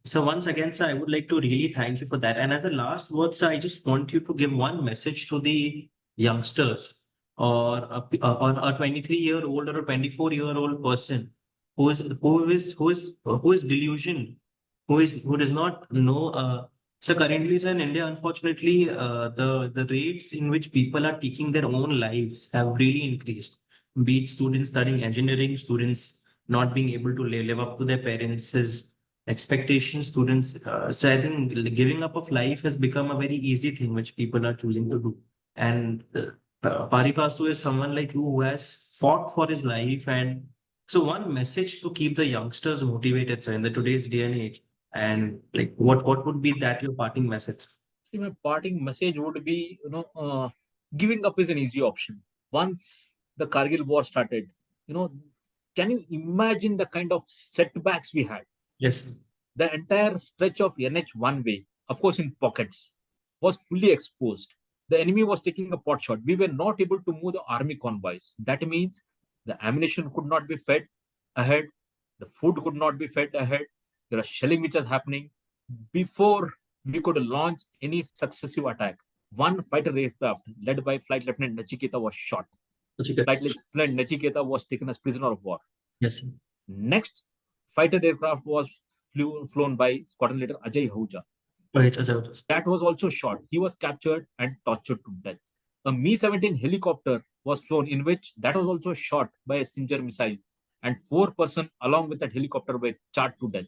so once again, sir, I would like to really thank you for that. And as a last word, sir, I just want you to give one message to the youngsters or a 23-year-old or a 24-year-old person who is delusion, who does not know. So currently, sir, in India, unfortunately, the rates in which people are taking their own lives have really increased. Be it students studying engineering, students not being able to live up to their parents' expectations, students. So I think giving up of life has become a very easy thing which people are choosing to do. And Paripastu is someone like you who has fought for his life. And so one message to keep the youngsters motivated, sir, in the today's day and age. And like what would be that your parting message? See, my parting message would be, giving up is an easy option. Once the Kargil War started, you know, can you imagine the kind of setbacks we had? Yes. The entire stretch of NH one way, of course, in pockets, was fully exposed. The enemy was taking a pot shot. We were not able to move the army convoys. That means the ammunition could not be fed ahead, the food could not be fed ahead. There was shelling which was happening. Before we could launch any successive attack, one fighter aircraft led by Flight Lieutenant Nachiketa was shot. Flight Yes. Lieutenant Nachiketa was taken as prisoner of war. Yes. Next fighter aircraft was flown by Squadron Leader Ajay Ahuja. Right. That was also shot. He was captured and tortured to death. A Mi-17 helicopter was flown, in which that was also shot by a Stinger missile, and 4 persons along with that helicopter were charred to death.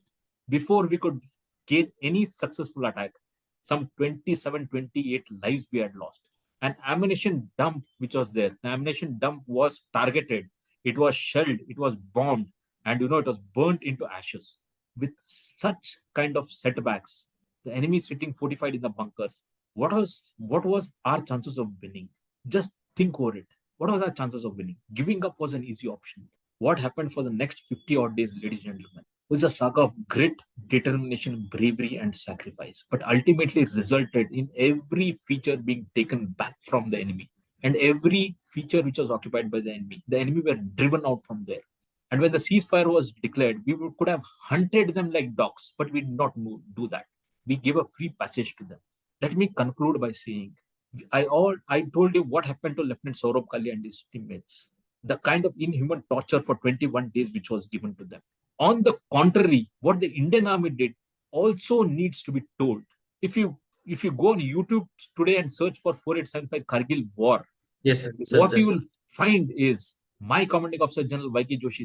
Before we could gain any successful attack, some 27, 28 lives we had lost. An ammunition dump which was there, the ammunition dump was targeted, it was shelled, it was bombed, and it was burnt into ashes. with such kind of setbacks, the enemy sitting fortified in the bunkers, what was our chances of winning? Just think over it. What was our chances of winning? Giving up was an easy option. What happened for the next 50 odd days, ladies and gentlemen, was a saga of grit, determination, bravery, and sacrifice, but ultimately resulted in every feature being taken back from the enemy. And every feature which was occupied by the enemy were driven out from there. And when the ceasefire was declared, we could have hunted them like dogs, but we did not do that. We gave a free passage to them. Let me conclude by saying, I told you what happened to Lieutenant Saurabh Kali and his teammates, the kind of inhuman torture for 21 days which was given to them. On the contrary, what the Indian Army did also needs to be told. If you go on YouTube today and search for 4875 Kargil War, Yes, sir. what you will find is my commanding officer, General Y.K. Joshi,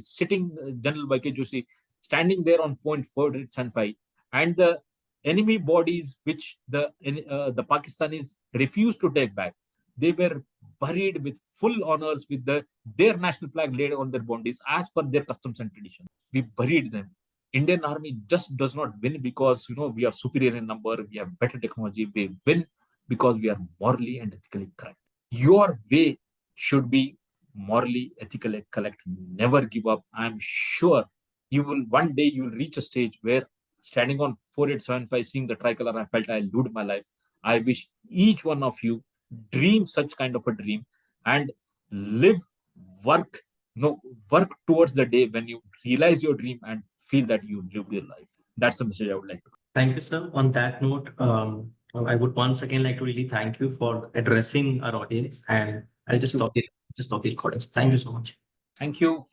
General Y.K. Joshi, standing there on point 4875, and the enemy bodies which the Pakistanis refused to take back, they were buried with full honors with their national flag laid on their bodies as per their customs and tradition. We buried them. Indian Army just does not win because we are superior in number, we have better technology. We win because we are morally and ethically correct. Your way should be morally, ethically correct. Never give up. I'm sure one day you will reach a stage where standing on 4875, seeing the tricolor, I felt I lived my life. I wish each one of you dream such kind of a dream and live, work, work towards the day when you realize your dream and feel that you lived your life. That's the message I would like to. Thank you, sir. On that note, I would once again like to really thank you for addressing our audience, and I'll just stop the recordings. Thank you so much. Thank you.